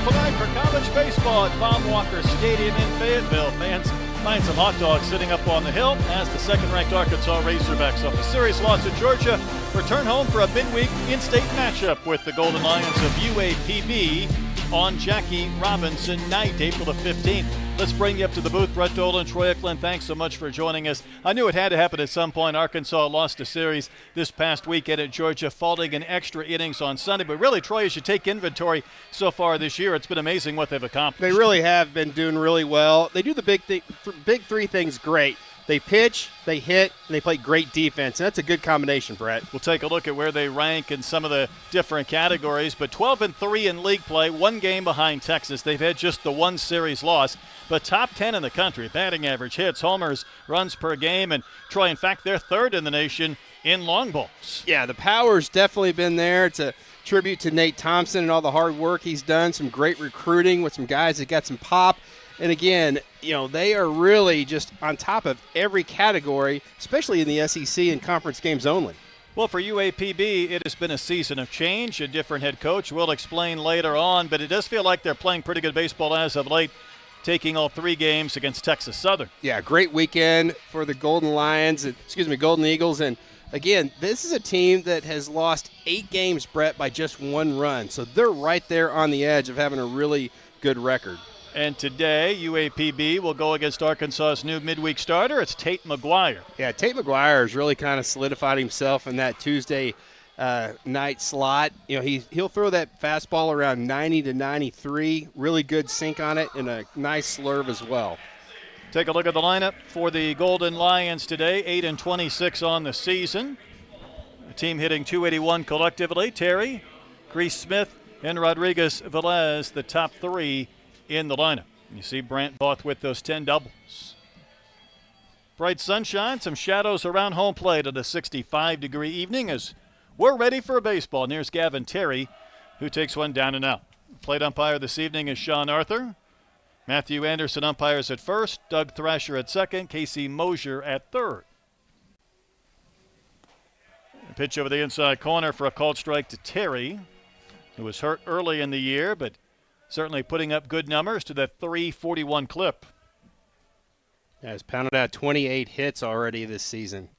wonderful night for college baseball at Bob Walker Stadium in Fayetteville. Fans find some hot dogs sitting up on the hill as the second-ranked Arkansas Razorbacks, off a series loss at Georgia, return home for a midweek in-state matchup with the Golden Lions of UAPB on Jackie Robinson night, April the 15th. Let's bring you up to the booth. Brett Dolan, Troy Eklund, thanks so much for joining us. I knew it had to happen at some point. Arkansas lost a series this past weekend at Georgia, falling in extra innings on Sunday. But really, Troy, as you take inventory so far this year, it's been amazing what they've accomplished. They really have been doing really well. They do the big three things great. They pitch, they hit, and they play great defense. And that's a good combination, Brett. We'll take a look at where they rank in some of the different categories. But 12-3 in league play, one game behind Texas. They've had just the one series loss. But top 10 in the country, batting average, hits, homers, runs per game. And Troy, in fact, they're third in the nation in long balls. Yeah, the power's definitely been there. It's a tribute to Nate Thompson and all the hard work he's done. Some great recruiting with some guys that got some pop. And again, they are really just on top of every category, especially in the SEC and conference games only. Well, for UAPB, it has been a season of change, a different head coach. We'll explain later on, but it does feel like they're playing pretty good baseball as of late, taking all three games against Texas Southern. Yeah, great weekend for the Golden Eagles. And again, this is a team that has lost 8 games, Brett, by just 1 run. So they're right there on the edge of having a really good record. And today, UAPB will go against Arkansas's new midweek starter. It's Tate McGuire. Yeah, Tate McGuire has really kind of solidified himself in that Tuesday night slot. He'll throw that fastball around 90 to 93. Really good sink on it and a nice slurve as well. Take a look at the lineup for the Golden Lions today. 8-26 on the season. The team hitting .281 collectively. Terry, Grease Smith, and Rodriguez Velez, the top 3 in the lineup. You see Brant Voth with those 10 doubles. Bright sunshine, some shadows around home plate at a 65-degree evening as we're ready for baseball. And here's Gavin Terry, who takes one down and out. Plate umpire this evening is Sean Arthur. Matthew Anderson umpires at first, Doug Thrasher at second, Casey Mosier at third. A pitch over the inside corner for a called strike to Terry, who was hurt early in the year, but certainly putting up good numbers to that .341 clip. Yeah, he's pounded out 28 hits already this season.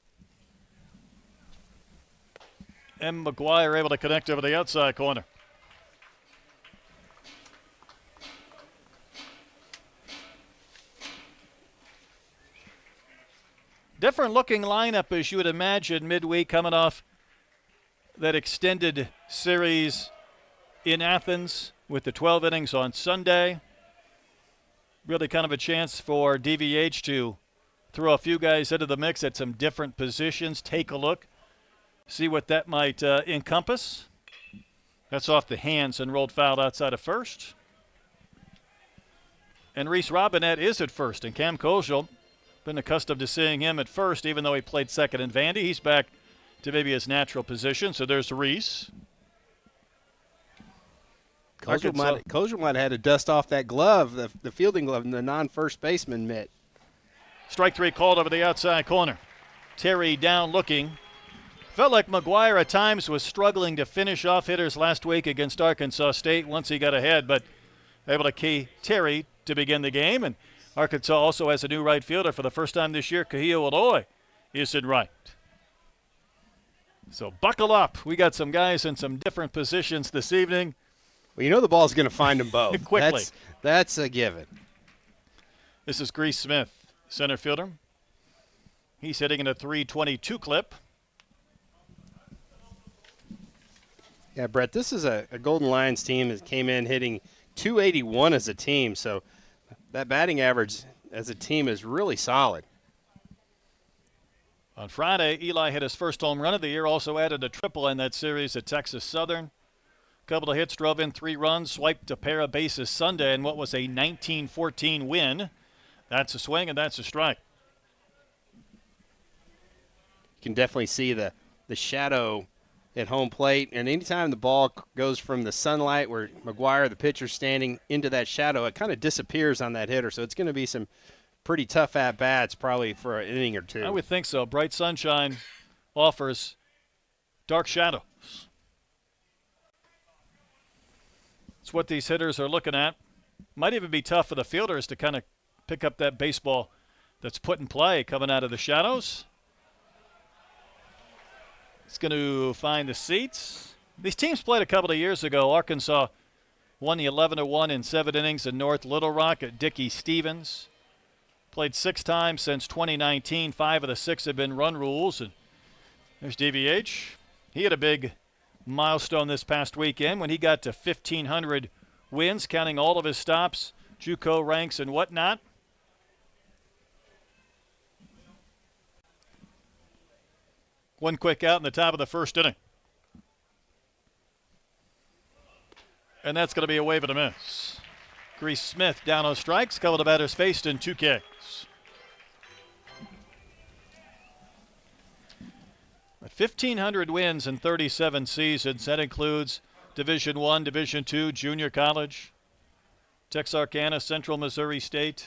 And McGuire able to connect over the outside corner. Different looking lineup as you would imagine midweek, coming off that extended series in Athens with the 12 innings on Sunday. Really kind of a chance for DVH to throw a few guys into the mix at some different positions. Take a look, see what that might encompass. That's off the hands and rolled foul outside of first. And Reese Robinette is at first, and Cam Koziel, been accustomed to seeing him at first, even though he played second in Vandy. He's back to maybe his natural position, so there's Reese. Koziel might have had to dust off that glove, the fielding glove, and the non-first baseman mitt. Strike 3 called over the outside corner. Terry down looking. Felt like McGuire at times was struggling to finish off hitters last week against Arkansas State once he got ahead, but able to key Terry to begin the game. And Arkansas also has a new right fielder for the first time this year. Kahio Aloy is in right. So buckle up. We got some guys in some different positions this evening. Well, the ball's going to find them both. Quickly. That's a given. This is Grease Smith, center fielder. He's hitting in a .322 clip. Yeah, Brett, this is a Golden Lions team that came in hitting .281 as a team, so that batting average as a team is really solid. On Friday, Eli hit his first home run of the year, also added a triple in that series at Texas Southern. Couple of hits, drove in 3 runs, swiped a pair of bases Sunday in what was a 19-14 win. That's a swing and that's a strike. You can definitely see the shadow at home plate, and anytime the ball goes from the sunlight where McGuire, the pitcher, standing into that shadow, it kind of disappears on that hitter. So it's going to be some pretty tough at-bats probably for an inning or two. I would think so. Bright sunshine offers dark shadows. It's what these hitters are looking at. Might even be tough for the fielders to kind of pick up that baseball that's put in play coming out of the shadows. It's going to find the seats. These teams played a couple of years ago. Arkansas won the 11-1 in 7 innings in North Little Rock at Dickey Stevens. Played 6 times since 2019. 5 of the 6 have been run rules. And there's DVH. He had a big milestone this past weekend when he got to 1,500 wins, counting all of his stops, JUCO ranks, and whatnot. One quick out in the top of the first inning. And that's going to be a wave and a miss. Grease Smith down on strikes. Couple of batters faced in 2 Ks. But 1,500 wins in 37 seasons. That includes Division I, Division II, junior college, Texarkana, Central Missouri State.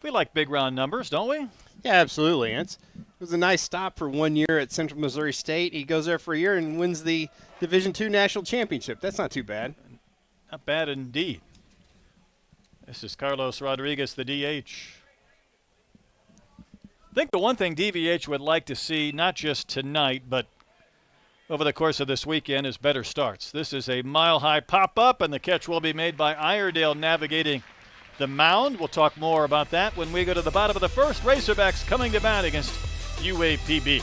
We like big round numbers, don't we? Yeah, absolutely. It was a nice stop for 1 year at Central Missouri State. He goes there for a year and wins the Division II National Championship. That's not too bad. Not bad indeed. This is Carlos Rodriguez, the DH. I think the one thing DVH would like to see, not just tonight, but over the course of this weekend, is better starts. This is a mile-high pop-up, and the catch will be made by Iredale navigating the mound. We'll talk more about that when we go to the bottom of the first. Razorbacks coming to bat against UAPB.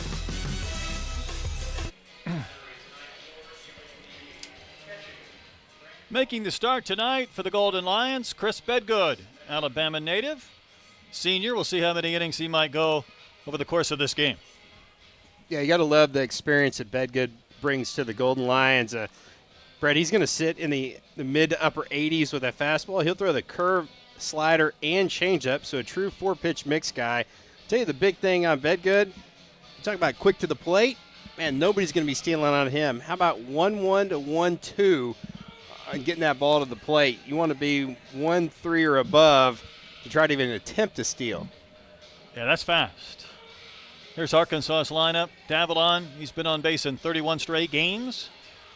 Making the start tonight for the Golden Lions, Chris Bedgood, Alabama native. Senior, we'll see how many innings he might go over the course of this game. Yeah, you got to love the experience that Bedgood brings to the Golden Lions. Brett, he's going to sit in the mid to upper 80s with that fastball. He'll throw the curve, slider, and changeup, so a true 4-pitch mix guy. I'll tell you the big thing on Bedgood, you talk about quick to the plate, man, nobody's going to be stealing on him. How about 1-1 to 1-2 on getting that ball to the plate? You want to be 1-3 or above to try to even attempt to steal. Yeah, that's fast. Here's Arkansas's lineup. Davalon, he's been on base in 31 straight games.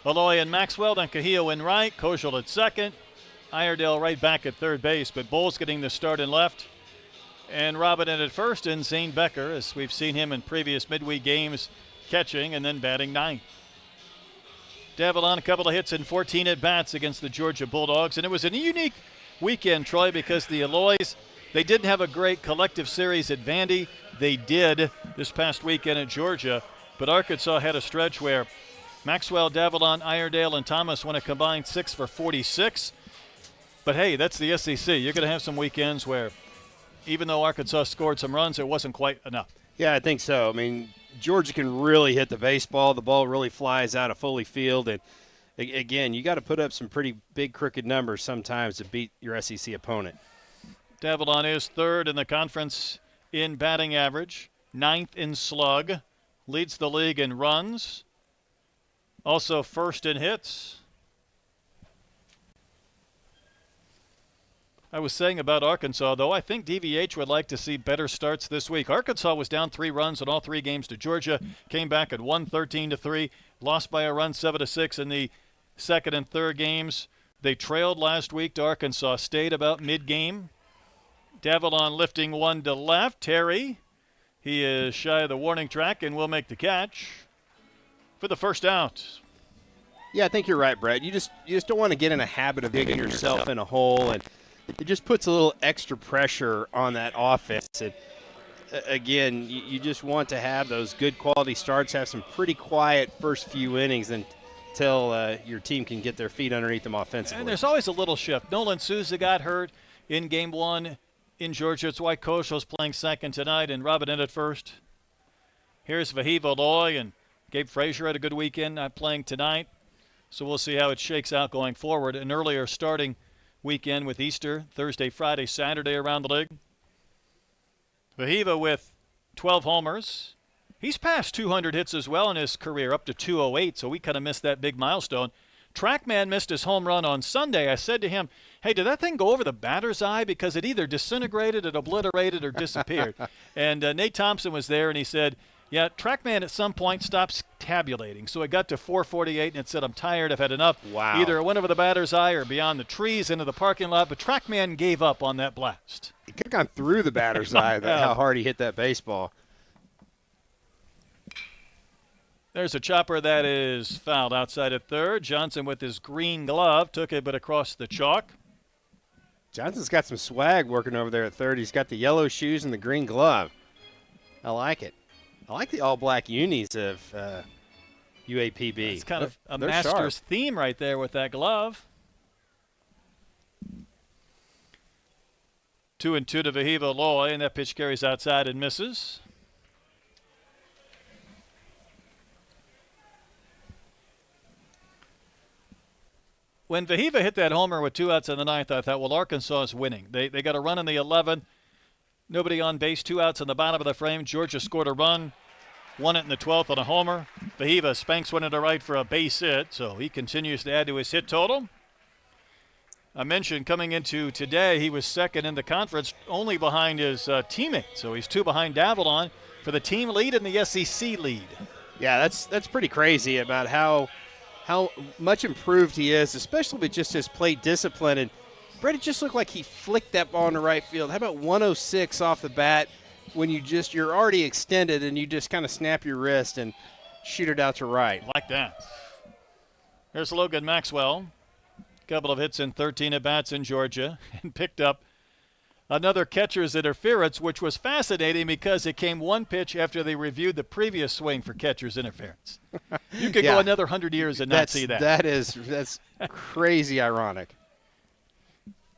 Aloy and Maxwell, then Cahillo in right, Koschel at second. Iredale right back at third base, but Bowles getting the start in left. And Robin in at first, and Zane Becker, as we've seen him in previous midweek games, catching and then batting ninth. Davalon, a couple of hits and 14 at-bats against the Georgia Bulldogs. And it was a unique weekend, Troy, because the Aloys, they didn't have a great collective series at Vandy. They did this past weekend at Georgia. But Arkansas had a stretch where Maxwell, Davalon, Iredale, and Thomas went a combined 6 for 46. But, hey, that's the SEC. You're going to have some weekends where, even though Arkansas scored some runs, it wasn't quite enough. Yeah, I think so. I mean, Georgia can really hit the baseball. The ball really flies out of Foley Field. And, again, you got to put up some pretty big crooked numbers sometimes to beat your SEC opponent. Davalon is third in the conference in batting average, ninth in slug, leads the league in runs, also first in hits. I was saying about Arkansas, though, I think DVH would like to see better starts this week. Arkansas was down 3 runs in all 3 games to Georgia, came back at 13-3, lost by a run 7-6 in the second and third games. They trailed last week to Arkansas State about mid-game. Davalon lifting one to left. Terry, he is shy of the warning track and will make the catch for the first out. Yeah, I think you're right, Brett. You just don't want to get in a habit of digging yourself in a hole, and it just puts a little extra pressure on that offense. And again, you just want to have those good quality starts, have some pretty quiet first few innings until your team can get their feet underneath them offensively. And there's always a little shift. Nolan Souza got hurt in game 1 in Georgia. It's why Koschel's playing second tonight and Robin in at first. Here's Vahiva Loy, and Gabe Frazier had a good weekend, not playing tonight. So we'll see how it shakes out going forward. An earlier starting weekend with Easter, Thursday, Friday, Saturday around the league. Vahiva with 12 homers. He's passed 200 hits as well in his career, up to 208, so we kind of missed that big milestone. Trackman missed his home run on Sunday. I said to him, hey, did that thing go over the batter's eye? Because it either disintegrated, it obliterated, or disappeared. And Nate Thompson was there, and he said, Yeah, TrackMan at some point stops tabulating. So it got to 448 and it said, I'm tired, I've had enough. Wow. Either it went over the batter's eye or beyond the trees into the parking lot, but TrackMan gave up on that blast. It could have gone through the batter's eye, how hard he hit that baseball. There's a chopper that is fouled outside at third. Johnson with his green glove took it but across the chalk. Johnson's got some swag working over there at third. He's got the yellow shoes and the green glove. I like it. I like the all-black unis of UAPB. It's kind of a They're Masters sharp. theme right there with that glove. 2-2 to Vahiva Loy, and that pitch carries outside and misses. When Vahiva hit that homer with 2 outs in the ninth, I thought, well, Arkansas is winning. They got a run in the 11th. Nobody on base, 2 outs in the bottom of the frame. Georgia scored a run, won it in the 12th on a homer. Vahiva spanks one into right for a base hit, so he continues to add to his hit total. I mentioned coming into today, he was second in the conference, only behind his teammate. So he's 2 behind Davalon for the team lead and the SEC lead. Yeah, that's pretty crazy about how much improved he is, especially with just his plate discipline. And Brett, it just looked like he flicked that ball into right field. How about 106 off the bat when you're already extended and you just kind of snap your wrist and shoot it out to right. Like that. Here's Logan Maxwell. Couple of hits in 13 at-bats in Georgia and picked up another catcher's interference, which was fascinating because it came one pitch after they reviewed the previous swing for catcher's interference. You could go another 100 years and not see that. That's crazy ironic.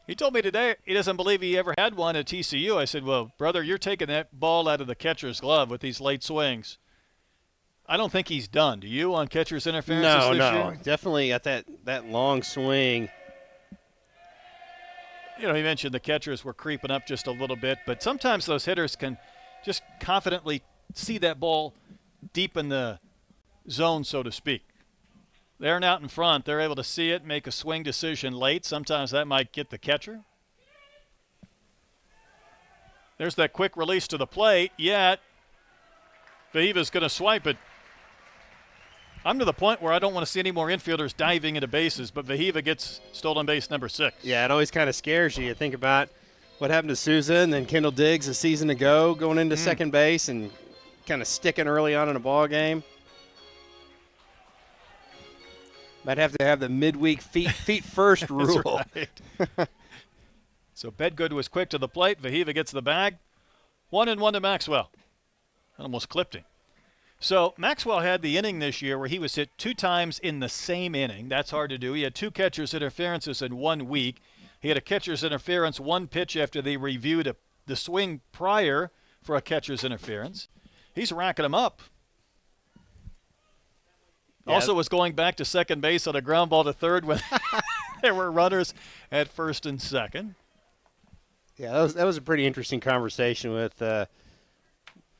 He told me today he doesn't believe he ever had one at TCU. I said, well, brother, you're taking that ball out of the catcher's glove with these late swings. I don't think he's done. Do you on catcher's interferences this year? Definitely at that long swing. You know, he mentioned the catchers were creeping up just a little bit, but sometimes those hitters can just confidently see that ball deep in the zone, so to speak. They're out in front. They're able to see it, make a swing decision late. Sometimes that might get the catcher. There's that quick release to the plate, yet Vahiva's going to swipe it. I'm to the point where I don't want to see any more infielders diving into bases, but Vahiva gets stolen base number 6. Yeah, it always kind of scares you. You think about what happened to Souza and then Kendall Diggs a season ago going into second base and kind of sticking early on in a ball game. Might have to have the midweek feet first rule. Right. So Bedgood was quick to the plate. Vahiva gets the bag. 1-1 to Maxwell. Almost clipped him. So Maxwell had the inning this year where he was hit 2 times in the same inning. That's hard to do. He had 2 catcher's interferences in 1 week. He had a catcher's interference 1 pitch after they reviewed the swing prior for a catcher's interference. He's racking them up. Yeah. Also was going back to second base on a ground ball to third when there were runners at first and second. Yeah, that was a pretty interesting conversation with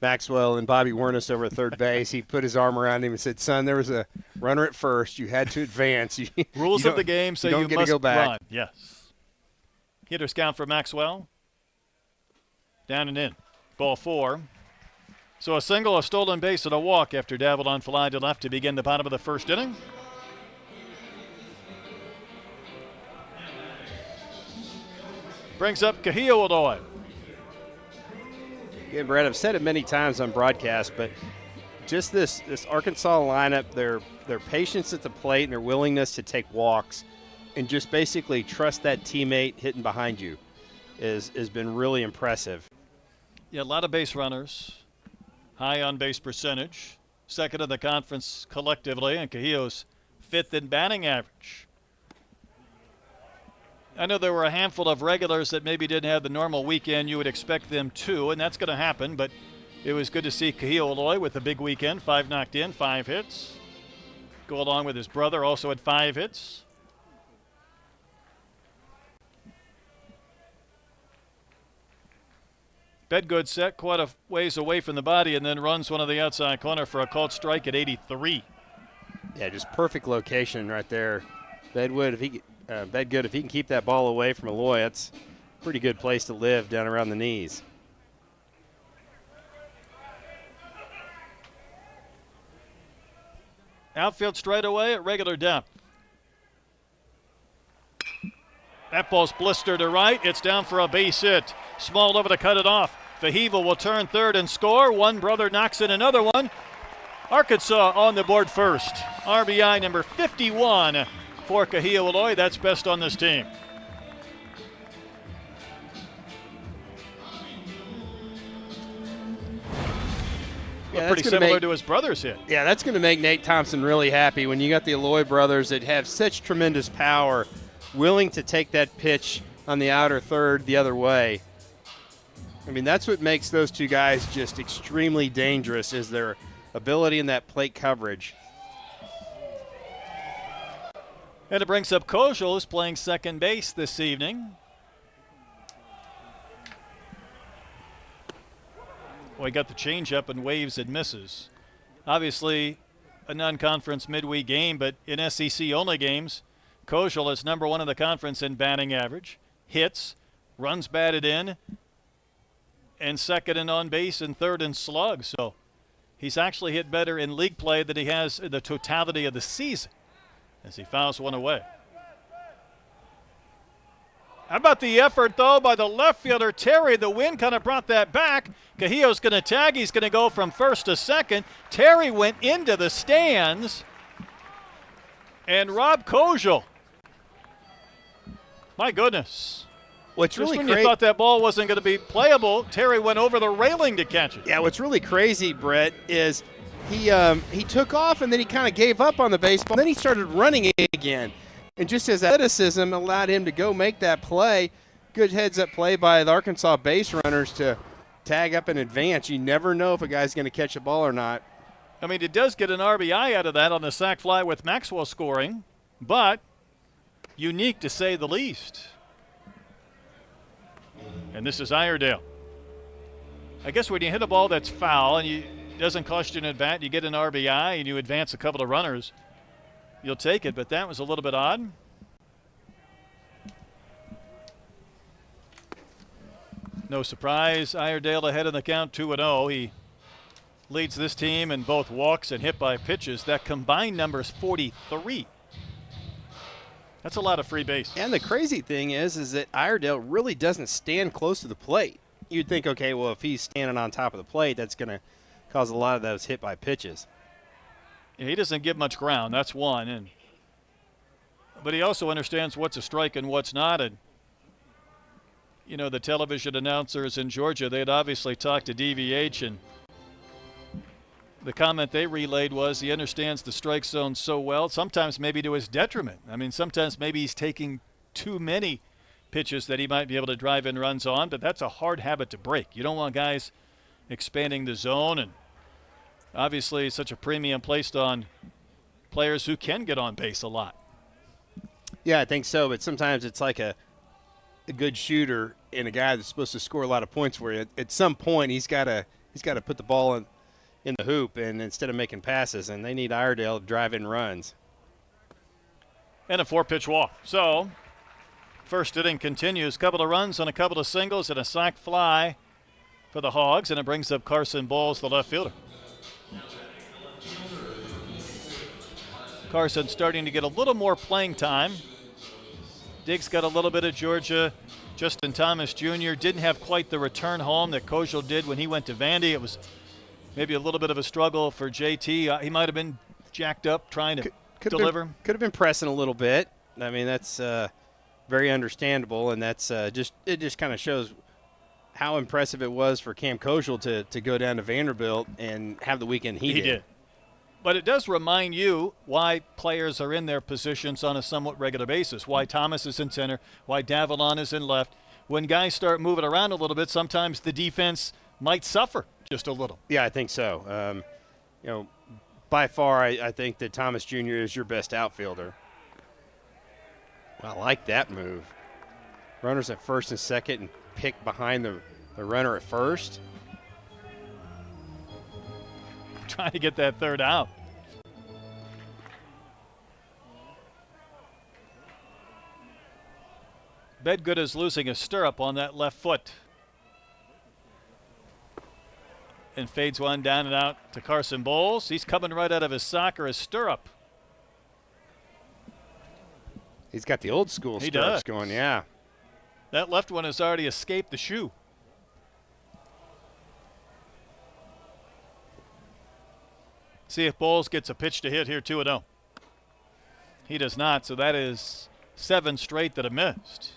Maxwell and Bobby Wernes over at third base. He put his arm around him and said, son, there was a runner at first. You had to advance. Rules of the game say you must go back. run. Yes. Hitter's count for Maxwell. Down and in. Ball 4. So a single, a stolen base, and a walk after Davalon fly to left to begin the bottom of the first inning. Brings up Kahio Odoy. Again, Brett, I've said it many times on broadcast, but just this Arkansas lineup, their patience at the plate and their willingness to take walks and just basically trust that teammate hitting behind you has been really impressive. Yeah, a lot of base runners. High on-base percentage. Second in the conference collectively, and Kahio's 5th in batting average. I know there were a handful of regulars that maybe didn't have the normal weekend you would expect them to, and that's going to happen, but it was good to see Kahio Aloy with a big weekend. 5 knocked in, 5 hits. Go along with his brother, also had 5 hits. Bedgood set quite a ways away from the body and then runs one of the outside corner for a called strike at 83. Yeah, just perfect location right there. Bedgood, if he can keep that ball away from Aloy, that's a pretty good place to live down around the knees. Outfield straight away at regular depth. That ball's blistered to right. It's down for a base hit. Small over to cut it off. Fahiva will turn third and score. One brother knocks in another one. Arkansas on the board first. RBI number 51 for Kahia Eloy. That's best on this team. Yeah, pretty similar to his brother's hit. Yeah, that's going to make Nate Thompson really happy when you got the Eloy brothers that have such tremendous power, willing to take that pitch on the outer third the other way. I mean, that's what makes those two guys just extremely dangerous, is their ability in that plate coverage. And it brings up Kojal, who's playing second base this evening. Well, he got the changeup and waves and misses. Obviously, a non-conference midweek game, but in SEC-only games, Kojal is number one in the conference in batting average, hits, runs batted in, and second and on base and third in slugs. So he's actually hit better in league play than he has in the totality of the season as he fouls one away. How about the effort, though, by the left fielder, Terry? The wind kind of brought that back. Cahilla's going to tag. He's going to go from first to second. Terry went into the stands. And Rob Kojal. My goodness. What's Just really when you thought that ball wasn't going to be playable, Terry went over the railing to catch it. Yeah, what's really crazy, Brett, is he took off and then he kind of gave up on the baseball. Then he started running again. And just his athleticism allowed him to go make that play. Good heads-up play by the Arkansas base runners to tag up in advance. You never know if a guy's going to catch a ball or not. I mean, it does get an RBI out of that on the sac fly with Maxwell scoring, but unique to say the least. And this is Iredale. I guess when you hit a ball that's foul and it doesn't cost you an at-bat, you get an RBI and you advance a couple of runners, you'll take it, but that was a little bit odd. No surprise, Iredale ahead in the count 2-0. He leads this team in both walks and hit by pitches. That combined number is 43. That's a lot of free base. And the crazy thing is that Iredale really doesn't stand close to the plate. You'd think, okay, well, if he's standing on top of the plate, that's going to cause a lot of those hit by pitches. He doesn't give much ground. That's one. But he also understands what's a strike and what's not. And, you know, the television announcers in Georgia, they had obviously talked to DVH, and the comment they relayed was he understands the strike zone so well, sometimes maybe to his detriment. I mean, sometimes maybe he's taking too many pitches that he might be able to drive in runs on, but that's a hard habit to break. You don't want guys expanding the zone, and obviously such a premium placed on players who can get on base a lot. Yeah, I think so, but sometimes it's like a good shooter and a guy that's supposed to score a lot of points for you. At some point, he's got to put the ball in the hoop, and instead of making passes, and they need Iredale to drive in runs. And a 4-pitch walk. So first inning continues. Couple of runs on a couple of singles and a sac fly for the Hogs, and it brings up Carson Bowles, the left fielder. Carson starting to get a little more playing time. Diggs got a little bit of Georgia. Justin Thomas Jr. didn't have quite the return home that Kojal did when he went to Vandy. It was maybe a little bit of a struggle for JT. He might have been jacked up trying to deliver. Could have been pressing a little bit. I mean, that's very understandable, and that's it just kind of shows how impressive it was for Cam Kojal to go down to Vanderbilt and have the weekend he did. But it does remind you why players are in their positions on a somewhat regular basis, why Thomas is in center, why Davalon is in left. When guys start moving around a little bit, sometimes the defense might suffer just a little. Yeah, I think so. By far, I think that Thomas Jr. is your best outfielder. I like that move. Runners at first and second and pick behind the runner at first. Trying to get that third out. Bedgood is losing a stirrup on that left foot. and fades one down and out to Carson Bowles. He's coming right out of his sock or his stirrup. He's got the old school stirrups going, yeah. That left one has already escaped the shoe. See if Bowles gets a pitch to hit here, 2-0. He does not, so that is 7 straight that have missed.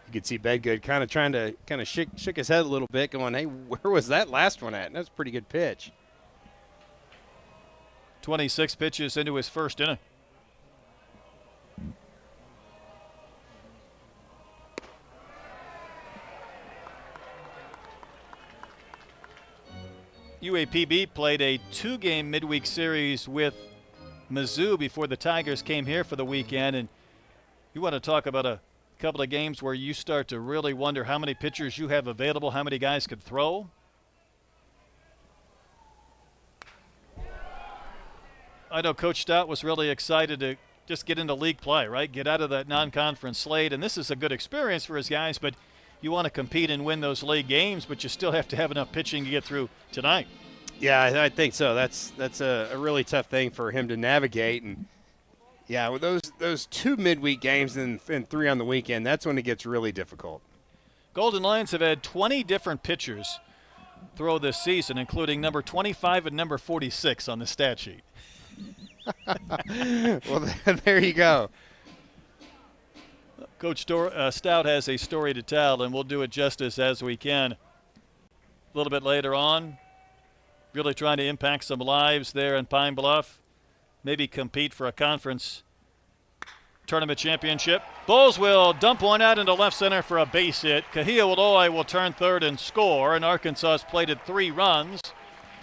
You could see Bedgood kind of trying to shook his head a little bit, going, hey, where was that last one at? And that's a pretty good pitch. 26 pitches into his first inning. UAPB played a 2-game midweek series with Mizzou before the Tigers came here for the weekend, and you want to talk about a couple of games where you start to really wonder how many pitchers you have available, how many guys could throw. I know Coach Stout was really excited to just get into league play, right? Get out of that non-conference slate, and this is a good experience for his guys, but you want to compete and win those league games, but you still have to have enough pitching to get through tonight. Yeah, I think so. That's a really tough thing for him to navigate. And, yeah, with those 2 midweek games and 3 on the weekend, that's when it gets really difficult. Golden Lions have had 20 different pitchers throw this season, including number 25 and number 46 on the stat sheet. Well, there you go. Coach Stout has a story to tell, and we'll do it justice as we can. A little bit later on, really trying to impact some lives there in Pine Bluff. Maybe compete for a conference tournament championship. Bowles will dump one out into left center for a base hit. Kahia Waloy will turn third and score, and Arkansas has plated 3 runs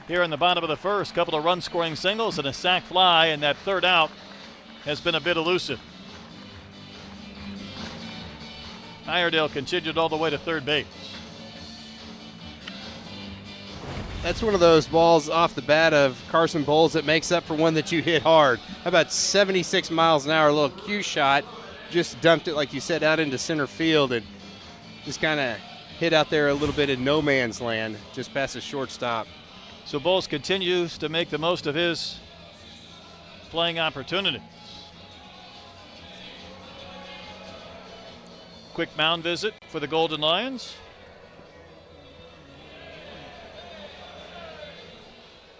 here in the bottom of the first. Couple of run-scoring singles and a sac fly, and that third out has been a bit elusive. Iredale continued all the way to third base. That's one of those balls off the bat of Carson Bowles that makes up for one that you hit hard. How about 76 miles an hour, a little cue shot. Just dumped it, like you said, out into center field and just kind of hit out there a little bit in no man's land, just past the shortstop. So Bowles continues to make the most of his playing opportunities. Quick mound visit for the Golden Lions.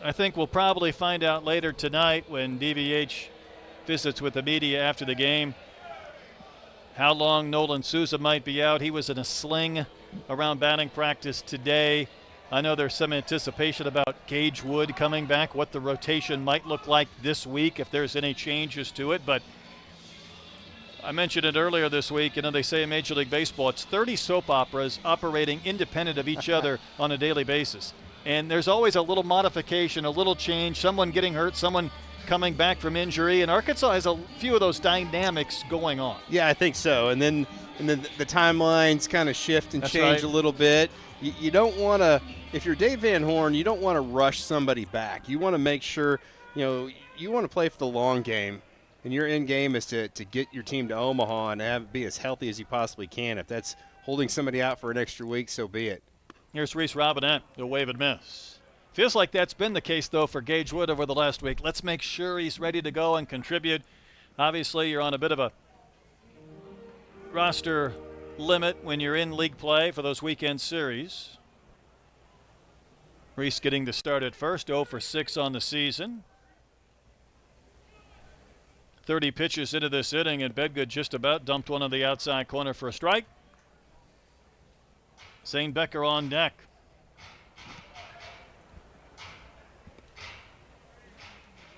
I think we'll probably find out later tonight when DVH visits with the media after the game how long Nolan Souza might be out. He was in a sling around batting practice today. I know there's some anticipation about Gage Wood coming back, what the rotation might look like this week, if there's any changes to it. But I mentioned it earlier this week. You know, they say in Major League Baseball it's 30 soap operas operating independent of each other on a daily basis. And there's always a little modification, a little change, someone getting hurt, someone coming back from injury. And Arkansas has a few of those dynamics going on. Yeah, I think so. And then the timelines kind of shift and change a little bit. You don't want to, if you're Dave Van Horn, you don't want to rush somebody back. You want to make sure, you want to play for the long game. And your end game is to get your team to Omaha and be as healthy as you possibly can. If that's holding somebody out for an extra week, so be it. Here's Reese Robinette, the wave and miss. Feels like that's been the case, though, for Gage Wood over the last week. Let's make sure he's ready to go and contribute. Obviously, you're on a bit of a roster limit when you're in league play for those weekend series. Reese getting the start at first, 0 for 6 on the season. 30 pitches into this inning, and Bedgood just about dumped one on the outside corner for a strike. Zane Becker on deck.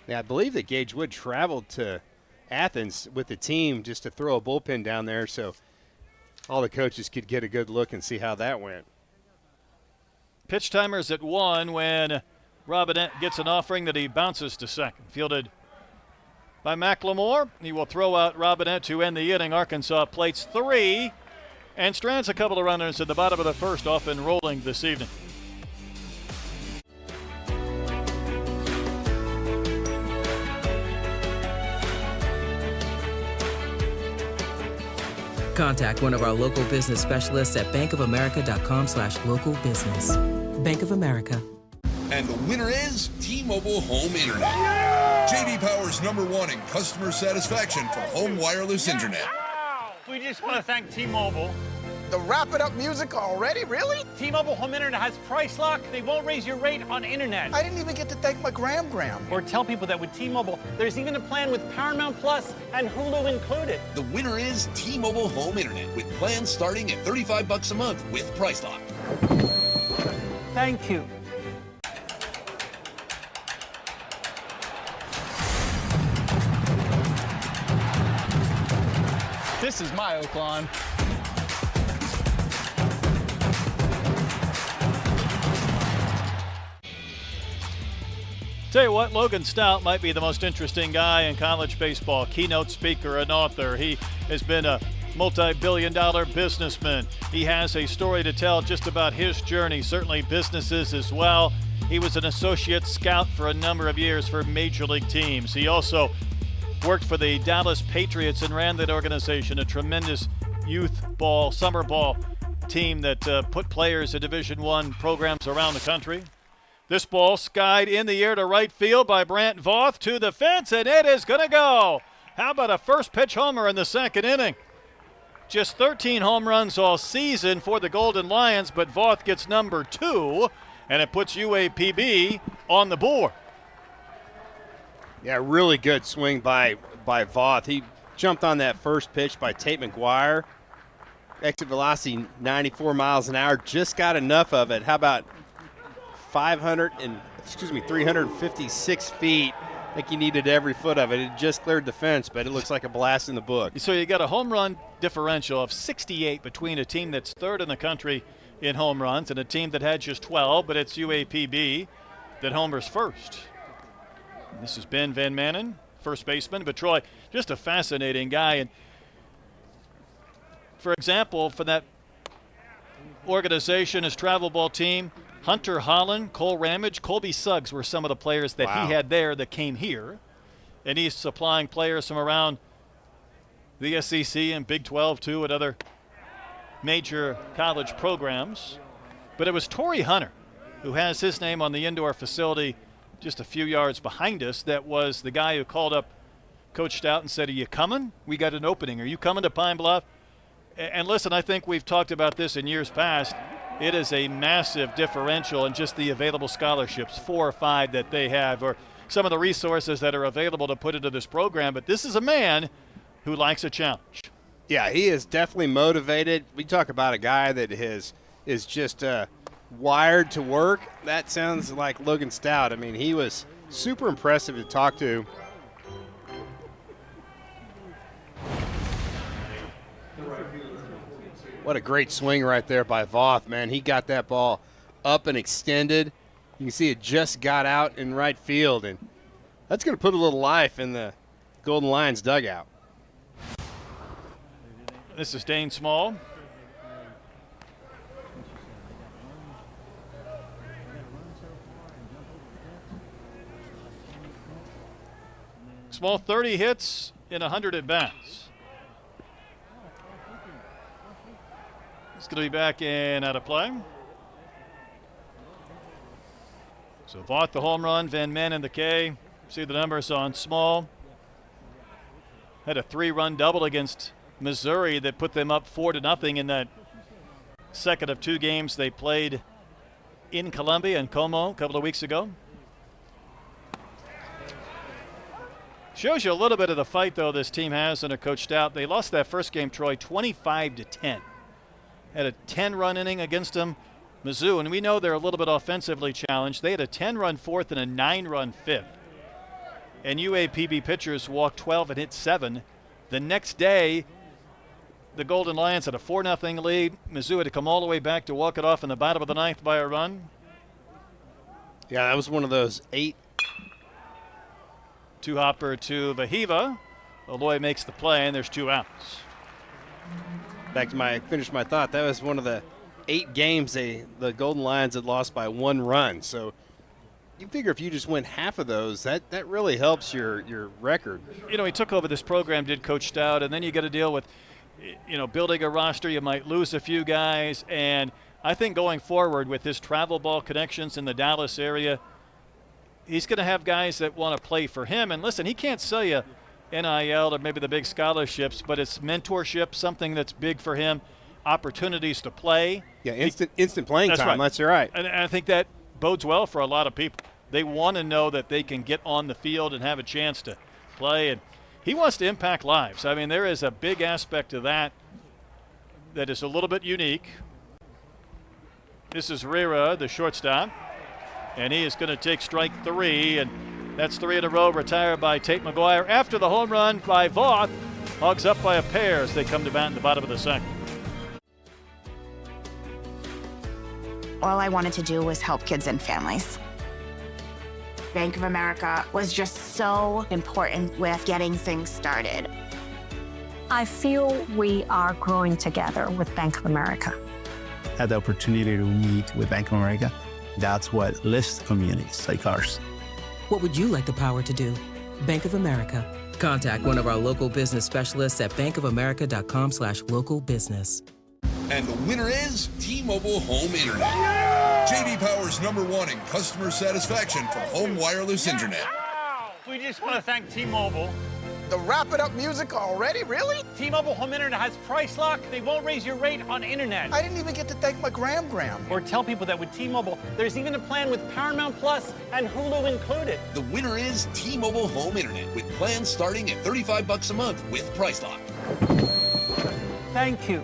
Yeah, I believe that Gage Wood traveled to Athens with the team just to throw a bullpen down there so all the coaches could get a good look and see how that went. Pitch timer's at 1 when Robinette gets an offering that he bounces to second. Fielded by McLemore. He will throw out Robinette to end the inning. Arkansas plates 3 and strands a couple of runners at the bottom of the first, off and rolling this evening. Contact one of our local business specialists at bankofamerica.com/local business. Bank of America. And the winner is T-Mobile Home Internet. J.D. Power's #1 in customer satisfaction for home wireless internet. We just want to thank T-Mobile. The wrap it up music already? Really? T-Mobile Home Internet has price lock. They won't raise your rate on internet. I didn't even get to thank my Gram. Or tell people that with T-Mobile, there's even a plan with Paramount Plus and Hulu included. The winner is T-Mobile Home Internet with plans starting at $35 a month with price lock. Thank you. This is my oak lawn. Tell you what, Logan Stout might be the most interesting guy in college baseball. Keynote speaker and author. He has been a multi-billion-dollar businessman. He has a story to tell just about his journey, certainly businesses as well. He was an associate scout for a number of years for major league teams. He also worked for the Dallas Patriots and ran that organization, a tremendous youth ball, summer ball team that put players in Division I programs around the country. This ball skied in the air to right field by Brant Voth to the fence, and it is going to go. How about a first pitch homer in the second inning? Just 13 home runs all season for the Golden Lions, but Voth gets #2, and it puts UAPB on the board. Yeah, really good swing by Voth. He jumped on that first pitch by Tate McGuire. Exit velocity 94 miles an hour, just got enough of it. How about 356 feet? I think he needed every foot of it. It just cleared the fence, but it looks like a blast in the book. So you got a home run differential of 68 between a team that's third in the country in home runs and a team that had just 12, but it's UAPB that homers first. This is Ben Van Manen, first baseman. But Troy, just a fascinating guy. And for example, for that organization, his travel ball team, Hunter Holland, Cole Ramage, Colby Suggs were some of the players that he had there that came here. And he's supplying players from around the SEC and Big 12 too, at other major college programs. But it was Torrey Hunter, who has his name on the indoor facility just a few yards behind us, that was the guy who called up Coach Stout and said, "Are you coming? We got an opening. Are you coming to Pine Bluff?" And listen, I think we've talked about this in years past. It is a massive differential in just the available scholarships, 4 or 5 that they have, or some of the resources that are available to put into this program. But this is a man who likes a challenge. Yeah, he is definitely motivated. We talk about a guy that is just wired to work. That sounds like Logan Stout. I mean, he was super impressive to talk to. What a great swing right there by Voth, man. He got that ball up and extended. You can see it just got out in right field, and that's going to put a little life in the Golden Lions dugout. This is Dane Small. Small, 30 hits in 100 at bats. It's going to be back in out of play. So Voth the home run, Van Manen the K. See the numbers on Small. Had a 3-run double against Missouri that put them up 4-0 in that second of 2 games they played in Columbia and Como a couple of weeks ago. Shows you a little bit of the fight, though, this team has under Coach Stout. They lost that first game, Troy, 25-10. Had a 10-run inning against them, Mizzou, and we know they're a little bit offensively challenged. They had a 10-run fourth and a 9-run fifth. And UAPB pitchers walked 12 and hit 7. The next day, the Golden Lions had a 4-0 lead. Mizzou had to come all the way back to walk it off in the bottom of the 9th by a run. Yeah, that was one of those 8. Two-hopper to Vahiva. Aloy makes the play, and there's 2 outs. Back to finish my thought. That was one of the 8 games the Golden Lions had lost by 1 run. So you figure if you just win half of those, that really helps your record. You know, he took over this program, did Coach Stout, and then you got to deal with building a roster, you might lose a few guys. And I think going forward with his travel ball connections in the Dallas area, he's going to have guys that want to play for him. And listen, he can't sell you NIL or maybe the big scholarships, but it's mentorship, something that's big for him, opportunities to play. Yeah, instant playing That's time. right. That's right. And I think that bodes well for a lot of people. They want to know that they can get on the field and have a chance to play. And he wants to impact lives. I mean, there is a big aspect of that is a little bit unique. This is Rira, the shortstop, and he is going to take strike 3, and that's 3 in a row retired by Tate McGuire after the home run by Voth. Hogs up by a pair as they come to bat in the bottom of the second. All I wanted to do was help kids and families. Bank of America was just so important with getting things started. I feel we are growing together with Bank of America. Had the opportunity to meet with Bank of America. That's what lifts communities like ours. What would you like the power to do? Bank of America. Contact one of our local business specialists at bankofamerica.com/local business. And the winner is T-Mobile Home Internet. J.D. Power's #1 in customer satisfaction for home wireless internet. We just want to thank T-Mobile. The wrap it up music already, really? T-Mobile Home Internet has price lock. They won't raise your rate on internet. I didn't even get to thank my gram. Or tell people that with T-Mobile, there's even a plan with Paramount Plus and Hulu included. The winner is T-Mobile Home Internet with plans starting at $35 a month with price lock. Thank you.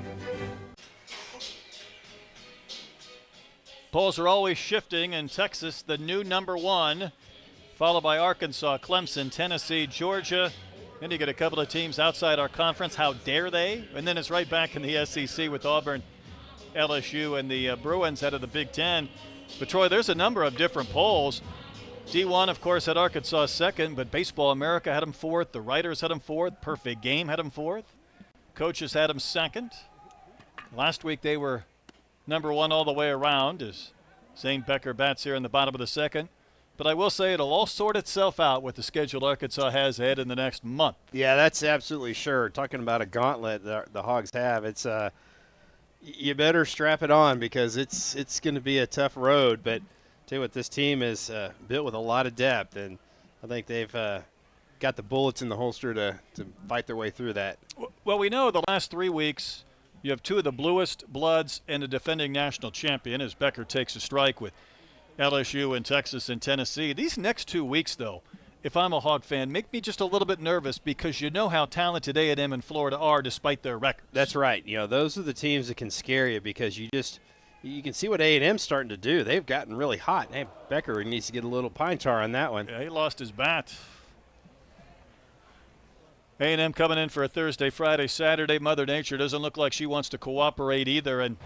Polls are always shifting in Texas, the new #1, followed by Arkansas, Clemson, Tennessee, Georgia. Then you get a couple of teams outside our conference. How dare they? And then it's right back in the SEC with Auburn, LSU, and the Bruins out of the Big Ten. But, Troy, there's a number of different polls. D1, of course, had Arkansas second, but Baseball America had them fourth. The writers had them fourth. Perfect Game had them fourth. Coaches had them second. Last week they were #1 all the way around as Zane Becker bats here in the bottom of the second. But I will say it'll all sort itself out with the schedule Arkansas has ahead in the next month. Yeah, that's absolutely sure. Talking about a gauntlet the Hogs have, it's you better strap it on because it's going to be a tough road. But tell you what, this team is built with a lot of depth, and I think they've got the bullets in the holster to fight their way through that. Well, we know the last 3 weeks you have 2 of the bluest bloods and a defending national champion as Becker takes a strike with LSU and Texas and Tennessee. These next 2 weeks, though, if I'm a Hog fan, make me just a little bit nervous because you know how talented A&M and Florida are despite their records. That's right. Those are the teams that can scare you because you can see what A&M's starting to do. They've gotten really hot. Hey, Becker needs to get a little pine tar on that one. Yeah, he lost his bat. A&M coming in for a Thursday, Friday, Saturday. Mother Nature doesn't look like she wants to cooperate either, and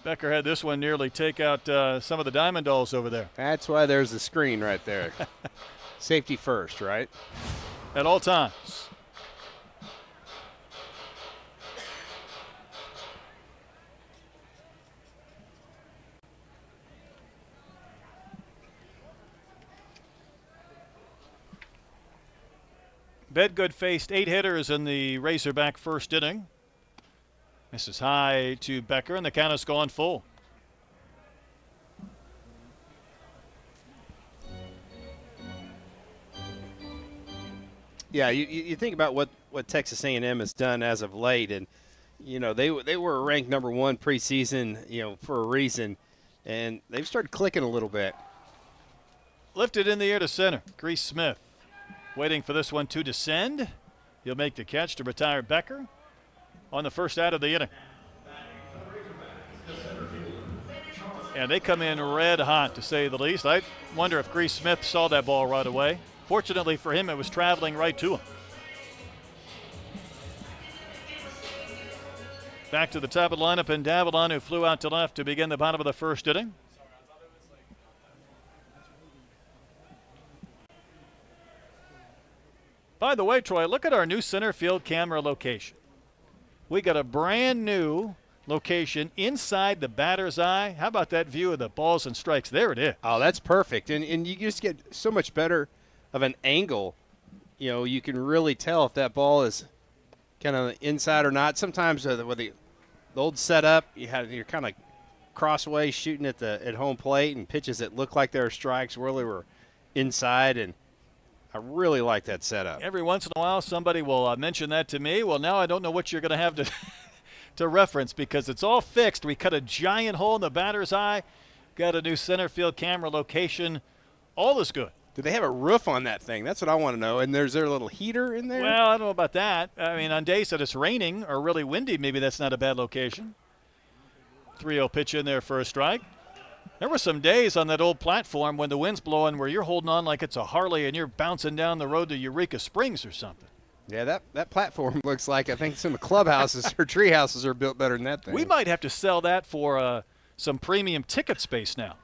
Becker had this one nearly take out some of the Diamond Dolls over there. That's why there's the screen right there. Safety first, right? At all times. Bedgood faced 8 hitters in the Razorback first inning. This is high to Becker, and the count has gone full. Yeah, you think about what Texas A&M has done as of late, and they were ranked #1 preseason, for a reason, and they've started clicking a little bit. Lifted in the air to center. Grease Smith waiting for this one to descend. He'll make the catch to retire Becker on the first out of the inning. And they come in red hot, to say the least. I wonder if Grease Smith saw that ball right away. Fortunately for him, it was traveling right to him. Back to the top of the lineup, and Davalon, who flew out to left to begin the bottom of the first inning. By the way, Troy, look at our new center field camera location. We got a brand new location inside the batter's eye. How about that view of the balls and strikes? There it is. Oh, that's perfect. And you just get so much better of an angle. You can really tell if that ball is kind of inside or not. Sometimes with the old setup, you're kind of crossways shooting at home plate, and pitches that look like they're strikes really were inside, and I really like that setup. Every once in a while, somebody will mention that to me. Well, now I don't know what you're going to have to reference because it's all fixed. We cut a giant hole in the batter's eye, got a new center field camera location. All is good. Do they have a roof on that thing? That's what I want to know. And there's there a little heater in there? Well, I don't know about that. I mean, on days that it's raining or really windy, maybe that's not a bad location. 3-0 pitch in there for a strike. There were some days on that old platform when the wind's blowing where you're holding on like it's a Harley and you're bouncing down the road to Eureka Springs or something. Yeah, that platform looks like, I think some of the clubhouses or tree houses are built better than that thing. We might have to sell that for some premium ticket space now.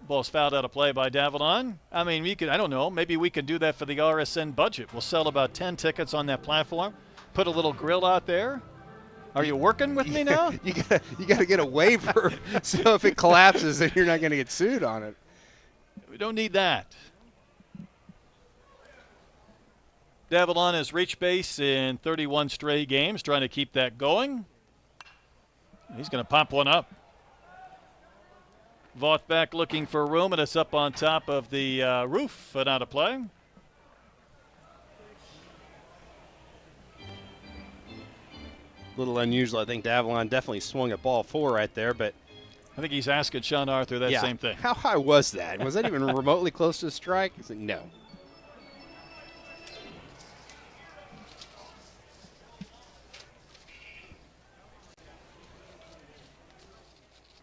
Ball's fouled out of play by Davalon. I mean, I don't know, maybe we can do that for the RSN budget. We'll sell about 10 tickets on that platform, put a little grill out there. Are you working with me now? You got to get a waiver so if it collapses, then you're not going to get sued on it. We don't need that. Davalon has reached base in 31 straight games, trying to keep that going. He's going to pop one up. Voth back looking for room, and it's up on top of the roof and out of play. A little unusual. I think Davalon definitely swung at ball 4 right there, but I think he's asking Sean Arthur that same thing. How high was that? Was that even remotely close to a strike? He said no.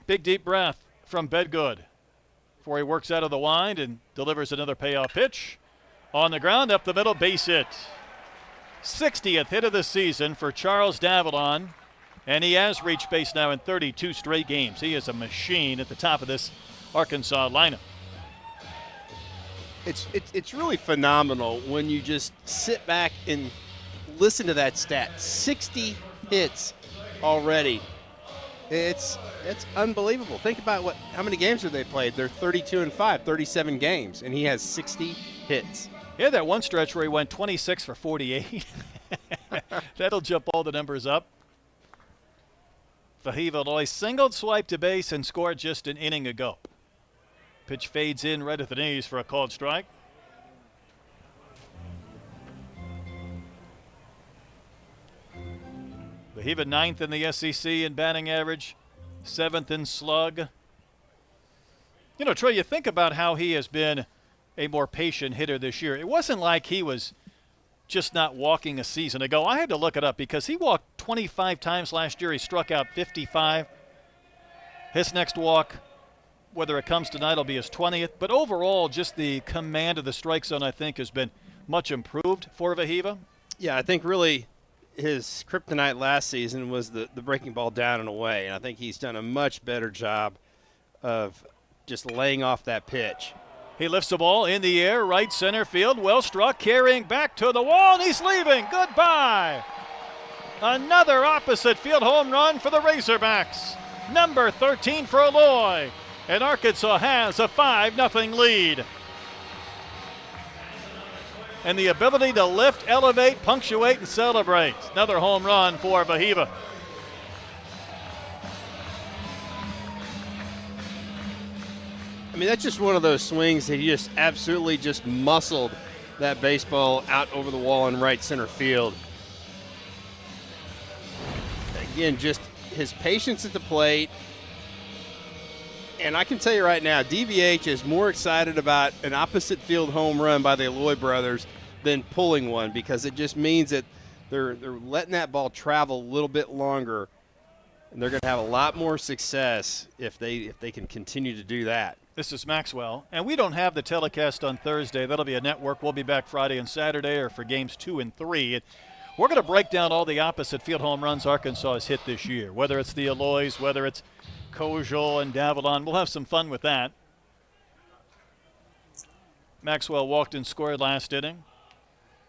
Big deep breath from Bedgood before he works out of the wind and delivers another payoff pitch. On the ground, up the middle, base hit. 60th hit of the season for Charles Davalon, and he has reached base now in 32 straight games. He is a machine at the top of this Arkansas lineup. It's really phenomenal when you just sit back and listen to that stat. 60 hits already. It's unbelievable. Think about how many games have they played? They're 32-5, 37 games, and he has 60 hits. He had that one stretch where he went 26 for 48. That'll jump all the numbers up. Fahiva Loy singled, swiped to base, and scored just an inning ago. Pitch fades in right at the knees for a called strike. Fahiva 9th in the SEC in batting average, 7th in slug. You know, Troy, you think about how he has been a more patient hitter this year. It wasn't like he was just not walking a season ago. I had to look it up because he walked 25 times last year. He struck out 55. His next walk, whether it comes tonight, will be his 20th. But overall, just the command of the strike zone, I think, has been much improved for Fahiva. Yeah, I think really his kryptonite last season was the breaking ball down and away. And I think he's done a much better job of just laying off that pitch. He lifts the ball in the air, right center field, well struck, carrying back to the wall, and he's leaving. Goodbye. Another opposite field home run for the Razorbacks. Number 13 for Aloy. And Arkansas has a 5-0 lead. And the ability to lift, elevate, punctuate, and celebrate. Another home run for Fahiva. I mean, that's just one of those swings that he just absolutely just muscled that baseball out over the wall in right center field. Again, just his patience at the plate. And I can tell you right now, DVH is more excited about an opposite field home run by the Aloy brothers than pulling one, because it just means that they're letting that ball travel a little bit longer, and they're going to have a lot more success if they can continue to do that. This is Maxwell, and we don't have the telecast on Thursday. That'll be a network. We'll be back Friday and Saturday, or for games 2 and 3. We're going to break down all the opposite field home runs Arkansas has hit this year, whether it's the Aloys, whether it's Kojal and Davalon. We'll have some fun with that. Maxwell walked and scored last inning.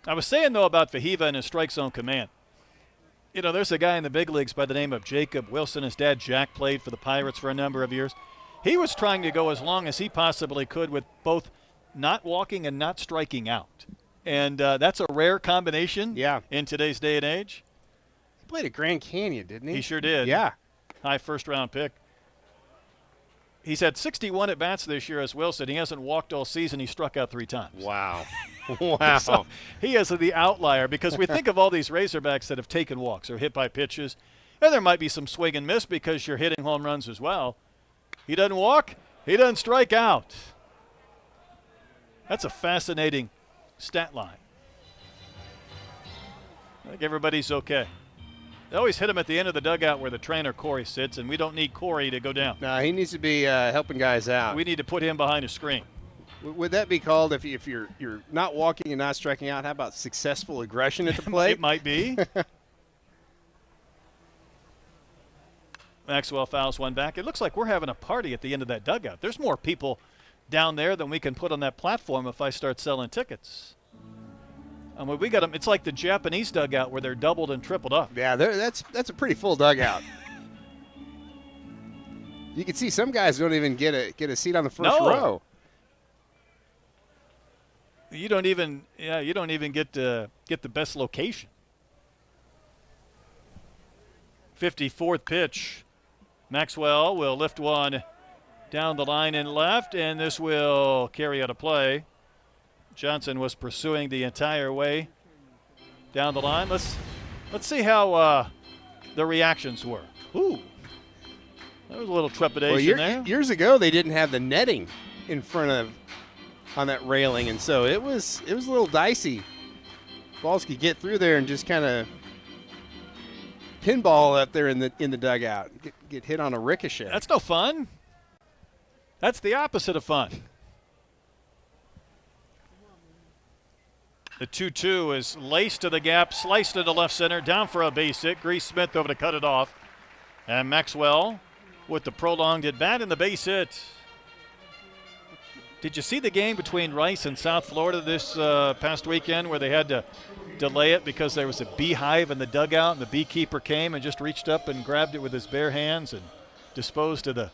I was saying, though, about Fahiva and his strike zone command. You know, there's a guy in the big leagues by the name of Jacob Wilson. His dad, Jack, played for the Pirates for a number of years. He was trying to go as long as he possibly could with both not walking and not striking out. And that's a rare combination in today's day and age. played at Grand Canyon, didn't he? He sure did. Yeah. High first-round pick. He's had 61 at-bats this year as Wilson. He hasn't walked all season. He struck out 3 times. Wow. Wow. So he is the outlier because we think of all these Razorbacks that have taken walks or hit by pitches. And there might be some swing and miss because you're hitting home runs as well. He doesn't walk. He doesn't strike out. That's a fascinating stat line. I think everybody's okay. They always hit him at the end of the dugout where the trainer, Corey, sits, and we don't need Corey to go down. No, he needs to be helping guys out. We need to put him behind a screen. Would that be called, if you're not walking and not striking out, how about successful aggression at the plate? It might be. Maxwell fouls one back. It looks like we're having a party at the end of that dugout. There's more people down there than we can put on that platform if I start selling tickets. I mean, we got them. It's like the Japanese dugout where they're doubled and tripled up. Yeah, that's a pretty full dugout. You can see some guys don't even get a seat on the first row. You don't even get the best location. 54th pitch. Maxwell will lift one down the line and left, and this will carry out a play. Johnson was pursuing the entire way down the line. Let's see how the reactions were. Ooh, there was a little trepidation there. Years ago, they didn't have the netting in front on that railing, and so it was a little dicey. Balls could get through there and just kind of pinball up there in the dugout, get hit on a ricochet. That's no fun. That's the opposite of fun. The 2-2 is laced to the gap, sliced into left center, down for a base hit. Grease Smith over to cut it off. And Maxwell with the prolonged at bat and the base hit. Did you see the game between Rice and South Florida this past weekend where they had to delay it because there was a beehive in the dugout and the beekeeper came and just reached up and grabbed it with his bare hands and disposed of the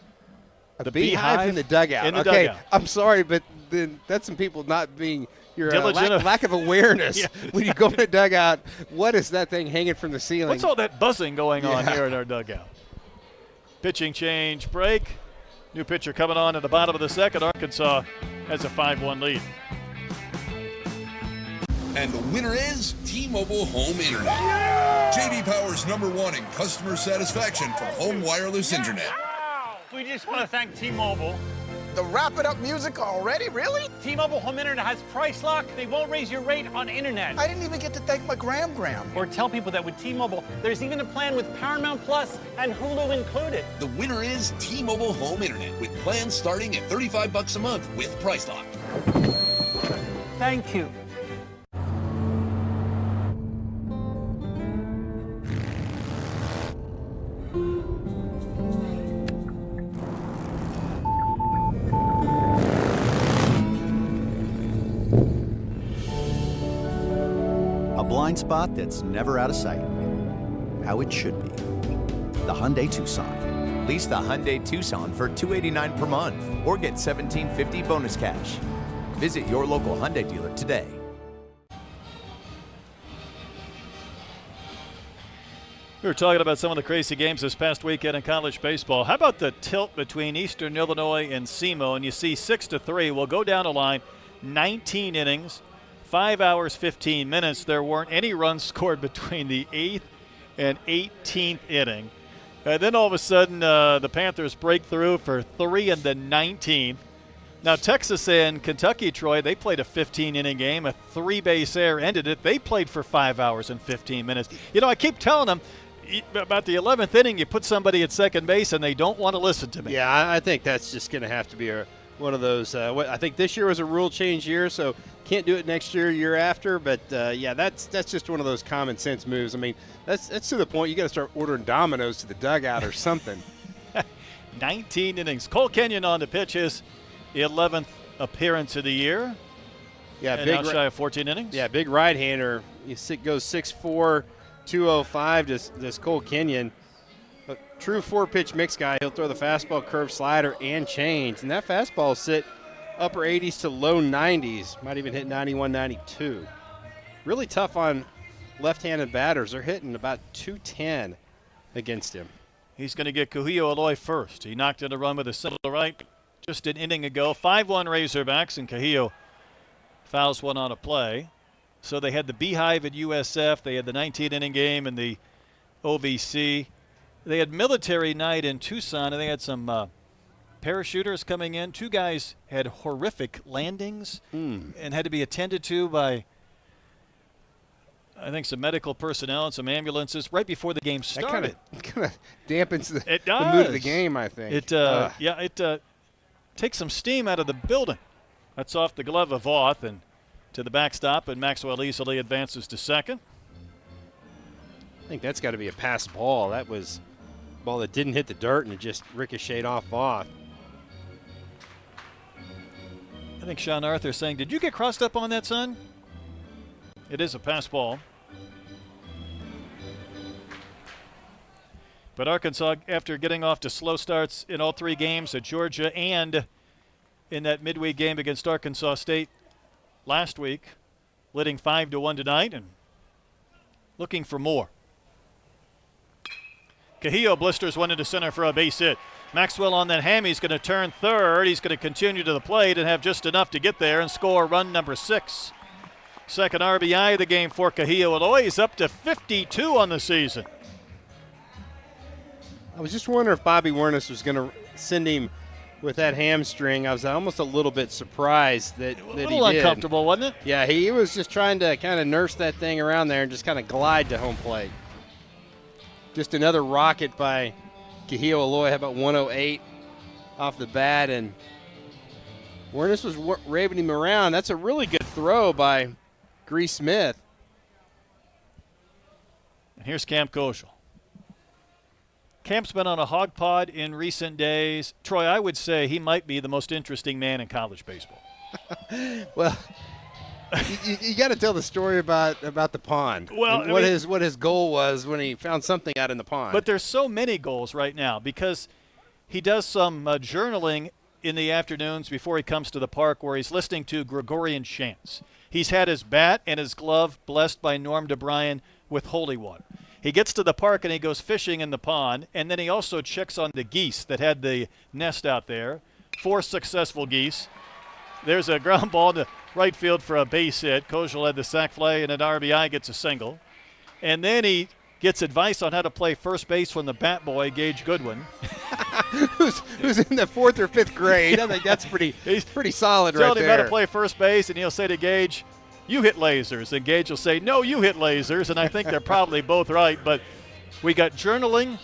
beehive in the dugout. In the okay, dugout. I'm sorry, but then that's some people not being your diligent. Lack of awareness. Yeah. When you go in the dugout, what is that thing hanging from the ceiling? What's all that buzzing going on here in our dugout? Pitching change, break. New pitcher coming on at the bottom of the second. Arkansas has a 5-1 lead. And the winner is T-Mobile Home Internet. J.D. Power's #1 in customer satisfaction for home wireless internet. We just want to thank T-Mobile. The wrap it up music already? Really? T-Mobile Home Internet has price lock. They won't raise your rate on internet. I didn't even get to thank my gram. Or tell people that with T-Mobile, there's even a plan with Paramount Plus and Hulu included. The winner is T-Mobile Home Internet with plans starting at $35 a month with price lock. Thank you. A blind spot that's never out of sight. How it should be. The Hyundai Tucson. Lease the Hyundai Tucson for $289 per month or get $1,750 bonus cash. Visit your local Hyundai dealer today. We were talking about some of the crazy games this past weekend in college baseball. How about the tilt between Eastern Illinois and SEMO? And you see 6-3. We'll go down the line, 19 innings, 5 hours, 15 minutes. There weren't any runs scored between the 8th and 18th inning. Then all of a sudden, the Panthers break through for 3 in the 19th. Now, Texas and Kentucky, Troy, they played a 15-inning game. A 3-base error ended it. They played for 5 hours and 15 minutes. You know, I keep telling them, about the 11th inning, you put somebody at second base, and they don't want to listen to me. Yeah, I think that's just going to have to be one of those. I think this year was a rule change year, so can't do it next year after. But, yeah, that's just one of those common sense moves. I mean, that's to the point you got to start ordering Domino's to the dugout or something. 19 innings. Cole Kenyon on to pitch his 11th appearance of the year. Yeah, and big now shy of 14 innings. Yeah, big right-hander. He goes 6'4", 205. This Cole Kenyon, a true 4-pitch mix guy. He'll throw the fastball, curve, slider, and change. And that fastball will sit upper 80s to low 90s. Might even hit 91, 92. Really tough on left-handed batters are hitting about 210 against him. He's going to get Kuhio Aloy first. He knocked in a run with a single to right just an inning ago. 5-1 Razorbacks, and Kuhio fouls one on a play. So they had the Beehive at USF. They had the 19-inning game in the OVC. They had military night in Tucson, and they had some parachuters coming in. 2 guys had horrific landings and had to be attended to by, I think, some medical personnel and some ambulances right before the game started. That kind of dampens the does. mood of the game, I think. It takes some steam out of the building. That's off the glove of Voth and to the backstop, and Maxwell easily advances to second. I think that's got to be a pass ball. That was a ball that didn't hit the dirt and it just ricocheted off Voth. I think Sean Arthur saying, "Did you get crossed up on that, son?" It is a pass ball. But Arkansas, after getting off to slow starts in all 3 games at Georgia and in that midweek game against Arkansas State last week, leading 5-1 tonight and looking for more. Kuhio blisters one into center for a base hit. Maxwell on that hammy is going to turn third. He's going to continue to the plate and have just enough to get there and score run number 6. Second RBI of the game for Kuhio Aloy. He's up to 52 on the season. I was just wondering if Bobby Wernes was going to send him with that hamstring. I was almost a little bit surprised that he did. A little uncomfortable, wasn't it? Yeah, he was just trying to kind of nurse that thing around there and just kind of glide to home plate. Just another rocket by Kuhio Aloy. How about 108 off the bat? And Wernes was raving him around. That's a really good throw by Grease Smith. And here's Cam Koschel. Camp's been on a hog pod in recent days. Troy, I would say he might be the most interesting man in college baseball. Well, you got to tell the story about the pond. Well, what his goal was when he found something out in the pond. But there's so many goals right now because he does some journaling in the afternoons before he comes to the park where he's listening to Gregorian chants. He's had his bat and his glove blessed by Norm DeBryan with holy water. He gets to the park and he goes fishing in the pond, and then he also checks on the geese that had the nest out there. 4 successful geese. There's a ground ball to right field for a base hit. Koschel had the sac fly and an RBI, gets a single. And then he gets advice on how to play first base from the bat boy, Gage Goodwin. who's in the 4th or 5th grade. I think that's pretty solid right there. Tell him how to play first base, and he'll say to Gage, "You hit lasers." And Gage will say, "No, you hit lasers." And I think they're probably both right. But we got journaling,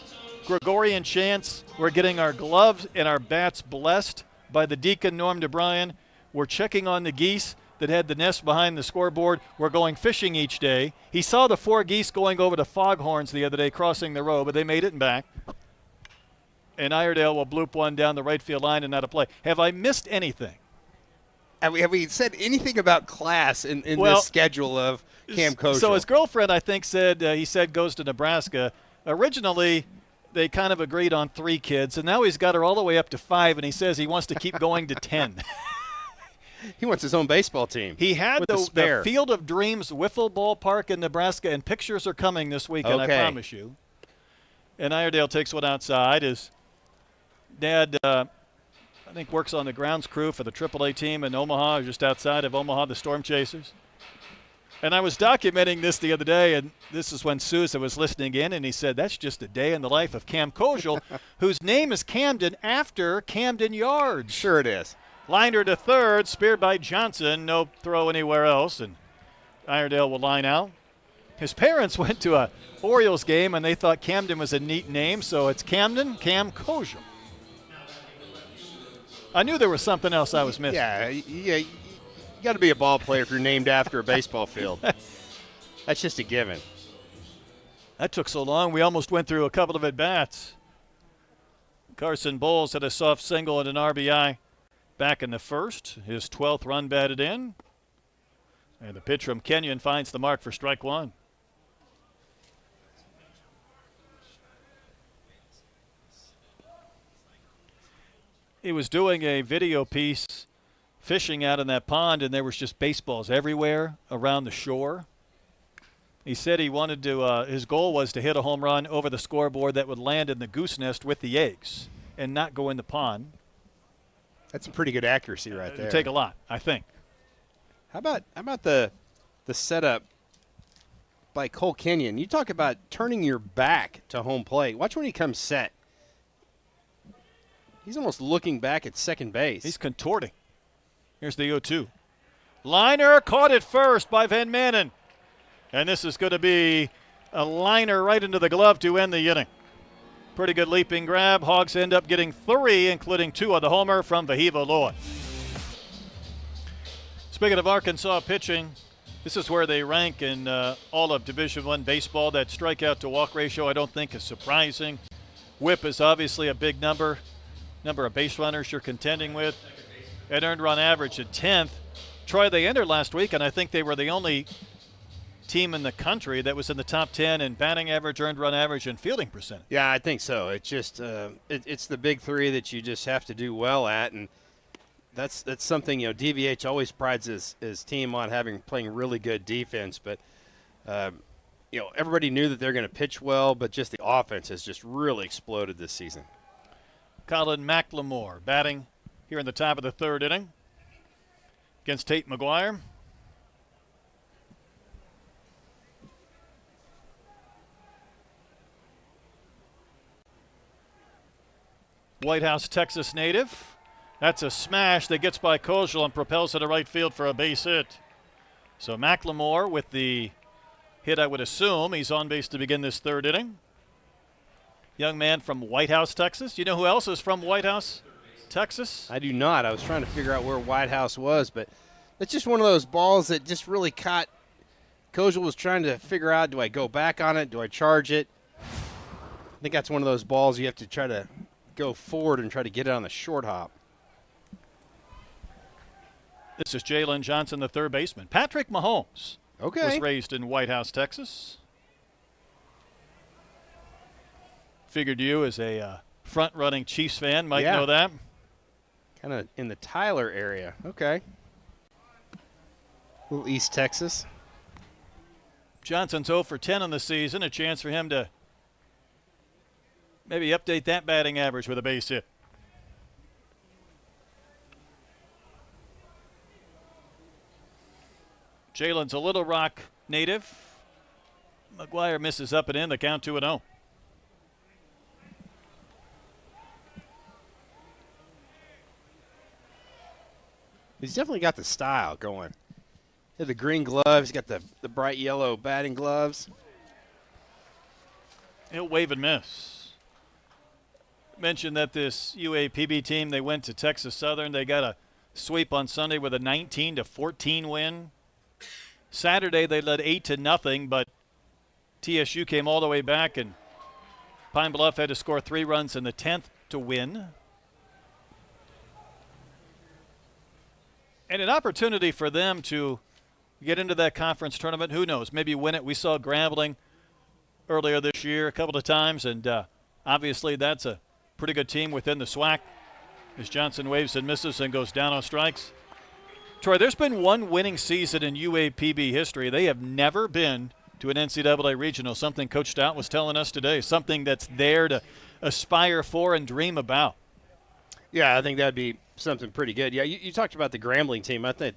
Gregorian chants. We're getting our gloves and our bats blessed by the deacon, Norm DeBryan. We're checking on the geese that had the nest behind the scoreboard. We're going fishing each day. He saw the 4 geese going over to Foghorns the other day, crossing the road, but they made it and back. And Iredale will bloop one down the right field line and out of play. Have I missed anything? Have we said anything about class in this schedule of Cam Koschel? So his girlfriend, I think, said he said goes to Nebraska. Originally, they kind of agreed on 3 kids, and now he's got her all the way up to 5, and he says he wants to keep going to 10. He wants his own baseball team. He had the Field of Dreams wiffle ball park in Nebraska, and pictures are coming this weekend, I promise you. And Iredale takes one outside. His dad, I think, works on the grounds crew for the AAA team in Omaha, just outside of Omaha, the Storm Chasers. And I was documenting this the other day, and this is when Sousa was listening in, and he said, "That's just a day in the life of Cam Koschel," whose name is Camden after Camden Yards. Sure it is. Liner to third, speared by Johnson. No throw anywhere else, and Iredale will line out. His parents went to a Orioles game, and they thought Camden was a neat name, so it's Camden, Cam Koschel. I knew there was something else I was missing. Yeah, you got to be a ball player if you're named after a baseball field. That's just a given. That took so long, we almost went through a couple of at-bats. Carson Bowles had a soft single and an RBI back in the first. His 12th run batted in. And the pitch from Kenyon finds the mark for strike 1. He was doing a video piece fishing out in that pond, and there was just baseballs everywhere around the shore. He said he wanted to, his goal was to hit a home run over the scoreboard that would land in the goose nest with the eggs and not go in the pond. That's a pretty good accuracy right there. It'd take a lot, I think. How about the setup by Cole Kenyon? You talk about turning your back to home plate. Watch when he comes set. He's almost looking back at second base. He's contorting. Here's the 0-2. Liner caught it first by Van Manen. And this is going to be a liner right into the glove to end the inning. Pretty good leaping grab. Hogs end up getting 3, including 2 on the homer from Vahiva Lloyd. Speaking of Arkansas pitching, this is where they rank in all of Division I baseball. That strikeout to walk ratio I don't think is surprising. WHIP is obviously a big number of base runners you're contending with. And earned run average at 10th. Troy, they entered last week, and I think they were the only team in the country that was in the top 10 in batting average, earned run average, and fielding percentage. Yeah, I think so. It's just it's the big 3 that you just have to do well at, and that's something, DVH always prides his team on playing really good defense, but everybody knew that they're going to pitch well, but just the offense has just really exploded this season. Colin McLemore batting here in the top of the 3rd inning against Tate McGuire. White House, Texas native. That's a smash that gets by Kozel and propels it to right field for a base hit. So McLemore with the hit, I would assume. He's on base to begin this 3rd inning. Young man from White House, Texas. You know who else is from White House, Texas? I do not. I was trying to figure out where White House was, but it's just one of those balls that just really caught. Kozel was trying to figure out, do I go back on it? Do I charge it? I think that's one of those balls you have to try to go forward and try to get it on the short hop. This is Jalen Johnson, the 3rd baseman. Patrick Mahomes was raised in White House, Texas. Figured you, as a front-running Chiefs fan, might know that. Kind of in the Tyler area. Okay. A little East Texas. Johnson's 0 for 10 on the season. A chance for him to maybe update that batting average with a base hit. Jalen's a Little Rock native. McGuire misses up and in. The count 2-0. He's definitely got the style going. He had the green gloves. He's got the bright yellow batting gloves. He'll wave and miss. Mentioned that this UAPB team, they went to Texas Southern. They got a sweep on Sunday with a 19-14 win. Saturday they led 8-0, but TSU came all the way back, and Pine Bluff had to score 3 runs in the 10th to win. And an opportunity for them to get into that conference tournament. Who knows? Maybe win it. We saw Grambling earlier this year a couple of times, and obviously that's a pretty good team within the SWAC. As Johnson waves and misses and goes down on strikes. Troy, there's been one winning season in UAPB history. They have never been to an NCAA regional, something Coach Stout was telling us today, something that's there to aspire for and dream about. Yeah, I think that'd be something pretty good. Yeah, you talked about the Grambling team. I think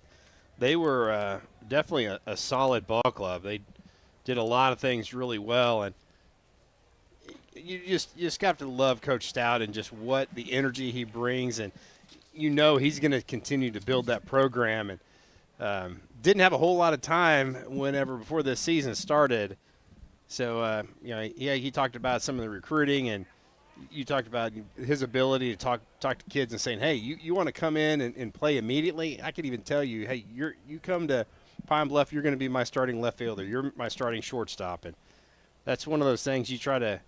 they were definitely a solid ball club. They did a lot of things really well, and you just have to love Coach Stout and just what the energy he brings, and he's going to continue to build that program. And didn't have a whole lot of time before this season started, so he talked about some of the recruiting, and you talked about his ability to talk to kids and saying, hey, you want to come in and play immediately? I could even tell you, hey, you come to Pine Bluff, you're going to be my starting left fielder. You're my starting shortstop. And that's one of those things you try to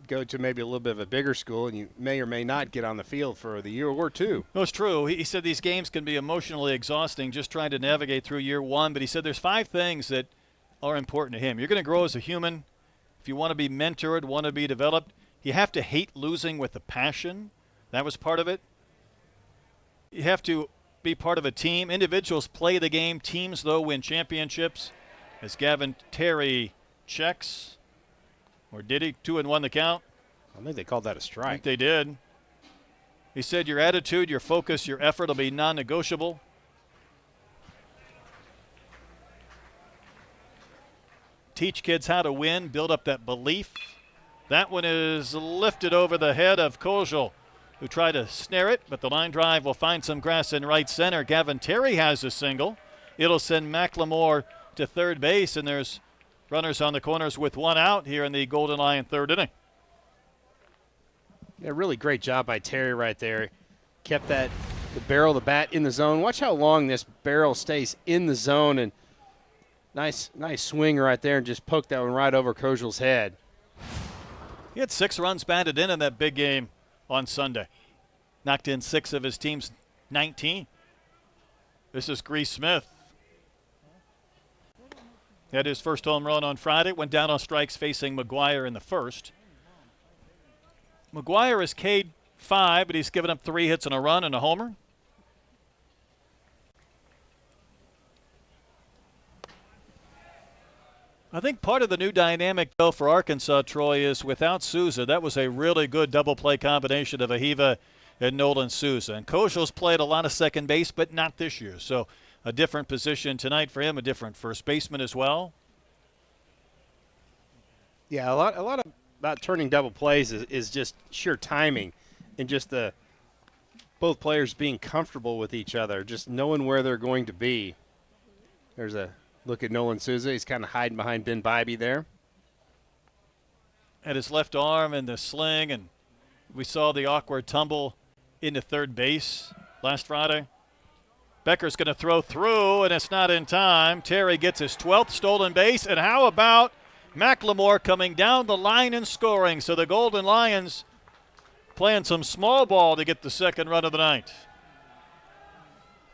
go to maybe a little bit of a bigger school, and you may or may not get on the field for the year or two. No, it's true. He said these games can be emotionally exhausting just trying to navigate through year one, but he said there's 5 things that are important to him. You're going to grow as a human. If you want to be mentored, want to be developed, you have to hate losing with a passion. That was part of it. You have to be part of a team. Individuals play the game. Teams, though, win championships. As Gavin Terry checks. Or did he? 2-1 the count. I think they called that a strike. I think they did. He said your attitude, your focus, your effort will be non-negotiable. Teach kids how to win, build up that belief. That one is lifted over the head of Kojal, who tried to snare it, but the line drive will find some grass in right center. Gavin Terry has a single. It'll send McLemore to third base, and there's runners on the corners with one out here in the Golden Lion third inning. Yeah, really great job by Terry right there. Kept the barrel of the bat in the zone. Watch how long this barrel stays in the zone, and nice swing right there, and just poked that one right over Kojal's head. He had 6 runs batted in that big game on Sunday. Knocked in 6 of his team's 19. This is Grease Smith. Had his first home run on Friday. Went down on strikes facing McGuire in the first. McGuire has K'd 5, but he's given up 3 hits and a run and a homer. I think part of the new dynamic, though, for Arkansas, Troy, is without Souza. That was a really good double play combination of Ahiva and Nolan Souza. And Kojal's played a lot of second base, but not this year. So a different position tonight for him, a different first baseman as well. Yeah, a lot about turning double plays is just sheer timing and just both players being comfortable with each other, just knowing where they're going to be. There's a look at Nolan Souza. He's kind of hiding behind Ben Bybee there. At his left arm in the sling, and we saw the awkward tumble into third base last Friday. Becker's going to throw through, and it's not in time. Terry gets his 12th stolen base, and how about McLemore coming down the line and scoring? So the Golden Lions playing some small ball to get the second run of the night.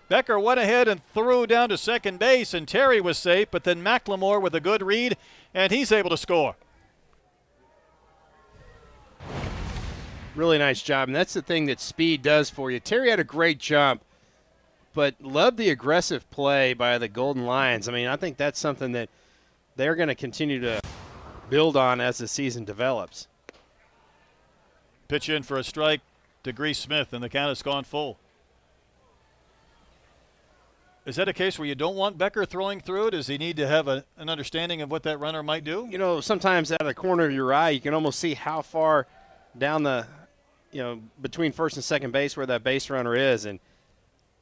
Becker went ahead and threw down to second base, and Terry was safe, but then McLemore with a good read, and he's able to score. Really nice job, and that's the thing that speed does for you. Terry had a great jump, but loved the aggressive play by the Golden Lions. I mean, I think that's something that they're going to continue to build on as the season develops. Pitch in for a strike to Grease Smith, and the count has gone full. Is that a case where you don't want Becker throwing through? Does he need to have an understanding of what that runner might do? You know, sometimes out of the corner of your eye, you can almost see how far down the, between first and second base where that base runner is. And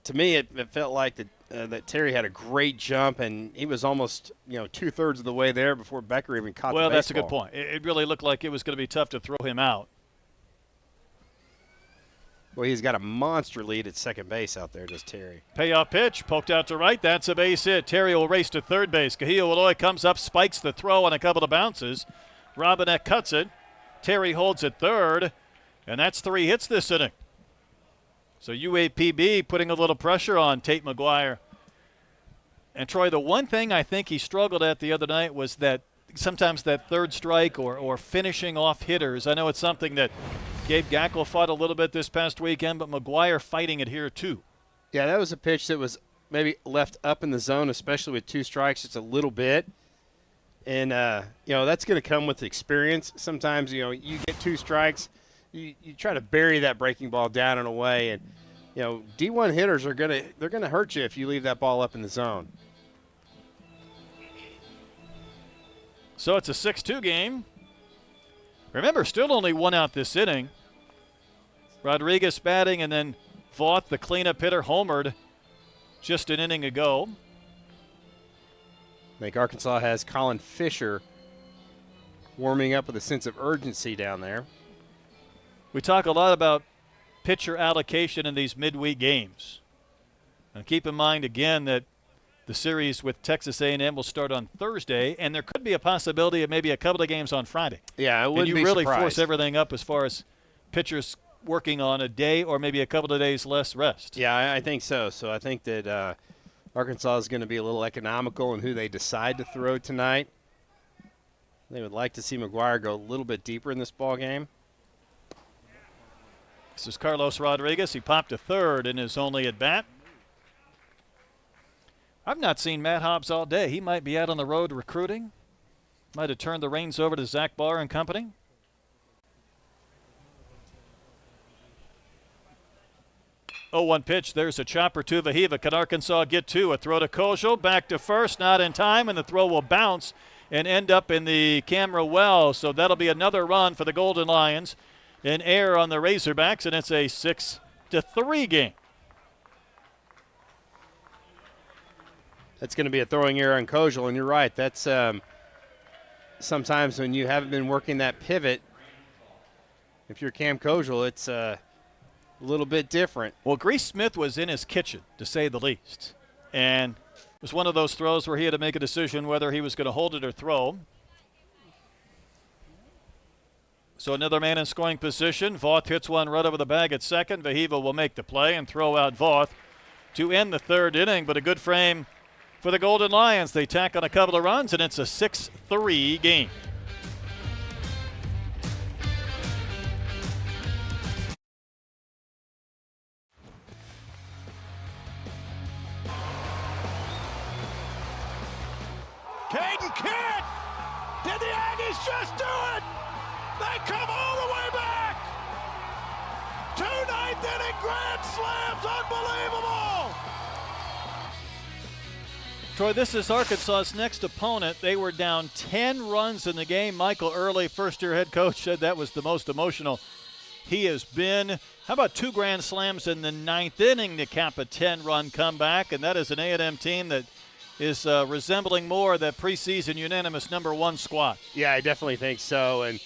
to me, it felt like that Terry had a great jump, and he was almost, 2/3 of the way there before Becker even caught the baseball. Well, that's a good point. It really looked like it was going to be tough to throw him out. Well, he's got a monster lead at second base out there, does Terry. Payoff pitch, poked out to right. That's a base hit. Terry will race to third base. Kahia Willoy comes up, spikes the throw on a couple of bounces. Robinette cuts it. Terry holds it third, and that's 3 hits this inning. So UAPB putting a little pressure on Tate McGuire. And Troy, the one thing I think he struggled at the other night was that sometimes that third strike or finishing off hitters. I know it's something that Gabe Gackle fought a little bit this past weekend, but McGuire fighting it here too. Yeah, that was a pitch that was maybe left up in the zone, especially with 2 strikes, just a little bit. And, that's going to come with experience. Sometimes, you get 2 strikes, you try to bury that breaking ball down and away. And, D1 hitters they're going to hurt you if you leave that ball up in the zone. So it's a 6-2 game. Remember, still only 1 out this inning. Rodriguez batting, and then Vaught, the cleanup hitter, homered just an inning ago. I think Arkansas has Colin Fisher warming up with a sense of urgency down there. We talk a lot about pitcher allocation in these midweek games. And keep in mind, again, that the series with Texas A&M will start on Thursday, and there could be a possibility of maybe a couple of games on Friday. Yeah, I wouldn't be surprised. And you really surprised. force everything up as far as pitchers working on a day or maybe a couple of days less rest. Yeah, I think so. So I think that Arkansas is going to be a little economical in who they decide to throw tonight. They would like to see McGuire go a little bit deeper in this ball game. This is Carlos Rodriguez. He popped to third in his only at bat. I've not seen Matt Hobbs all day. He might be out on the road recruiting. Might have turned the reins over to Zach Barr and company. Oh, 1 pitch. There's a chopper to Vahiva. Can Arkansas get two? A throw to Kojal. Back to first. Not in time, and the throw will bounce and end up in the camera well. So that'll be another run for the Golden Lions. An error on the Razorbacks, and it's a 6-3 game. That's going to be a throwing error on Kojal, and you're right. That's sometimes when you haven't been working that pivot, if you're Cam Kojal, it's a little bit different. Well, Grease Smith was in his kitchen, to say the least. And it was one of those throws where he had to make a decision whether he was going to hold it or throw. So another man in scoring position. Voth hits one right over the bag at second. Vahiva will make the play and throw out Voth to end the third inning, but a good frame for the Golden Lions. They tack on a couple of runs, and it's a 6-3 game. Caden Kidd! Did the Aggies just do it? They come all the way back! 2 ninth-inning grand slams, unbelievable! Troy, this is Arkansas's next opponent. They were down 10 runs in the game. Michael Early, first-year head coach, said that was the most emotional he has been. How about 2 grand slams in the 9th inning to cap a 10-run comeback? And that is an A&M team that is resembling more that preseason unanimous #1 squad. Yeah, I definitely think so. And,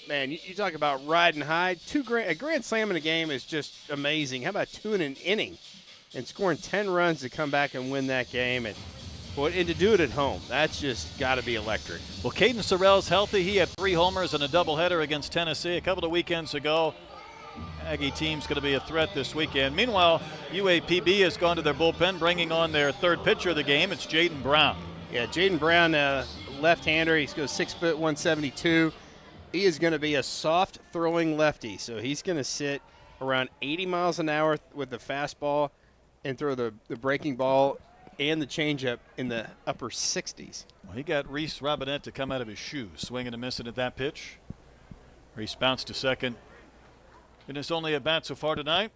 man, you talk about riding high. A grand slam in a game is just amazing. How about 2 in an inning and scoring 10 runs to come back and win that game? And to do it at home, that's just got to be electric. Well, Caden Sorrell's healthy. He had 3 homers and a doubleheader against Tennessee a couple of weekends ago. Aggie team's going to be a threat this weekend. Meanwhile, UAPB has gone to their bullpen, bringing on their third pitcher of the game. It's Jaden Brown. Yeah, Jaden Brown, left-hander. He goes 6 foot 172. He is going to be a soft-throwing lefty, so he's going to sit around 80 miles an hour with the fastball and throw the breaking ball and the changeup in the upper 60s. Well, he got Reese Robinette to come out of his shoes, swinging and missing at that pitch. Reese bounced to second. And it's only a bat so far tonight.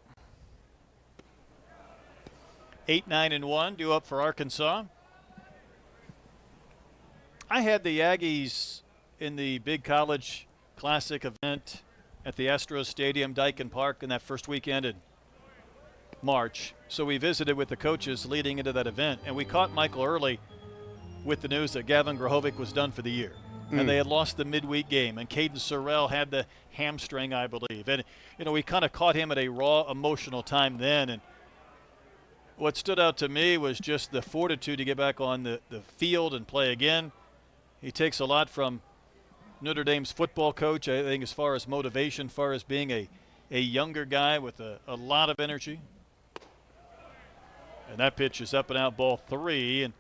8-9-1 due up for Arkansas. I had the Aggies in the big college classic event at the Astros Stadium, Dyken Park, in that first weekend in March. So we visited with the coaches leading into that event, and we caught Michael Early with the news that Gavin Grahovic was done for the year. And they had lost the midweek game, and Caden Sorrell had the hamstring, I believe. And, we kind of caught him at a raw, emotional time then. And what stood out to me was just the fortitude to get back on the field and play again. He takes a lot from Notre Dame's football coach, I think, as far as motivation, as far as being a younger guy with a lot of energy. And that pitch is up and out, ball 3. And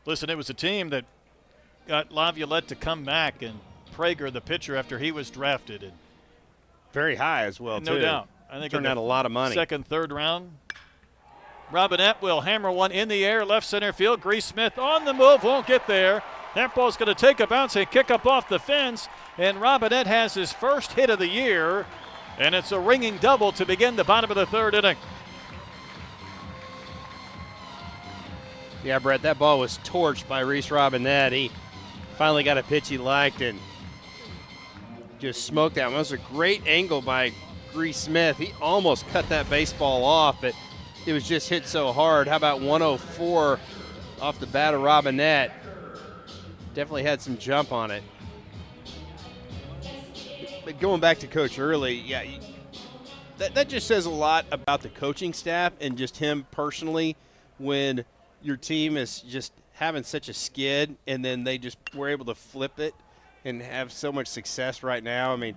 listen, it was a team that got Laviolette to come back, and Prager, the pitcher, after he was drafted. And very high as well, no too. No doubt. I think turned out a lot of money. Second, third round. Robinette will hammer one in the air, left center field. Grease Smith on the move, won't get there. That ball's going to take a bounce and kick up off the fence, and Robinette has his first hit of the year, and it's a ringing double to begin the bottom of the third inning. Yeah, Brett, that ball was torched by Reese Robinette. He finally got a pitch he liked and just smoked that one. It was a great angle by Grease Smith. He almost cut that baseball off, but it was just hit so hard. How about 104 off the bat of Robinette? Definitely had some jump on it. But going back to Coach Early, yeah, that just says a lot about the coaching staff and just him personally when your team is just having such a skid and then they just were able to flip it and have so much success right now. I mean,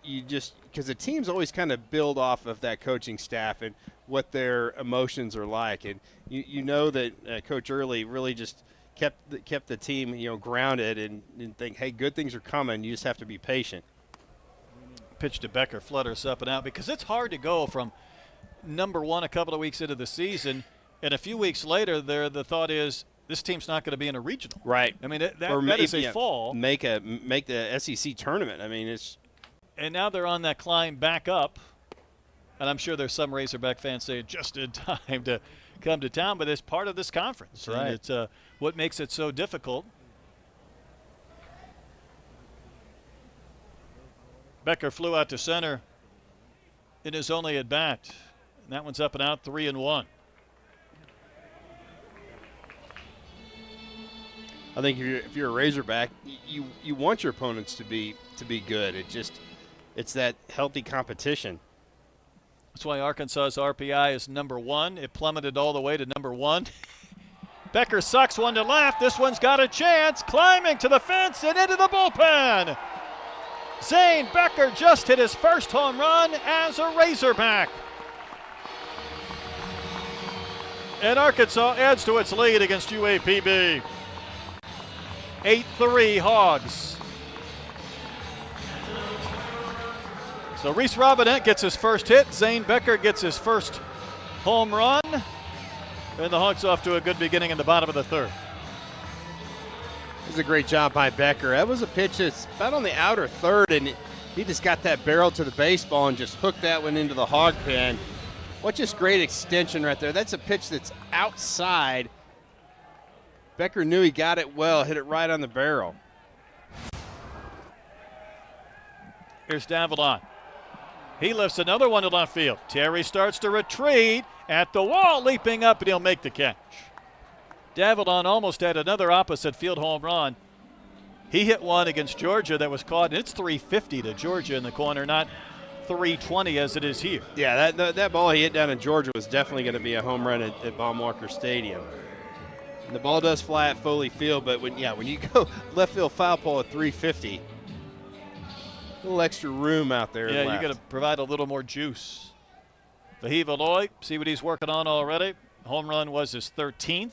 you just – because the teams always kind of build off of that coaching staff and what their emotions are like. And you know that Coach Early really just kept the team, grounded and think, hey, good things are coming. You just have to be patient. Pitch to Becker, flutters up and out, because it's hard to go from #1 a couple of weeks into the season, and a few weeks later the thought is this team's not going to be in a regional. Right. I mean, that is a fall. Make the SEC tournament. I mean, it's. And now they're on that climb back up. And I'm sure there's some Razorback fans saying just in time to come to town, but it's part of this conference. That's right. And it's what makes it so difficult. Becker flew out to center in his only at bat. And that one's up and out, 3-1. I think if you're a Razorback, you want your opponents to be good. It's that healthy competition. That's why Arkansas's RPI is number 1. It plummeted all the way to number 1. Becker sucks one to left. This one's got a chance. Climbing to the fence and into the bullpen. Zane Becker just hit his first home run as a Razorback. And Arkansas adds to its lead against UAPB. 8-3 Hogs. So Reese Robinette gets his first hit. Zane Becker gets his first home run. And the Hogs off to a good beginning in the bottom of the third. It was a great job by Becker. That was a pitch that's about on the outer third, and he just got that barrel to the baseball and just hooked that one into the hog pen. What just great extension right there. That's a pitch that's outside. Becker knew he got it well, hit it right on the barrel. Here's Davilon. He lifts another one to left field. Terry starts to retreat at the wall, leaping up, and he'll make the catch. Davilon almost had another opposite field home run. He hit one against Georgia that was caught, and it's 350 to Georgia in the corner, not 320 as it is here. Yeah, that ball he hit down in Georgia was definitely going to be a home run at Baum-Walker Stadium. And the ball does fly at Foley Field, but when you go left field foul pole at 350, a little extra room out there. Yeah, you got to provide a little more juice. Vahiva Loy, see what he's working on already. Home run was his 13th.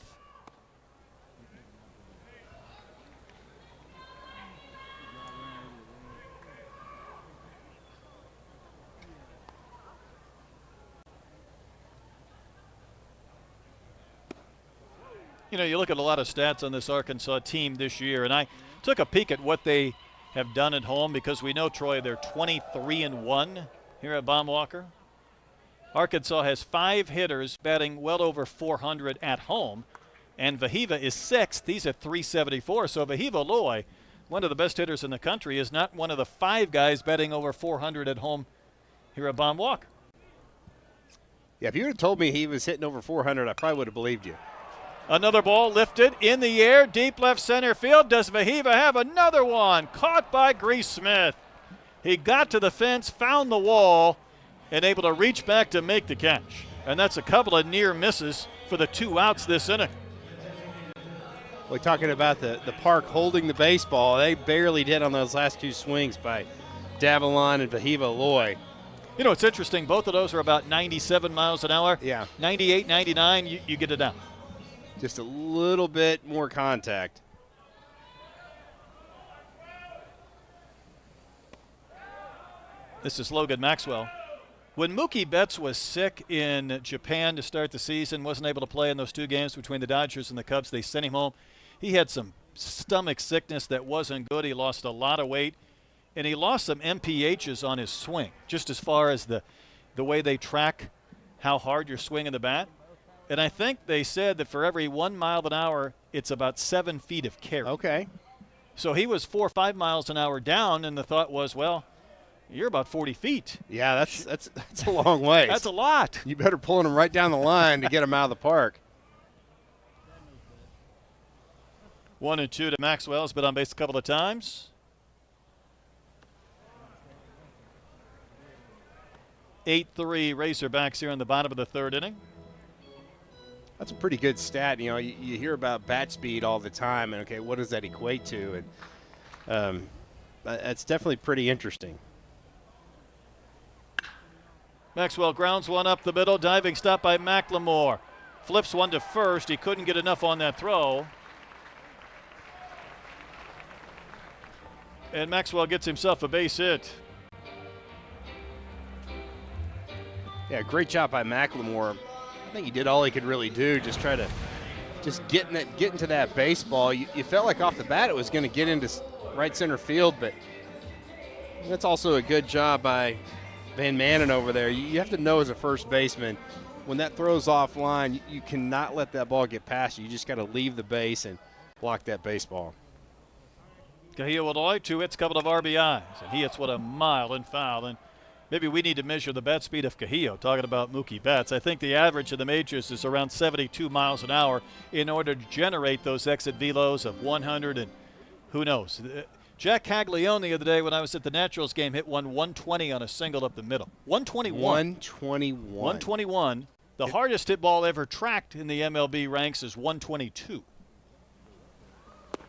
You know, you look at a lot of stats on this Arkansas team this year, and I took a peek at what they have done at home because we know, Troy, they're 23-1 here at Baum-Walker. Arkansas has 5 hitters batting well over 400 at home, and Vahiva is 6th. He's at 374. So Vahiva Loy, one of the best hitters in the country, is not one of the 5 guys batting over 400 at home here at Baum-Walker. Yeah, if you would have told me he was hitting over 400, I probably would have believed you. Another ball lifted in the air, deep left center field. Does Vahiva have another one? Caught by Grease Smith. He got to the fence, found the wall, and able to reach back to make the catch. And that's a couple of near misses for the 2 outs this inning. We're talking about the park holding the baseball. They barely did on those last 2 swings by Davilon and Vahiva Loy. You know, it's interesting. Both of those are about 97 miles an hour. Yeah. 98, 99, you get it down. Just a little bit more contact. This is Logan Maxwell. When Mookie Betts was sick in Japan to start the season, wasn't able to play in those 2 games between the Dodgers and the Cubs, they sent him home. He had some stomach sickness that wasn't good. He lost a lot of weight, and he lost some MPHs on his swing, just as far as the way they track how hard you're swinging the bat. And I think they said that for every 1 mile an hour, it's about 7 feet of carry. Okay. So he was 4 or 5 miles an hour down, and the thought was, well, you're about 40 feet. Yeah, that's a long way. That's a lot. You better pull him right down the line to get him out of the park. 1-2 to Maxwell. Has been on base a couple of times. 8-3 Razorbacks here in the bottom of the 3rd inning. That's a pretty good stat. You know, you hear about bat speed all the time, and okay, what does that equate to? And that's definitely pretty interesting. Maxwell grounds one up the middle, diving stop by McLemore. Flips one to first. He couldn't get enough on that throw. And Maxwell gets himself a base hit. Yeah, great job by McLemore. I think he did all he could really do, just try to just getting to that baseball. You felt like off the bat it was going to get into right center field, but that's also a good job by Van Manen over there. You have to know as a first baseman, when that throws offline, you cannot let that ball get past you. You just got to leave the base and block that baseball. Cahillo Eloy, 2 hits, couple of RBIs, and he hits what a mile and foul. And maybe we need to measure the bat speed of Cahillo, talking about Mookie Betts. I think the average in the majors is around 72 miles an hour in order to generate those exit velos of 100 and who knows. Jack Caglione the other day when I was at the Naturals game hit 120 on a single up the middle. 121. 121. The hardest hit ball ever tracked in the MLB ranks is 122.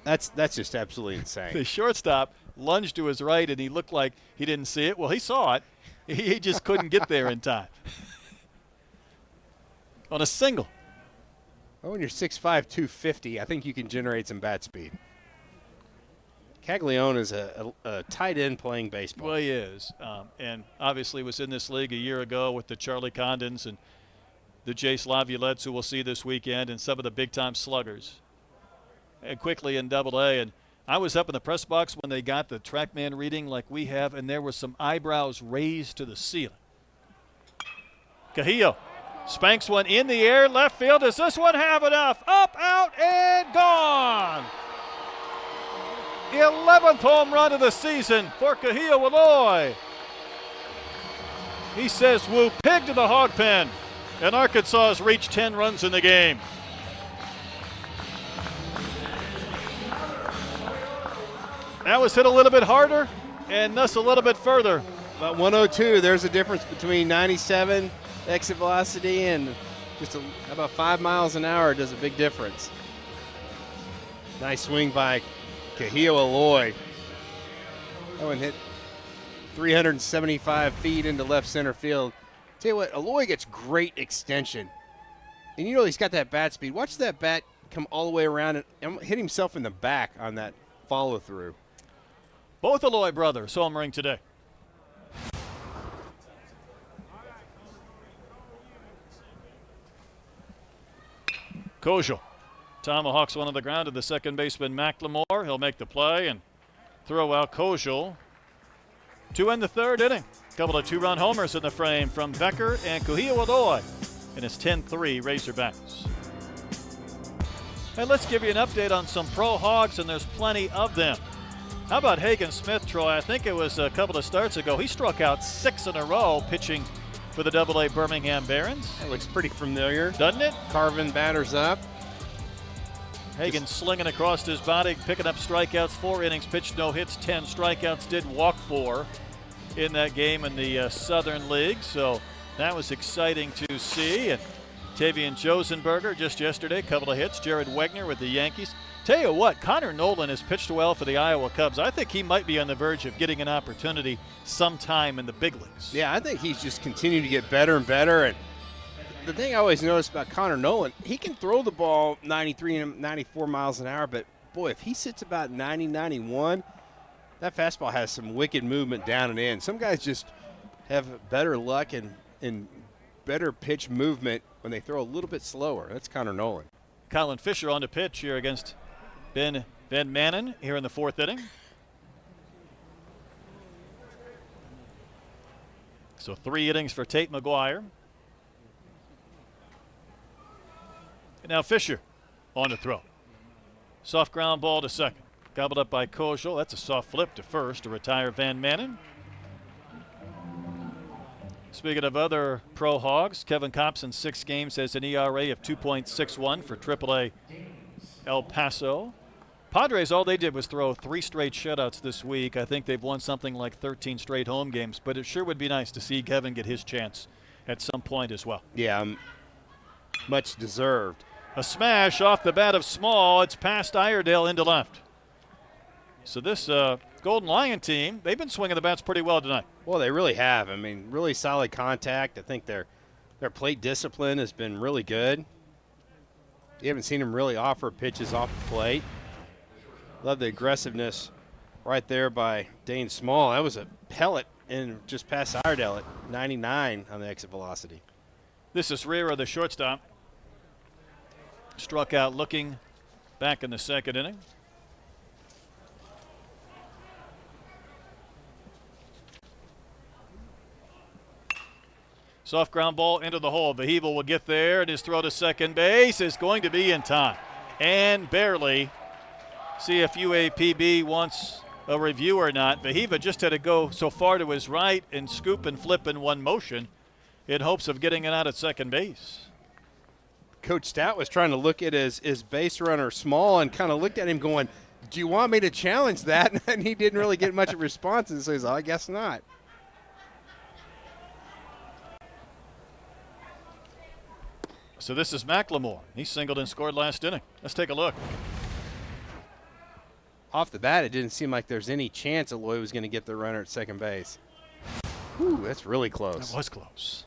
That's just absolutely insane. The shortstop lunged to his right, and he looked like he didn't see it. Well, he saw it. He just couldn't get there in time. On a single. Oh, when you're 6'5", 250, I think you can generate some bat speed. Caglione is a tight end playing baseball. Well, he is. And obviously was in this league a year ago with the Charlie Condons and the Jace Laviolettes, who we'll see this weekend, and some of the big-time sluggers. And quickly in Double-A. And I was up in the press box when they got the TrackMan reading like we have, and there were some eyebrows raised to the ceiling. Cahillo spanks one in the air, left field. Does this one have enough? Up, out, and gone! 11th home run of the season for Cahillo Eloy. He says, woo pig to the hog pen. And Arkansas has reached 10 runs in the game. That was hit a little bit harder and thus a little bit further. About 102, there's a difference between 97 exit velocity and just about 5 miles an hour does a big difference. Nice swing by Cahillo Eloy. That one hit 375 feet into left center field. Tell you what, Eloy gets great extension. And you know he's got that bat speed. Watch that bat come all the way around and hit himself in the back on that follow through. Both Eloy brothers homering today. Kojal tomahawks one on the ground to the second baseman McLemore. He'll make the play and throw out Kojal to end the third inning. Couple of 2-run homers in the frame from Becker and Cahillo Eloy in his 10-3 Razorbacks. And let's give you an update on some pro hogs, and there's plenty of them. How about Hagen Smith, Troy? I think it was a couple of starts ago. He struck out 6 in a row pitching for the Double-A Birmingham Barons. That looks pretty familiar. Doesn't it? Carving batters up. Hagen slinging across his body, picking up strikeouts, 4 innings pitched, no hits, 10 strikeouts, did walk 4 in that game in the Southern League. So that was exciting to see. And Tavian Josenberger just yesterday, a couple of hits. Jared Wegner with the Yankees. Tell you what, Connor Nolan has pitched well for the Iowa Cubs. I think he might be on the verge of getting an opportunity sometime in the big leagues. Yeah, I think he's just continuing to get better and better. And the thing I always noticed about Connor Nolan, he can throw the ball 93 and 94 miles an hour, but boy, if he sits about 90, 91, that fastball has some wicked movement down and in. Some guys just have better luck and better pitch movement when they throw a little bit slower. That's Connor Nolan. Colin Fisher on the pitch here against Ben Manen here in the 4th inning. So 3 innings for Tate McGuire. And now Fisher on the throw. Soft ground ball to second. Gobbled up by Kojal. That's a soft flip to first to retire Van Manen. Speaking of other pro hogs, Kevin Kopson, 6 games, has an ERA of 2.61 for AAA El Paso. Padres, all they did was throw 3 straight shutouts this week. I think they've won something like 13 straight home games, but it sure would be nice to see Kevin get his chance at some point as well. Yeah, much deserved. A smash off the bat of Small. It's past Iredale into left. So this Golden Lion team, they've been swinging the bats pretty well tonight. Well, they really have. I mean, really solid contact. I think their plate discipline has been really good. You haven't seen them really offer pitches off the plate. Love the aggressiveness right there by Dane Small. That was a pellet in just past Iredale at 99 on the exit velocity. This is Riera, the shortstop. struck out looking back in the second inning. Soft ground ball into the hole. Vahiva will get there, and his throw to second base is going to be in time. And barely. See if UAPB wants a review or not. Vahiva just had to go so far to his right and scoop and flip in one motion in hopes of getting it out at second base. Coach Stout was trying to look at his base runner Small and kind of looked at him going, do you want me to challenge that? And he didn't really get much of a response, and so he's like, I guess not. So this is McLemore. He singled and scored last inning. Let's take a look. Off the bat, it didn't seem like there's any chance Eloy was going to get the runner at second base. Ooh, that's really close. That was close.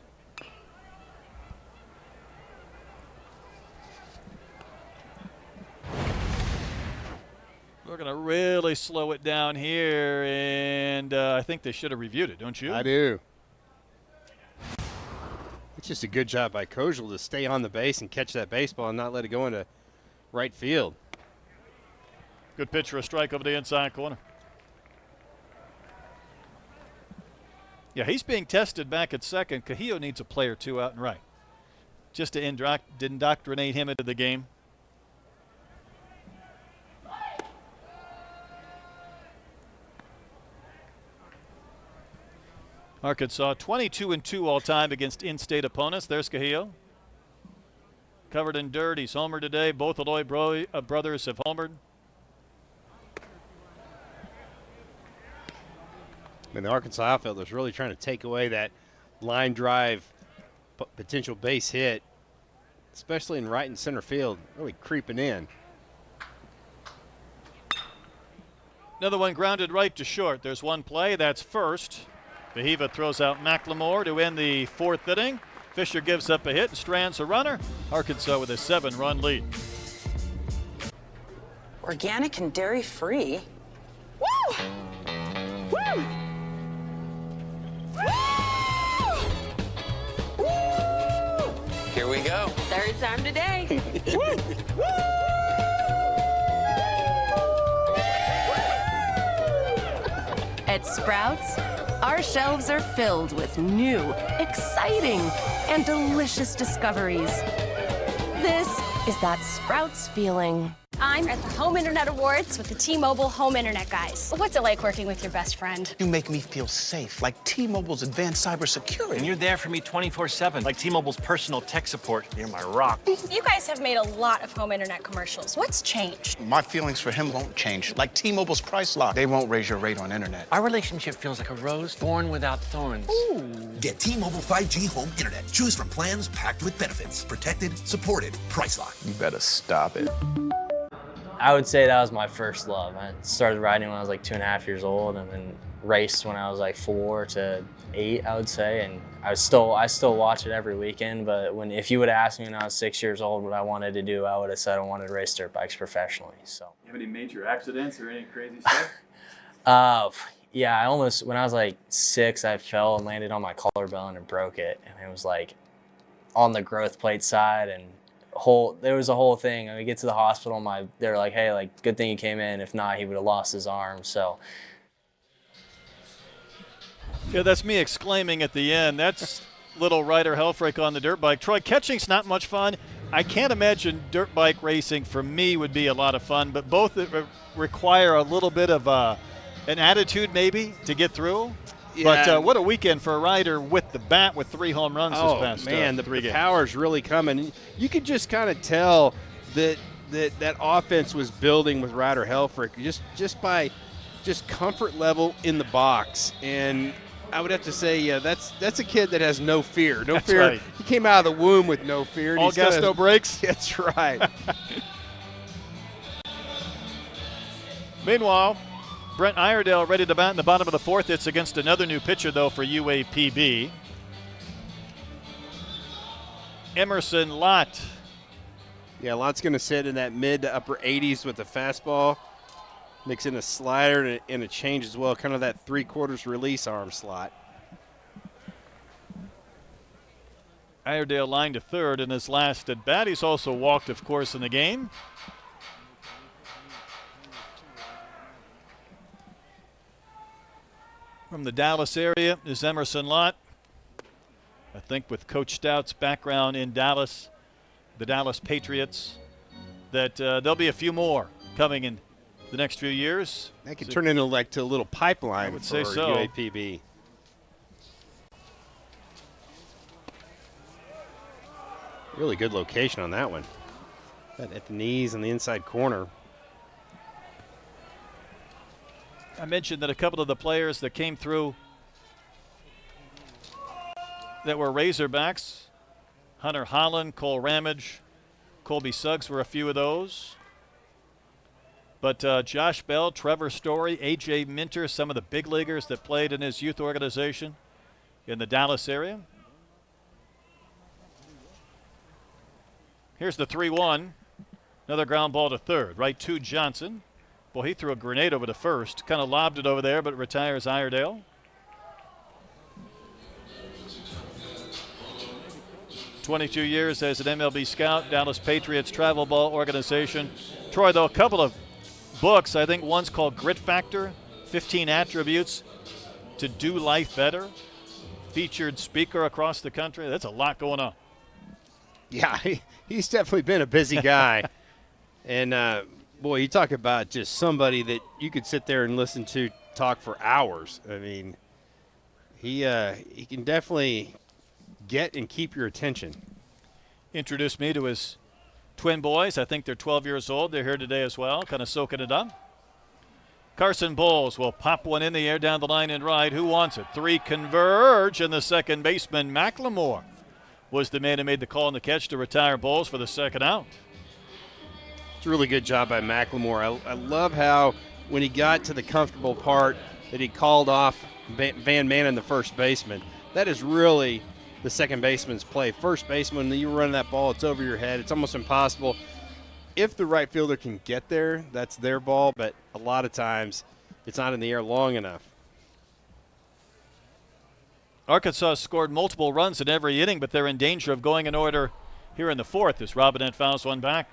We're going to really slow it down here, and I think they should have reviewed it, don't you? I do. It's just a good job by Kojal to stay on the base and catch that baseball and not let it go into right field. Good pitch for a strike over the inside corner. Yeah, he's being tested back at second. Cajillo needs a play or two out and right just to indoctrinate him into the game. Arkansas 22-2 all time against in-state opponents. There's Cajillo. Covered in dirt. He's homered today. Both Eloy brothers have homered. And the Arkansas outfielder's really trying to take away that line drive potential base hit, especially in right and center field, really creeping in. Another one grounded right to short. There's one play. That's first. Vahiva throws out McLemore to end the fourth inning. Fisher gives up a hit and strands a runner. Arkansas with a 7-run lead. Organic and dairy-free. Woo! Woo! Woo! Here we go. Third time today. At Sprouts, our shelves are filled with new, exciting, and delicious discoveries. This is that Sprouts feeling. I'm at the Home Internet Awards with the T-Mobile Home Internet guys. What's it like working with your best friend? You make me feel safe, like T-Mobile's advanced cybersecurity. And you're there for me 24/7, like T-Mobile's personal tech support. You're my rock. You guys have made a lot of home internet commercials. What's changed? My feelings for him won't change. Like T-Mobile's price lock. They won't raise your rate on internet. Our relationship feels like a rose born without thorns. Ooh. Get T-Mobile 5G home internet. Choose from plans packed with benefits. Protected, supported, price lock. You better stop it. I would say that was my first love. I started riding when I was like 2.5 years old, and then raced when I was like 4 to 8, I would say. And I still watch it every weekend. But if you would have asked me when I was 6 years old what I wanted to do, I would have said I wanted to race dirt bikes professionally. So. You have any major accidents or any crazy stuff? Yeah, I almost, when I was like 6, I fell and landed on my collarbone and broke it. And it was like on the growth plate side, and there was a whole thing. I mean, get to the hospital, they're like, hey, like, good thing you came in. If not, he would have lost his arm. So. Yeah, that's me exclaiming at the end. That's little Ryder Helfrich on the dirt bike. Troy, catching's not much fun. I can't imagine dirt bike racing for me would be a lot of fun, but both require a little bit of an attitude maybe to get through. Yeah. But what a weekend for a rider with the bat with 3 home runs this past man, the 3 games. The power's really coming. You could just kind of tell that offense was building with Ryder Helfrich just by comfort level in the box. And I would have to say, yeah, that's a kid that has no fear. No fear. Right. He came out of the womb with no fear. All gas, no brakes. That's right. Meanwhile, Brent Iredale ready to bat in the bottom of the 4th. It's against another new pitcher, though, for UAPB. Emerson Lott. Yeah, Lott's going to sit in that mid to upper 80s with the fastball. Mix in a slider and a change as well, kind of that 3/4 release arm slot. Iredale lined to third in his last at bat. He's also walked, of course, in the game. From the Dallas area is Emerson Lott. I think with Coach Stout's background in Dallas, the Dallas Patriots, that there'll be a few more coming in the next few years. That could turn into like to a little pipeline I would for say so. UAPB. Really good location on that one. At the knees and the inside corner. I mentioned that a couple of the players that came through that were Razorbacks, Hunter Holland, Cole Ramage, Colby Suggs were a few of those. But Josh Bell, Trevor Story, A.J. Minter, some of the big leaguers that played in his youth organization in the Dallas area. Here's the 3-1. Another ground ball to third. Right to Johnson. Well, he threw a grenade over to first. Kind of lobbed it over there, but retires Iredale. 22 years as an MLB scout, Dallas Patriots travel ball organization. Troy, though, a couple of books. I think one's called Grit Factor, 15 Attributes to Do Life Better. Featured speaker across the country. That's a lot going on. Yeah, he's definitely been a busy guy. And, boy, you talk about just somebody that you could sit there and listen to talk for hours. I mean, he can definitely get and keep your attention. Introduced me to his twin boys. I think they're 12 years old. They're here today as well, kind of soaking it up. Carson Bowles will pop one in the air down the line and right. Who wants it? Three converge, and the second baseman, McLemore, was the man who made the call on the catch to retire Bowles for the second out. It's a really good job by McLemore. I love how when he got to the comfortable part that he called off Van Manen, the first baseman. That is really the second baseman's play. First baseman, you run that ball, it's over your head. It's almost impossible. If the right fielder can get there, that's their ball, but a lot of times it's not in the air long enough. Arkansas scored multiple runs in every inning, but they're in danger of going in order here in the fourth as Robinette fouls one back.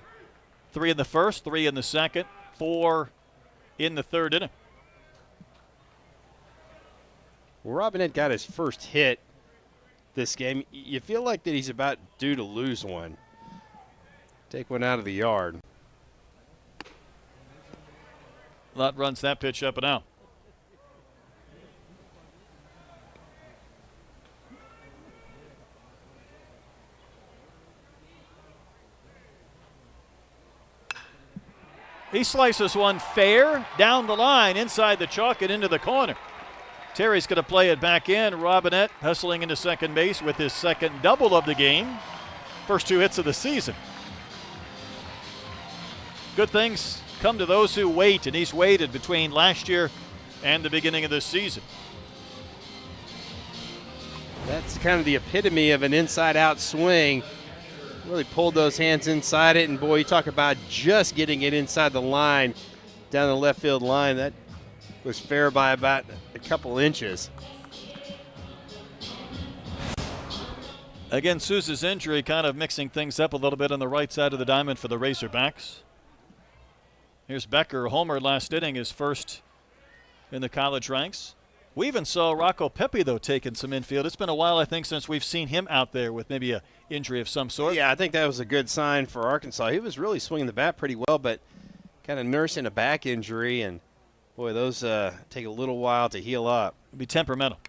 3 in the first, 3 in the second, 4 in the third inning. Well, Robinette got his first hit this game. You feel like that he's about due to lose one. Take one out of the yard. Lott runs that pitch up and out. He slices one fair down the line inside the chalk and into the corner. Terry's going to play it back in. Robinette hustling into second base with his second double of the game. First 2 hits of the season. Good things come to those who wait, and he's waited between last year and the beginning of this season. That's kind of the epitome of an inside-out swing. Really pulled those hands inside it, and boy, you talk about just getting it inside the line, down the left field line. That was fair by about a couple inches. Again, Sousa's injury kind of mixing things up a little bit on the right side of the diamond for the Razorbacks. Here's Becker, homer last inning, his first in the college ranks. We even saw Rocco Pepe, though, taking some infield. It's been a while, I think, since we've seen him out there with maybe a injury of some sort. Yeah, I think that was a good sign for Arkansas. He was really swinging the bat pretty well, but kind of nursing a back injury, and boy, those take a little while to heal up. It'll be temperamental.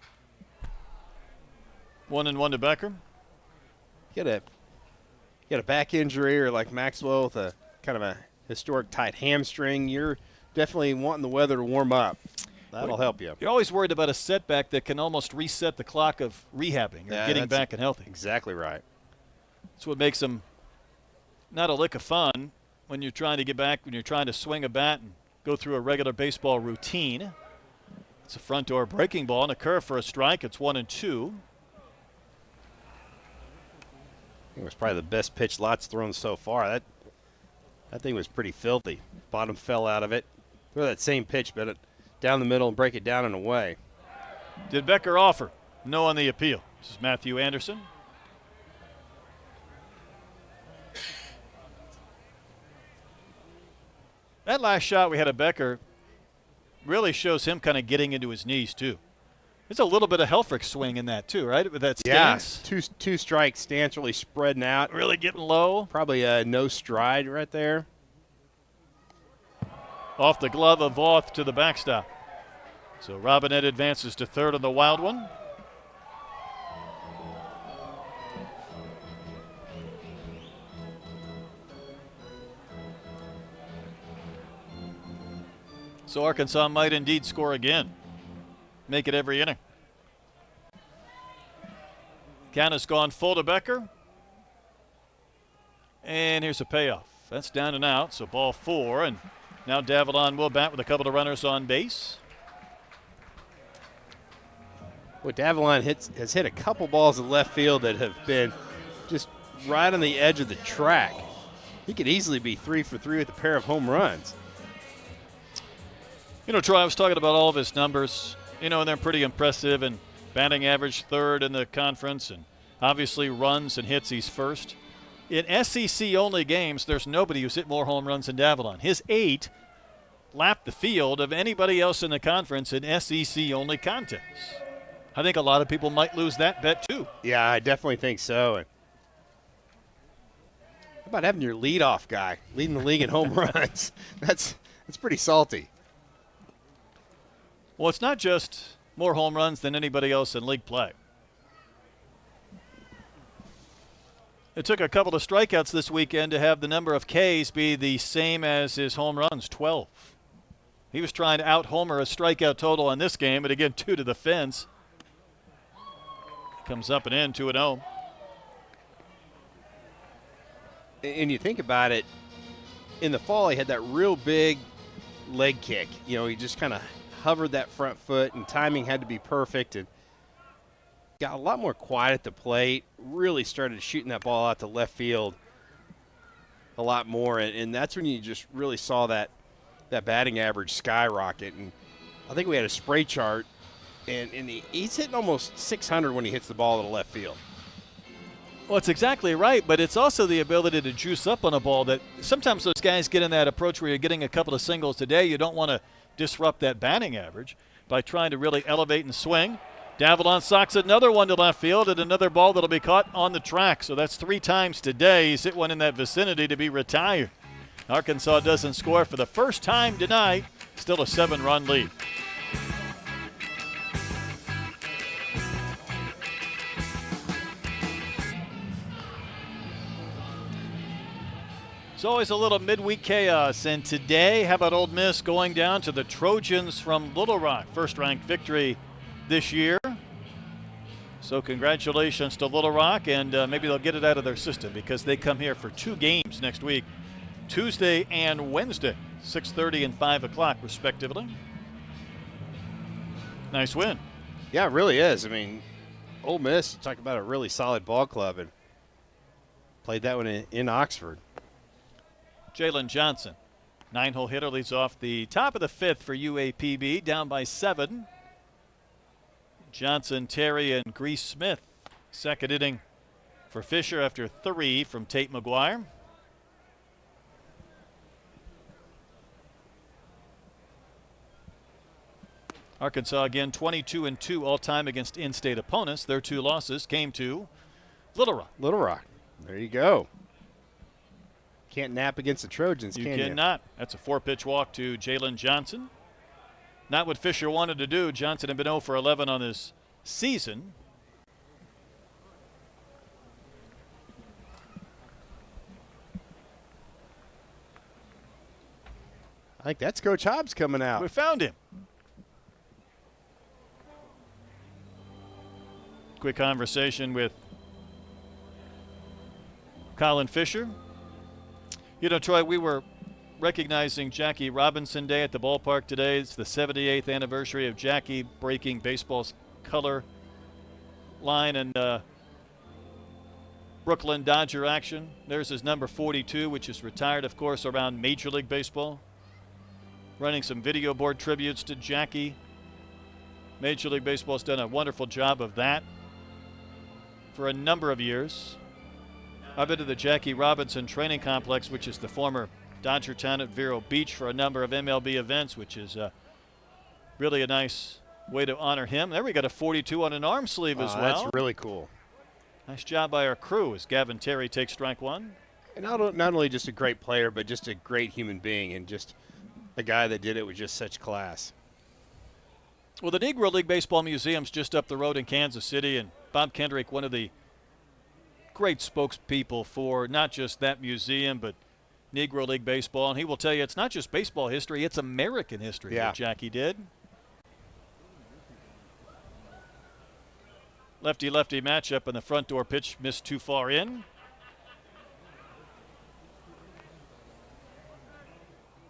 1-1 to Becker. You get a back injury, or like Maxwell with a kind of a historic tight hamstring, you're definitely wanting the weather to warm up. That'll help you. You're always worried about a setback that can almost reset the clock of rehabbing or getting back and healthy. Exactly right. That's what makes them not a lick of fun when you're trying to get back, when you're trying to swing a bat and go through a regular baseball routine. It's a front door breaking ball and a curve for a strike. It's 1-2. It was probably the best pitch Lott's thrown so far. That thing was pretty filthy. Bottom fell out of it. Throw that same pitch, but down the middle and break it down and away. Did Becker offer? No on the appeal. This is Matthew Anderson. That last shot we had of Becker really shows him kind of getting into his knees, too. There's a little bit of Helfrich swing in that, too, right? With that stance. Yeah, two strike stance really spreading out. Really getting low. Probably a no stride right there. Off the glove of Voth to the backstop. So Robinette advances to third on the wild one. So Arkansas might indeed score again. Make it every inning. Count has gone full to Becker. And here's a payoff. That's down and out, so ball 4. And now Davalon will bat with a couple of runners on base. Well, Davalon has hit a couple balls in left field that have been just right on the edge of the track. He could easily be 3 for 3 with a pair of home runs. You know, Troy, I was talking about all of his numbers, and they're pretty impressive. And batting average third in the conference, and obviously runs and hits, he's first. In SEC-only games, there's nobody who's hit more home runs than Davalon. His 8 lapped the field of anybody else in the conference in SEC-only contests. I think a lot of people might lose that bet, too. Yeah, I definitely think so. How about having your leadoff guy leading the league in home runs? That's pretty salty. Well, it's not just more home runs than anybody else in league play. It took a couple of strikeouts this weekend to have the number of Ks be the same as his home runs, 12. He was trying to out-homer a strikeout total on this game, but again, 2 to the fence. Comes up and in, 2-0. And you think about it, in the fall he had that real big leg kick. He just kind of hovered that front foot, and timing had to be perfect, and got a lot more quiet at the plate, really started shooting that ball out to left field a lot more, and that's when you just really saw that batting average skyrocket. And I think we had a spray chart, and he's hitting almost 600 when he hits the ball to the left field. Well, it's exactly right, but it's also the ability to juice up on a ball that sometimes those guys get in that approach where you're getting a couple of singles today. You don't want to disrupt that batting average by trying to really elevate and swing. Davalon socks another one to left field and another ball that'll be caught on the track. So that's 3 times today. He's hit one in that vicinity to be retired. Arkansas doesn't score for the first time tonight. Still a 7-run lead. It's always a little midweek chaos, and today, how about Ole Miss going down to the Trojans from Little Rock? First-ranked victory this year. So congratulations to Little Rock, and maybe they'll get it out of their system because they come here for 2 games next week, Tuesday and Wednesday, 6:30 and 5 o'clock respectively. Nice win. Yeah, it really is. I mean, Ole Miss, talk about a really solid ball club, and played that one in Oxford. Jalen Johnson, 9-hole hitter, leads off the top of the 5th for UAPB, down by 7. Johnson, Terry, and Grease Smith. Second inning for Fisher after 3 from Tate McGuire. Arkansas again 22-2 all-time against in-state opponents. Their 2 losses came to Little Rock. Little Rock. There you go. Can't nap against the Trojans, can you? You cannot. That's a 4-pitch walk to Jalen Johnson. Not what Fisher wanted to do. Johnson had been 0 for 11 on his season. I think that's Coach Hobbs coming out. We found him. Quick conversation with Colin Fisher. You know, Troy, we were recognizing Jackie Robinson Day at the ballpark today. It's the 78th anniversary of Jackie breaking baseball's color line and Brooklyn Dodger action. There's his number 42, which is retired, of course, around Major League Baseball. Running some video board tributes to Jackie. Major League Baseball's done a wonderful job of that for a number of years. I've been to the Jackie Robinson Training Complex, which is the former Dodgertown at Vero Beach for a number of MLB events, which is really a nice way to honor him. There we got a 42 on an arm sleeve as well. That's really cool. Nice job by our crew as Gavin Terry takes strike one. And not only just a great player, but just a great human being and just a guy that did it with just such class. Well, the Negro League Baseball Museum's just up the road in Kansas City, and Bob Kendrick, one of the great spokespeople for not just that museum, but Negro League Baseball. And he will tell you it's not just baseball history, it's American history that Jackie did. Lefty-lefty matchup, and the front door pitch missed too far in.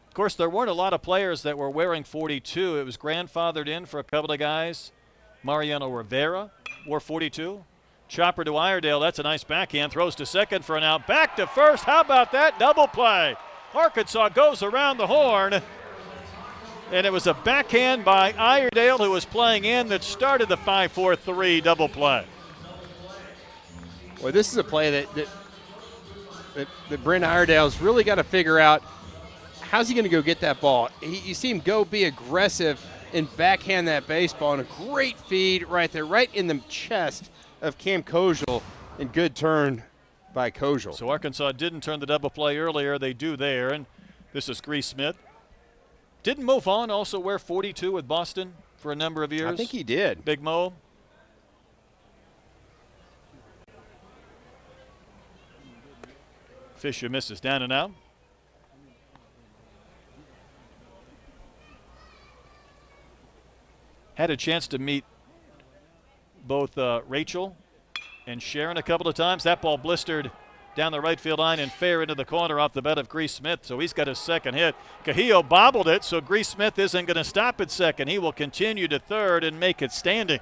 Of course, there weren't a lot of players that were wearing 42. It was grandfathered in for a couple of guys. Mariano Rivera wore 42. Chopper to Iredale. That's a nice backhand. Throws to second for an out. Back to first. How about that? Double play. Arkansas goes around the horn. And it was a backhand by Iredale, who was playing in, that started the 5-4-3 double play. Well, this is a play that Brent Iredale's really got to figure out. How's he going to go get that ball? You see him go be aggressive and backhand that baseball, and a great feed right there, right in the chest of Cam Kojal, and good turn by Kojal. So Arkansas didn't turn the double play earlier. They do there, and this is Grease Smith. Didn't Mo Vaughn also wear 42 with Boston for a number of years? I think he did. Big Mo. Fisher misses down and out. Had a chance to meet both Rachel and Sharon a couple of times. That ball blistered down the right field line and fair into the corner off the bat of Grease Smith, so he's got his second hit. Cahillo bobbled it, so Grease Smith isn't going to stop at second. He will continue to third and make it standing.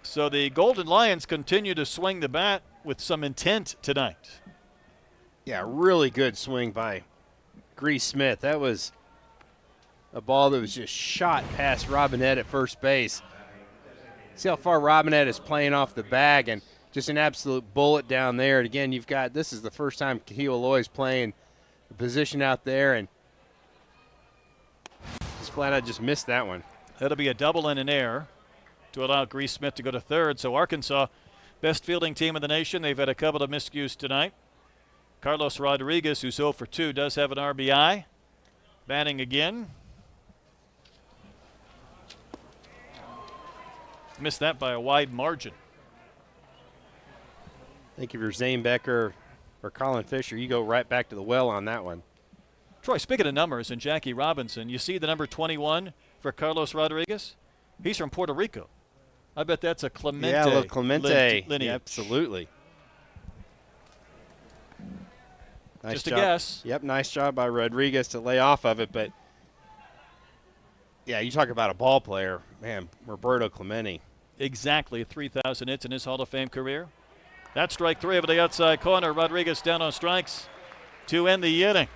So the Golden Lions continue to swing the bat with some intent tonight. Yeah, really good swing by Grease Smith. That was a ball that was just shot past Robinette at first base. See how far Robinette is playing off the bag, and just an absolute bullet down there. And again, this is the first time Cahillo Loy's playing the position out there, and just flat out just missed that one. That'll be a double and an error to allow Grease Smith to go to third. So Arkansas, best fielding team in the nation. They've had a couple of miscues tonight. Carlos Rodriguez, who's 0 for 2, does have an RBI. Batting again. Missed that by a wide margin. I think if you're Zane Becker or Colin Fisher, you go right back to the well on that one. Troy, speaking of numbers and Jackie Robinson, you see the number 21 for Carlos Rodriguez? He's from Puerto Rico. I bet that's a Clemente. Yeah, look, Clemente. Lineage. Yeah, absolutely. Nice Just job. a guess. Yep, nice job by Rodriguez to lay off of it. But, yeah, you talk about a ball player. Man, Roberto Clemente. Exactly, 3,000 hits in his Hall of Fame career. That's strike three over the outside corner. Rodriguez down on strikes to end the inning.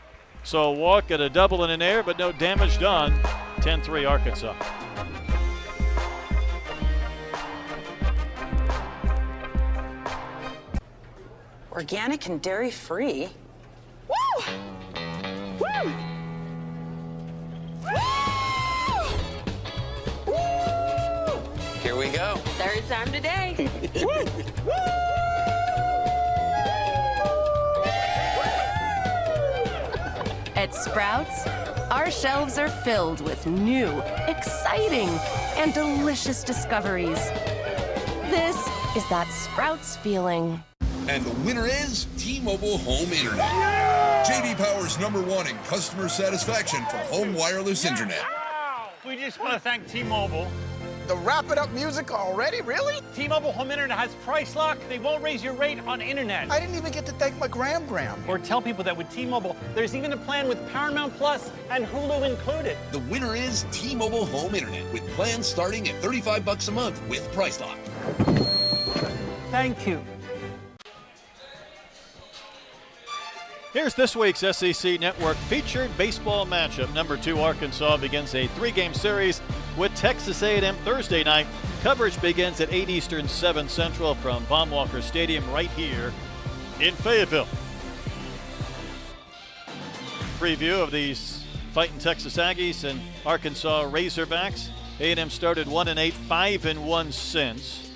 So a walk at a double and an error, but no damage done. 10-3 Arkansas. Organic and dairy-free. Woo! Woo! Here we go. Third time today. At Sprouts, our shelves are filled with new, exciting, and delicious discoveries. This is that Sprouts feeling. And the winner is T-Mobile Home Internet. J.D. Power's #1 in customer satisfaction for home wireless internet. We just want to thank T-Mobile. The wrap it up music already? Really? T-Mobile Home Internet has price lock. They won't raise your rate on internet. I didn't even get to thank my Gram. Or tell people that with T-Mobile, there's even a plan with Paramount Plus and Hulu included. The winner is T-Mobile Home Internet with plans starting at $35 a month with Price Lock. Thank you. Here's this week's SEC Network featured baseball matchup. Number 2 Arkansas begins a 3-game series with Texas A&M Thursday night. Coverage begins at 8 Eastern, 7 Central from Baum-Walker Stadium right here in Fayetteville. Preview of these fighting Texas Aggies and Arkansas Razorbacks. A&M started 1-8, 5-1 since.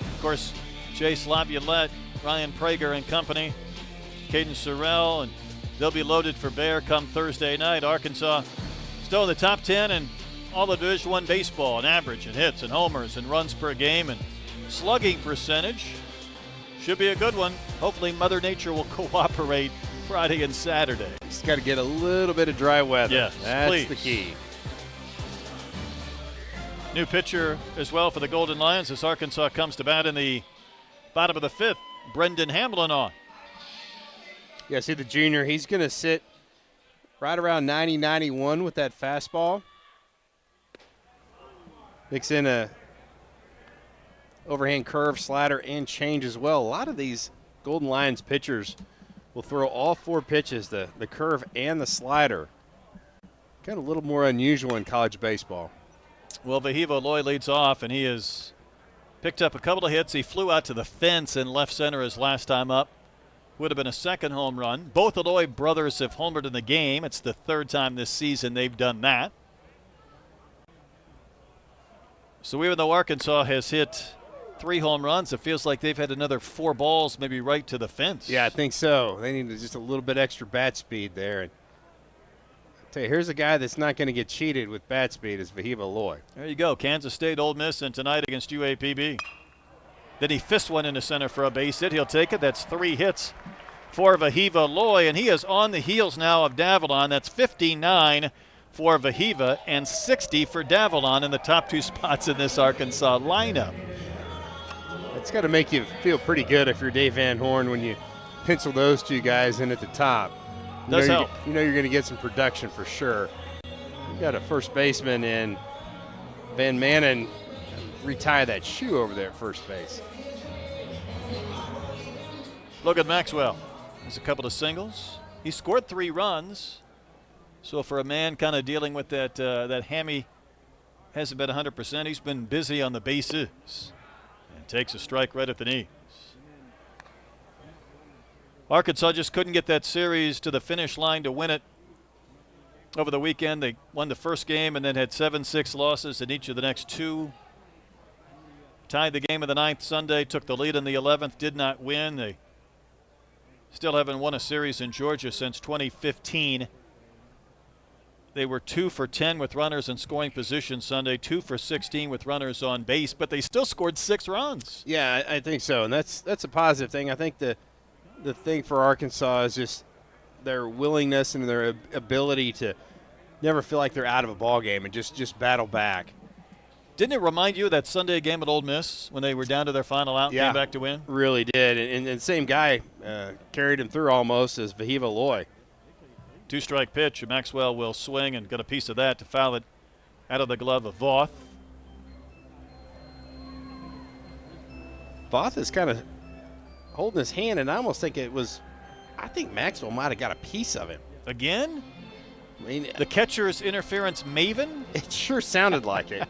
Of course, Chase Laviolette, Ryan Prager and company, Caden Sorrell, and they'll be loaded for bear come Thursday night. Arkansas still in the top 10 in all of Division I baseball, and average and hits and homers and runs per game and slugging percentage. Should be a good one. Hopefully Mother Nature will cooperate Friday and Saturday. Just got to get a little bit of dry weather. Yes, that's please. the key. New pitcher as well for the Golden Lions as Arkansas comes to bat in the bottom of the 5th. Brendan Hamlin on. Yeah, see the junior, he's going to sit right around 90-91 with that fastball. Mix in a overhand curve, slider, and change as well. A lot of these Golden Lions pitchers will throw all 4 pitches, the curve and the slider. Kind of a little more unusual in college baseball. Well, Vahiva Loy leads off, and he has picked up a couple of hits. He flew out to the fence in left center his last time up. Would have been a second home run. Both Loy brothers have homered in the game. It's the 3rd time this season they've done that. So even though Arkansas has hit 3 home runs, it feels like they've had another 4 balls maybe right to the fence. Yeah, I think so. They need just a little bit extra bat speed there. And I'll tell you, here's a guy that's not going to get cheated with bat speed is Vahiva Loy. There you go. Kansas State, Ole Miss, and tonight against UAPB. Then he fists one into center for a base hit. He'll take it. That's 3 hits for Vahiva Loy, and he is on the heels now of Davalon. That's 59 for Vahiva and 60 for Davalon in the top 2 spots in this Arkansas lineup. It's got to make you feel pretty good if you're Dave Van Horn when you pencil those 2 guys in at the top. Does help. You know you're going to get some production for sure. You got a first baseman in Van Manen. Retie that shoe over there at first base. Logan Maxwell has a couple of singles. He scored 3 runs. So for a man kind of dealing with that hammy, hasn't been 100%. He's been busy on the bases and takes a strike right at the knees. Arkansas just couldn't get that series to the finish line to win it. Over the weekend, they won the first game and then had 7-6 losses in each of the next 2. Tied the game of the 9th Sunday, took the lead in the 11th, did not win. They still haven't won a series in Georgia since 2015. They were 2 for 10 with runners in scoring position Sunday, 2 for 16 with runners on base, but they still scored 6 runs. Yeah, I think so, and that's a positive thing. I think the thing for Arkansas is just their willingness and their ability to never feel like they're out of a ball game and just battle back. Didn't it remind you of that Sunday game at Ole Miss when they were down to their final out and came back to win? Really did. And the same guy carried him through almost as Vahiva Loy. 2-strike pitch, and Maxwell will swing and get a piece of that to foul it out of the glove of Voth. Voth is kind of holding his hand, and I almost think I think Maxwell might have got a piece of it. Again? I mean, the catcher's interference maven? It sure sounded like it.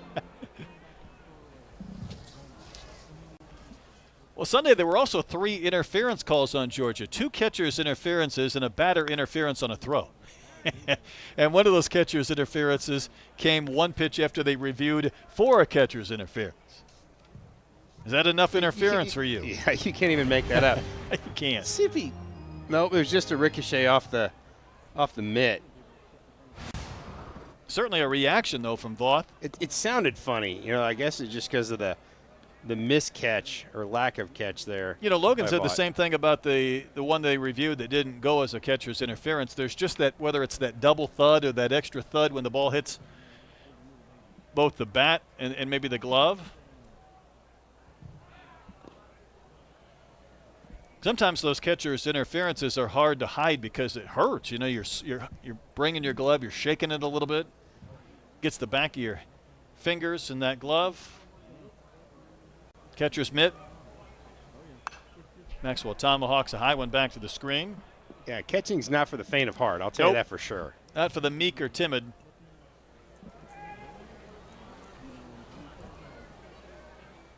Well, Sunday there were also 3 interference calls on Georgia. 2 catcher's interferences and a batter interference on a throw. And one of those catcher's interferences came 1 pitch after they reviewed for a catcher's interference. Is that enough interference for you? Yeah, you can't even make that up. You can't. See if he. Nope, it was just a ricochet off the mitt. Certainly a reaction though from Voth. It sounded funny, I guess it's just because of the miscatch or lack of catch there. Logan said the same thing about the one they reviewed that didn't go as a catcher's interference. There's just that, whether it's that double thud or that extra thud when the ball hits both the bat and maybe the glove. Sometimes those catcher's interferences are hard to hide because it hurts. You're bringing your glove, you're shaking it a little bit, gets the back of your fingers in that glove. Catcher's mitt. Maxwell tomahawks a high one back to the screen. Yeah, catching's not for the faint of heart. I'll tell you that for sure. Not for the meek or timid.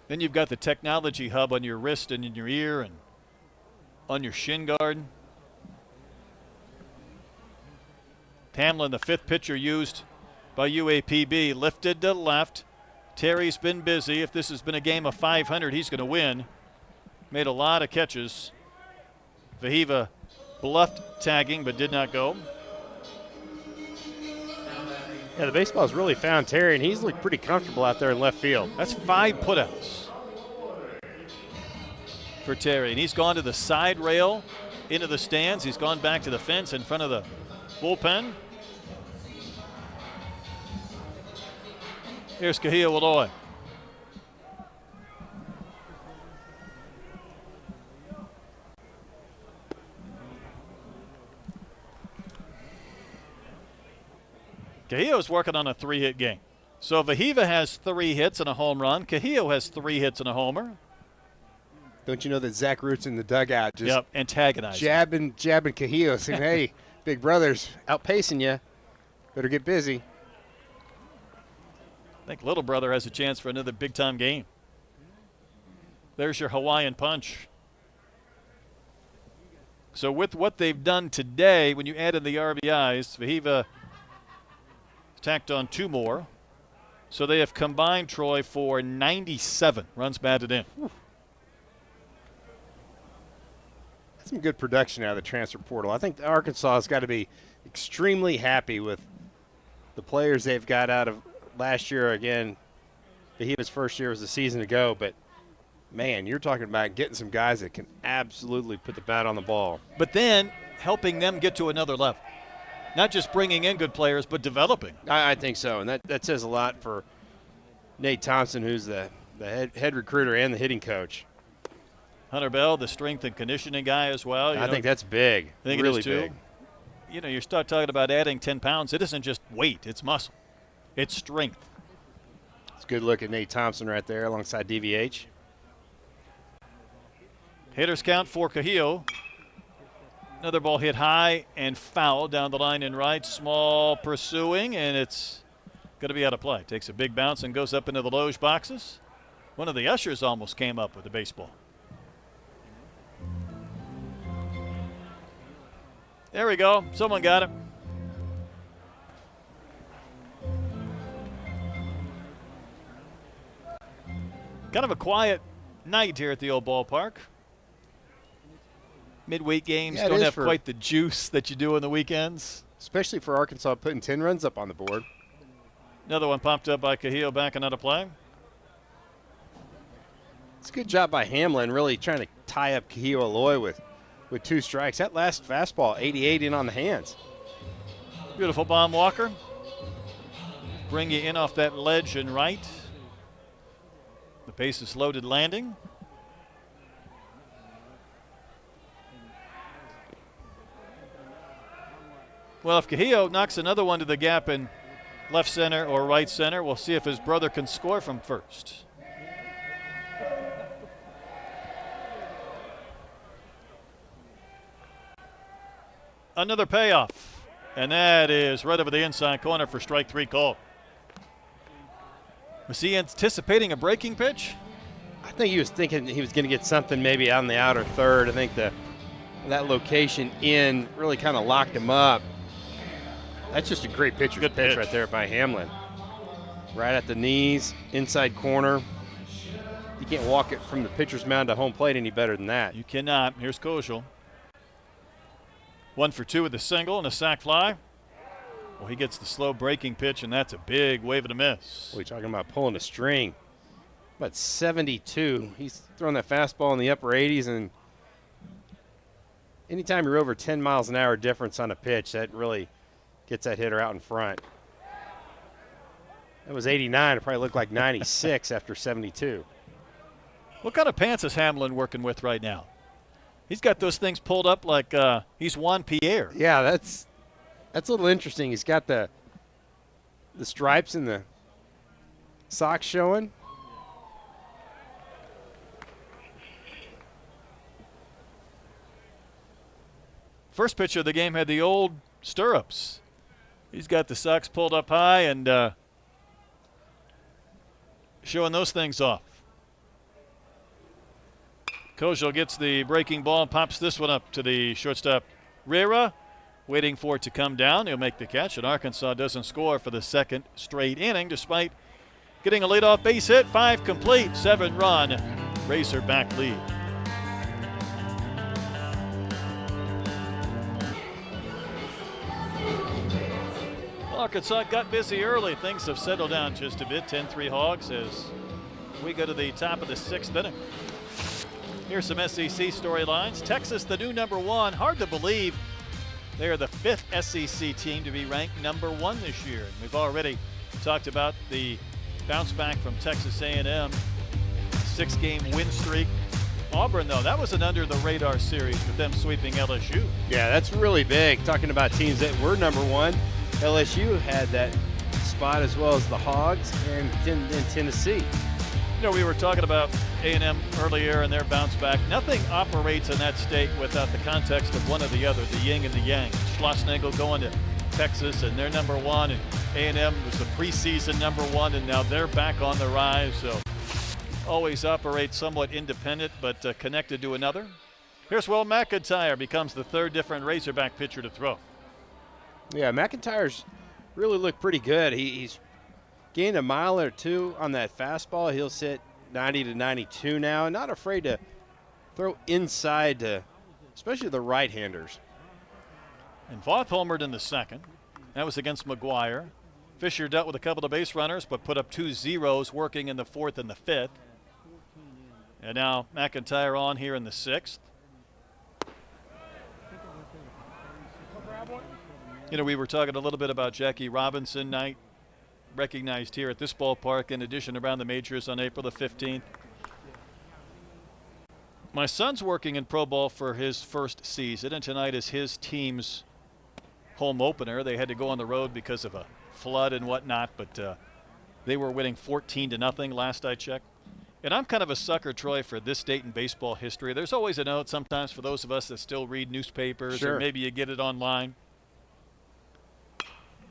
Then you've got the technology hub on your wrist and in your ear, and on your shin guard. Hamlin, the fifth pitcher used by UAPB, lifted to left. Terry's been busy. If this has been a game of 500, he's going to win. Made a lot of catches. Vahiva bluffed tagging but did not go. Yeah, the baseball's really found Terry, and he's looked pretty comfortable out there in left field. That's 5 putouts for Terry. And he's gone to the side rail into the stands. He's gone back to the fence in front of the bullpen. Here's Kahia Walloy. Cahillo's working on a 3-hit game. So Vahiva has 3 hits and a home run. Cahillo has 3 hits and a homer. Don't you know that Zach Root's in the dugout just antagonizing. jabbing Cahillo, saying, hey, big brother's outpacing you. Better get busy. I think little brother has a chance for another big-time game. There's your Hawaiian punch. So with what they've done today, when you add in the RBIs, Vahiva tacked on 2 more. So they have combined, Troy, for 97 runs batted in. That's some good production out of the transfer portal. I think Arkansas has got to be extremely happy with the players they've got out of last year. Again, Vahiva's first year was a season ago, but man, you're talking about getting some guys that can absolutely put the bat on the ball. But then helping them get to another level. Not just bringing in good players, but developing. I think so, and that says a lot for Nate Thompson, who's the head recruiter and the hitting coach. Hunter Bell, the strength and conditioning guy as well. I think that's big. I think really it is too. Big. You know, you start talking about adding 10 pounds. It isn't just weight; it's muscle, it's strength. It's a good look at Nate Thompson right there alongside DVH. Hitters count for Cahillo. Another ball hit high and foul down the line in right. Small pursuing, and it's going to be out of play. Takes a big bounce and goes up into the loge boxes. One of the ushers almost came up with the baseball. There we go. Someone got it. Kind of a quiet night here at the old ballpark. Midweek games don't have quite the juice that you do on the weekends. Especially for Arkansas putting 10 runs up on the board. Another one popped up by Cahillo, backing out of play. It's a good job by Hamlin, really trying to tie up Kahia Walloy with 2 strikes. That last fastball, 88 in on the hands. Beautiful bomb walker. Bring you in off that ledge and right. The bases loaded landing. Well, if Cahillo knocks another one to the gap in left center or right center, we'll see if his brother can score from first. Another payoff, and that is right over the inside corner for strike 3 call. Was he anticipating a breaking pitch? I think he was thinking he was going to get something maybe on the outer third. I think that location in really kind of locked him up. That's just a great pitch right there by Hamlin. Right at the knees, inside corner. You can't walk it from the pitcher's mound to home plate any better than that. You cannot. Here's Koschel. 1 for 2 with a single and a sac fly. Well, he gets the slow breaking pitch, and that's a big wave and a miss. We're talking about pulling a string. About 72. He's throwing that fastball in the upper 80s, and anytime you're over 10 miles an hour difference on a pitch, that really gets that hitter out in front. That was 89. It probably looked like 96 after 72. What kind of pants is Hamlin working with right now? He's got those things pulled up like he's Juan Pierre. Yeah, that's a little interesting. He's got the stripes and the socks showing. First pitch of the game had the old stirrups. He's got the socks pulled up high and showing those things off. Kozel gets the breaking ball and pops this one up to the shortstop, Rera, waiting for it to come down. He'll make the catch, and Arkansas doesn't score for the second straight inning despite getting a leadoff base hit. 5 complete, 7-run Razorback lead. Arkansas got busy early. Things have settled down just a bit. 10-3 Hogs as we go to the top of the 6th inning. Here's some SEC storylines. Texas, the new #1. Hard to believe they are the 5th SEC team to be ranked #1 this year. And we've already talked about the bounce back from Texas A&M, 6-game win streak. Auburn, though, that was an under-the-radar series with them sweeping LSU. Yeah, that's really big. Talking about teams that were #1, LSU had that spot as well as the Hogs and Tennessee. You know, we were talking about A&M earlier and their bounce back. Nothing operates in that state without the context of one or the other, the yin and the yang. Schlossnagle going to Texas and they're #1, and A&M was the preseason #1, and now they're back on the rise. So always operate somewhat independent but connected to another. Here's Will McIntyre, becomes the 3rd different Razorback pitcher to throw. Yeah, McIntyre's really looked pretty good. He's gained a mile or 2 on that fastball. He'll sit 90 to 92 now. Not afraid to throw inside to especially the right-handers. And Voth homered in the 2nd. That was against McGuire. Fisher dealt with a couple of base runners but put up 2 zeros working in the 4th and the 5th. And now McIntyre on here in the 6th. You know, we were talking a little bit about Jackie Robinson night, recognized here at this ballpark in addition around the majors on April the 15th. My son's working in pro ball for his first season, and tonight is his team's home opener. They had to go on the road because of a flood and whatnot, but they were winning 14-0 last I checked. And I'm kind of a sucker, Troy, for this date in baseball history. There's always a note sometimes for those of us that still read newspapers, sure, or maybe you get it online.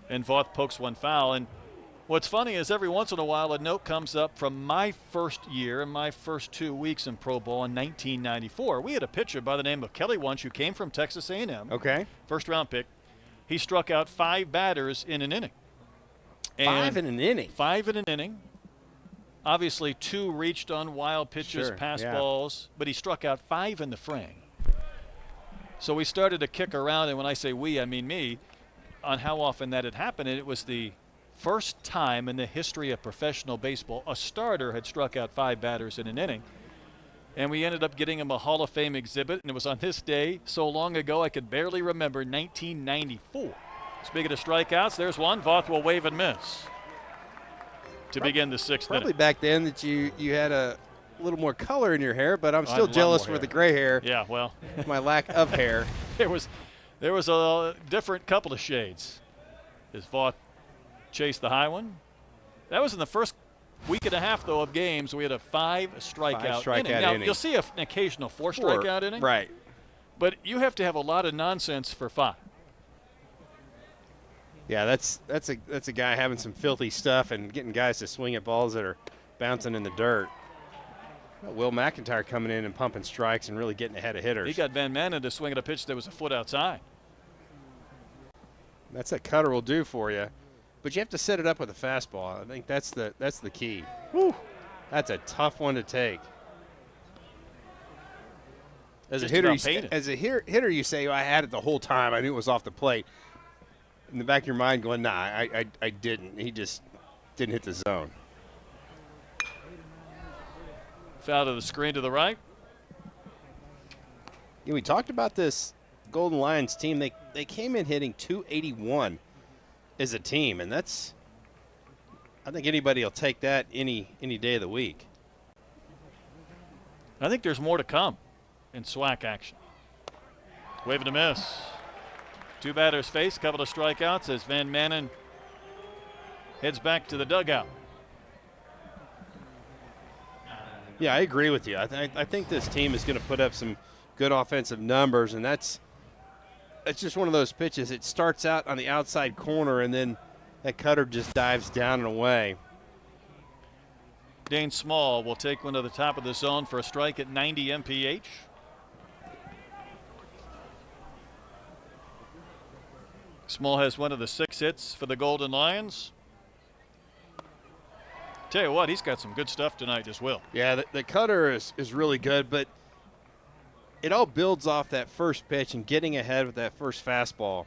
And Voth pokes one foul. And what's funny is every once in a while a note comes up from my first year and my first 2 weeks in pro ball in 1994. We had a pitcher by the name of Kelly Wunsch who came from Texas A&M. Okay. First-round pick. He struck out 5 batters in an inning. And 5 in an inning? 5 in an inning. Obviously, 2 reached on wild pitches, Sure, pass yeah. balls, but he struck out 5 in the frame. So we started to kick around, and when I say we, I mean me, on how often that had happened. And it was the first time in the history of professional baseball a starter had struck out 5 batters in an inning. And we ended up getting him a Hall of Fame exhibit, and it was on this day so long ago I could barely remember, 1994. Speaking of strikeouts, there's one. Voth will wave and miss to begin the 6th Probably inning. back then that you had a little more color in your hair, but I'm I still had a lot jealous more for the hair. gray hair. Yeah, well. My lack of hair. There was a different couple of shades as Voth chased the high one. That was in the first week and a half, though, of games. We had a 5 strikeout inning. Now, you'll see an occasional 4 strikeout inning. Right. But you have to have a lot of nonsense for 5. Yeah, that's a guy having some filthy stuff and getting guys to swing at balls that are bouncing in the dirt. Will McIntyre coming in and pumping strikes and really getting ahead of hitters. He got Van Manen to swing at a pitch that was a foot outside. That's a cutter will do for you, but you have to set it up with a fastball. I think that's the key. Whew. That's a tough one to take. As a hitter, you say, I had it the whole time. I knew it was off the plate. In the back of your mind going, nah, I didn't. He just didn't hit the zone. Foul to the screen to the right. Yeah, we talked about this Golden Lions team. They came in hitting .281 as a team, and that's – I think anybody will take that any day of the week. I think there's more to come in SWAC action. Waving to miss. 2 batters face, couple of strikeouts as Van Manen heads back to the dugout. Yeah, I agree with you. I think this team is going to put up some good offensive numbers, and that's just one of those pitches. It starts out on the outside corner, and then that cutter just dives down and away. Dane Small will take one to the top of the zone for a strike at 90 mph. Small has one of the 6 hits for the Golden Lions. Tell you what, he's got some good stuff tonight as well. Yeah, the cutter is really good, but it all builds off that first pitch and getting ahead with that first fastball.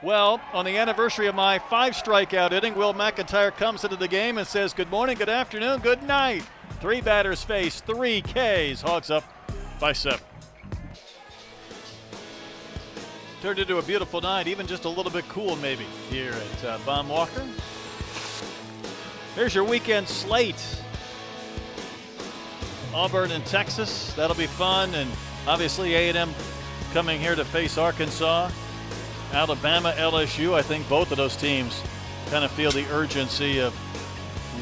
Well, on the anniversary of my 5 strikeout inning, Will McIntyre comes into the game and says, good morning, good afternoon, good night. 3 batters face, 3 Ks. Hogs up by 7. Turned into a beautiful night, even just a little bit cool maybe here at Baum Walker. Here's your weekend slate. Auburn and Texas, that'll be fun. And obviously A&M coming here to face Arkansas. Alabama, LSU, I think both of those teams kind of feel the urgency of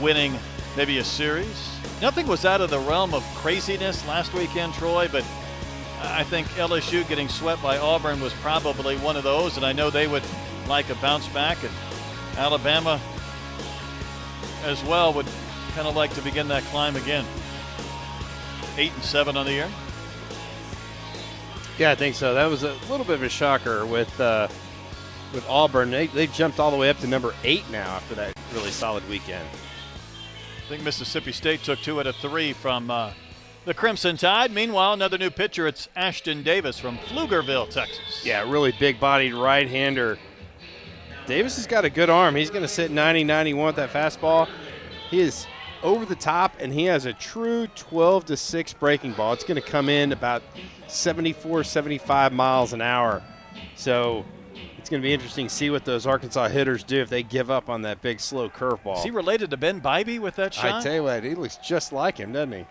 winning maybe a series. Nothing was out of the realm of craziness last weekend, Troy, but I think LSU getting swept by Auburn was probably one of those, and I know they would like a bounce back, and Alabama as well would kind of like to begin that climb again. 8-7 on the year. Yeah, I think so. That was a little bit of a shocker with Auburn. They jumped all the way up to number 8 now after that really solid weekend. I think Mississippi State took 2 out of 3 from the Crimson Tide. Meanwhile, another new pitcher. It's Ashton Davis from Pflugerville, Texas. Yeah, really big-bodied right-hander. Davis has got a good arm. He's going to sit 90-91 with that fastball. He is over the top, and he has a true 12-6 breaking ball. It's going to come in about 74, 75 miles an hour. So it's going to be interesting to see what those Arkansas hitters do if they give up on that big, slow curveball. Is he related to Ben Bybee with that shot? I tell you what, he looks just like him, doesn't he?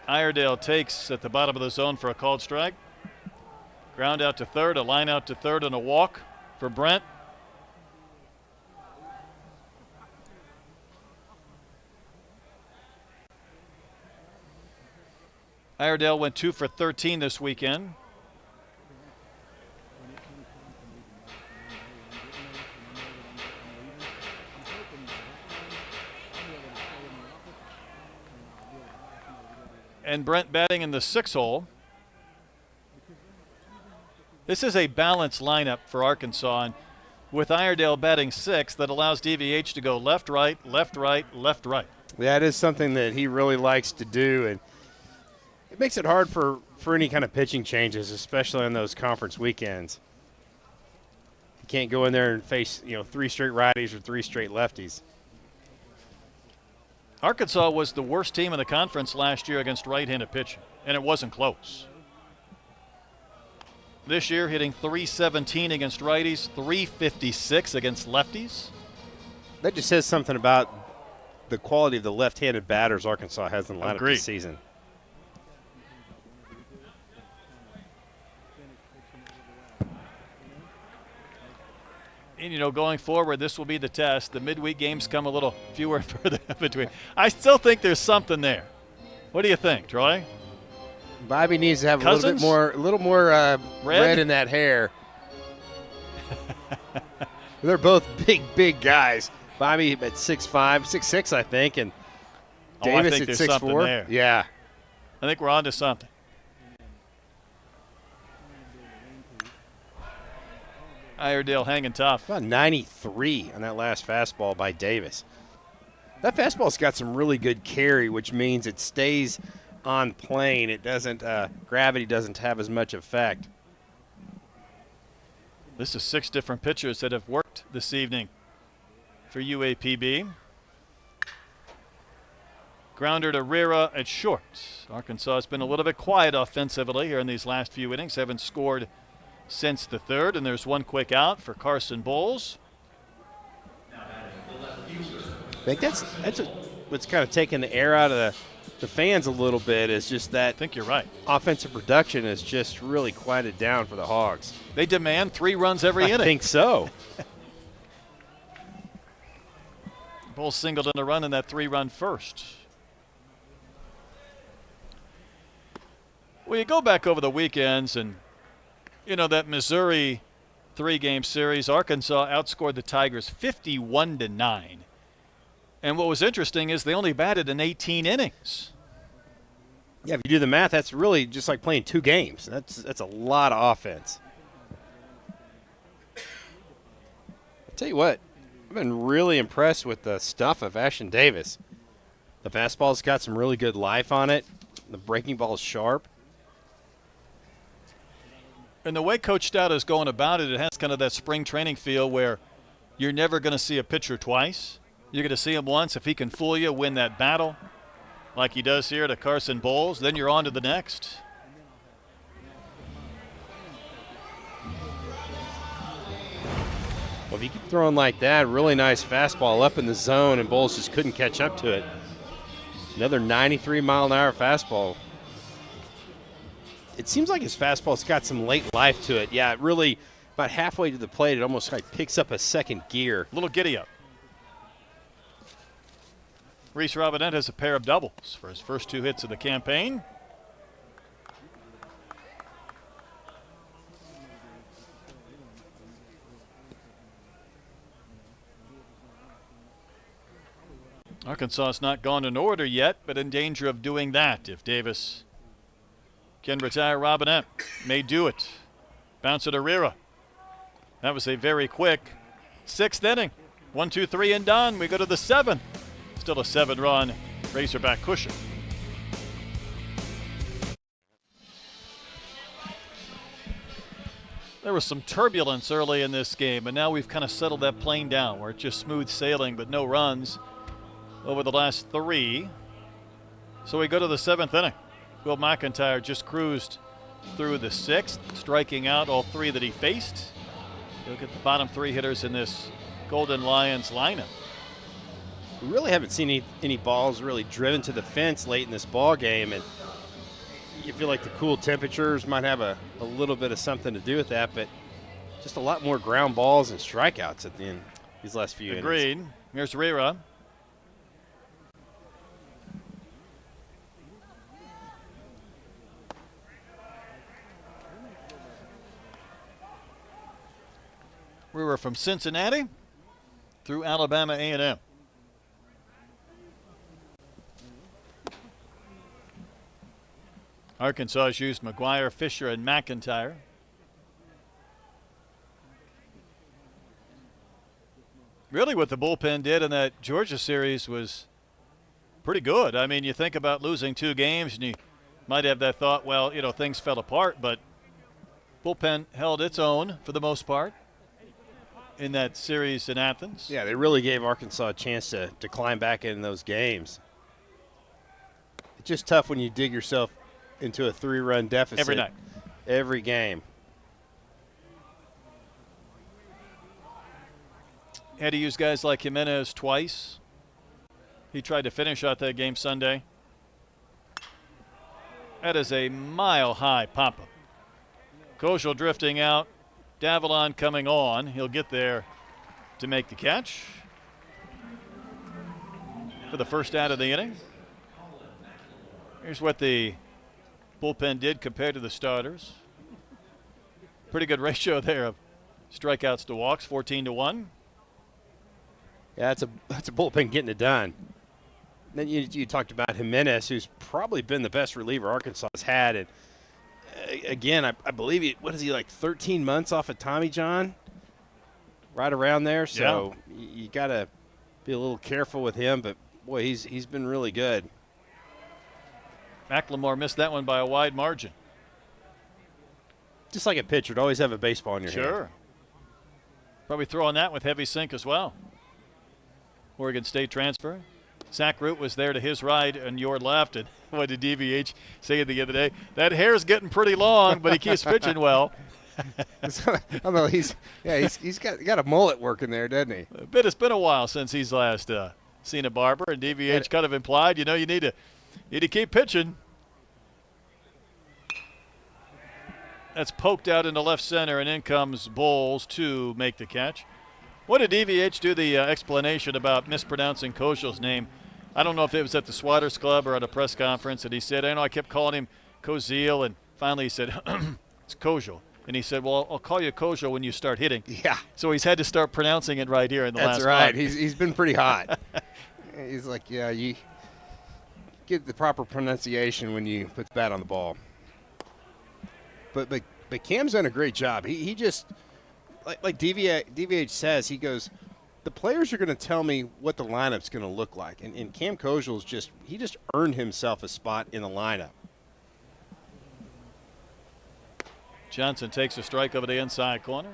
Iredale takes at the bottom of the zone for a called strike. Ground out to third, a line out to third, and a walk for Brent. Iredale went 2 for 13 this weekend. And Brent batting in the 6 hole. This is a balanced lineup for Arkansas, and with Iredale batting 6, that allows DVH to go left, right, left, right, left, right. That is something that he really likes to do, and it makes it hard for any kind of pitching changes, especially on those conference weekends. You can't go in there and face 3 straight righties or 3 straight lefties. Arkansas was the worst team in the conference last year against right-handed pitching, and it wasn't close. This year, hitting .317 against righties, .356 against lefties. That just says something about the quality of the left-handed batters Arkansas has in the lineup this season. And, going forward, this will be the test. The midweek games come a little fewer and further in between. I still think there's something there. What do you think, Troy? Bobby needs to have a little more red in that hair. They're both big guys. Bobby at 6'5", 6'6", I think, and Davis at 6'4". Yeah, I think we're on to something. Iredale hanging tough. About 93 on that last fastball by Davis. That fastball's got some really good carry, which means it stays on plane. It doesn't gravity doesn't have as much effect. This is 6 different pitchers that have worked this evening for UAPB. Grounder to Rira at short. Arkansas has been a little bit quiet offensively here in these last few innings. Haven't scored since the 3rd, and there's one quick out for Carson Bowles. I think that's what's kind of taking the air out of the fans a little bit, is just that. I think you're right. Offensive production is just really quieted down for the Hogs. They demand 3 runs every inning. I think so. Bowles singled in a run in that 3-run first. Well, you go back over the weekends and, that Missouri three-game series. Arkansas outscored the Tigers 51-9. And what was interesting is they only batted in 18 innings. Yeah, if you do the math, that's really just like playing 2 games. That's a lot of offense. I'll tell you what, I've been really impressed with the stuff of Ashton Davis. The fastball's got some really good life on it. The breaking ball is sharp. And the way Coach Stout is going about it, it has kind of that spring training feel where you're never going to see a pitcher twice. You're going to see him once. If he can fool you, win that battle, like he does here to Carson Bowles, then you're on to the next. Well, if you keep throwing like that, really nice fastball up in the zone, and Bowles just couldn't catch up to it. Another 93-mile-an-hour fastball. It seems like his fastball's got some late life to it. Yeah, it really, about halfway to the plate, it almost like picks up a second gear. Little giddy up. Reese Robinette has a pair of doubles for his first 2 hits of the campaign. Arkansas has not gone in order yet, but in danger of doing that if Davis can retire. Robinette may do it. Bounce it to Herrera. That was a very quick 6th inning. 1, 2, 3 and done. We go to the 7th. Still a 7-run Razorback cushion. There was some turbulence early in this game, and now we've kind of settled that plane down where it's just smooth sailing but no runs over the last 3. So we go to the 7th inning. Will McIntyre just cruised through the 6th, striking out all 3 that he faced. Look at the bottom 3 hitters in this Golden Lions lineup. We really haven't seen any balls really driven to the fence late in this ball game, and you feel like the cool temperatures might have a little bit of something to do with that, but just a lot more ground balls and strikeouts at the end these last few innings. Agreed. Here's Herrera. We were from Cincinnati through Alabama A&M. Arkansas has used McGuire, Fisher, and McIntyre. Really what the bullpen did in that Georgia series was pretty good. I mean, you think about losing 2 games and you might have that thought, well, you know, things fell apart, but bullpen held its own for the most part in that series in Athens. Yeah, they really gave Arkansas a chance to climb back in those games. It's just tough when you dig yourself into a 3-run deficit every night, every game. Had to use guys like Jimenez twice. He tried to finish out that game Sunday. That is a mile-high pop-up. Kojal drifting out. Davalon coming on. He'll get there to make the catch for the first out of the inning. Here's what the bullpen did compared to the starters. Pretty good ratio there of strikeouts to walks, 14-1. Yeah, that's a bullpen getting it done. Then you talked about Jimenez, who's probably been the best reliever Arkansas has had. And again, I believe what is he, like 13 months off of Tommy John? Right around there. So yeah, you got to be a little careful with him. But, boy, he's been really good. McLemore missed that one by a wide margin. Just like a pitcher, to always have a baseball in your hand. Sure. Probably throw on that with heavy sink as well. Oregon State transfer. Zach Root was there to his right and your left. And what did DVH say the other day? That hair's getting pretty long, but he keeps pitching well. I don't know. He's got a mullet working there, doesn't he? It's been a while since he's last seen a barber, and DVH kind of implied, you know, you need to keep pitching. That's poked out into left center, and in comes Bowles to make the catch. What did DVH do the explanation about mispronouncing Kojal's name? I don't know if it was at the Swatters Club or at a press conference, and he said, I kept calling him Koziel, and finally he said, it's Kojal. And he said, well, I'll call you Kojo when you start hitting. Yeah. So he's had to start pronouncing it right here in the last That's right. month. He's been pretty hot. He's like, yeah, you get the proper pronunciation when you put the bat on the ball. But Cam's done a great job. He just, like DVH says, he goes, the players are going to tell me what the lineup's going to look like. And Cam Kojel's just earned himself a spot in the lineup. Johnson takes a strike over the inside corner.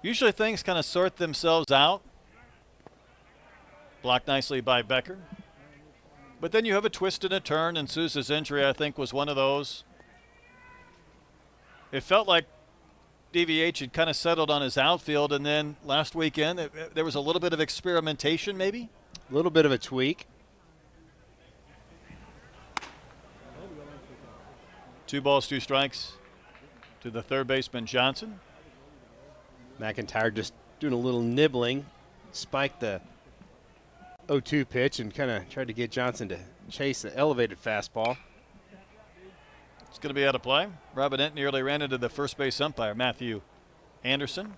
Usually things kind of sort themselves out. Blocked nicely by Becker. But then you have a twist and a turn, and Sousa's injury, I think, was one of those. It felt like DVH had kind of settled on his outfield, and then last weekend there was a little bit of experimentation maybe. A little bit of a tweak. 2 balls, 2 strikes to the third baseman, Johnson. McIntyre just doing a little nibbling, spiked the 0-2 pitch and kind of tried to get Johnson to chase the elevated fastball. It's going to be out of play. Robinette nearly ran into the first base umpire, Matthew Anderson.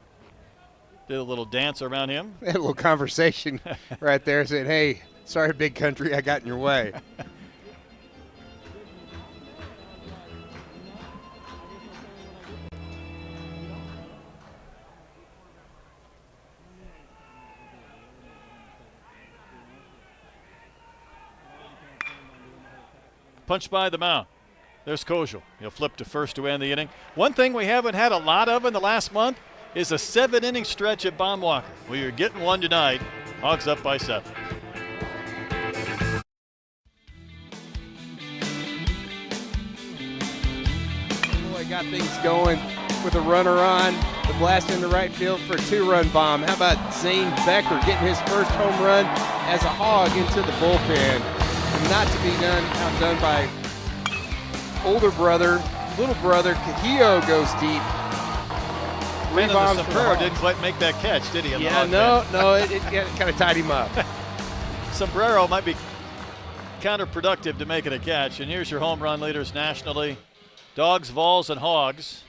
Did a little dance around him. They had a little conversation right there, saying, hey, sorry, big country, I got in your way. Punched by the mound. There's Kojo. He'll flip to first to end the inning. One thing we haven't had a lot of in the last month is a 7-inning stretch at Baumwalker. Well, you're getting one tonight. Hogs up by 7. Boy, got things going with a runner on. The blast into right field for a 2-run bomb. How about Zane Becker getting his first home run as a Hog into the bullpen? Not to be outdone by older brother, little brother. Cajillo goes deep. Man, the sombrero didn't quite make that catch, did he? Yeah, no, it kind of tied him up. Sombrero might be counterproductive to making a catch. And here's your home run leaders nationally. Dogs, Vols, and Hogs.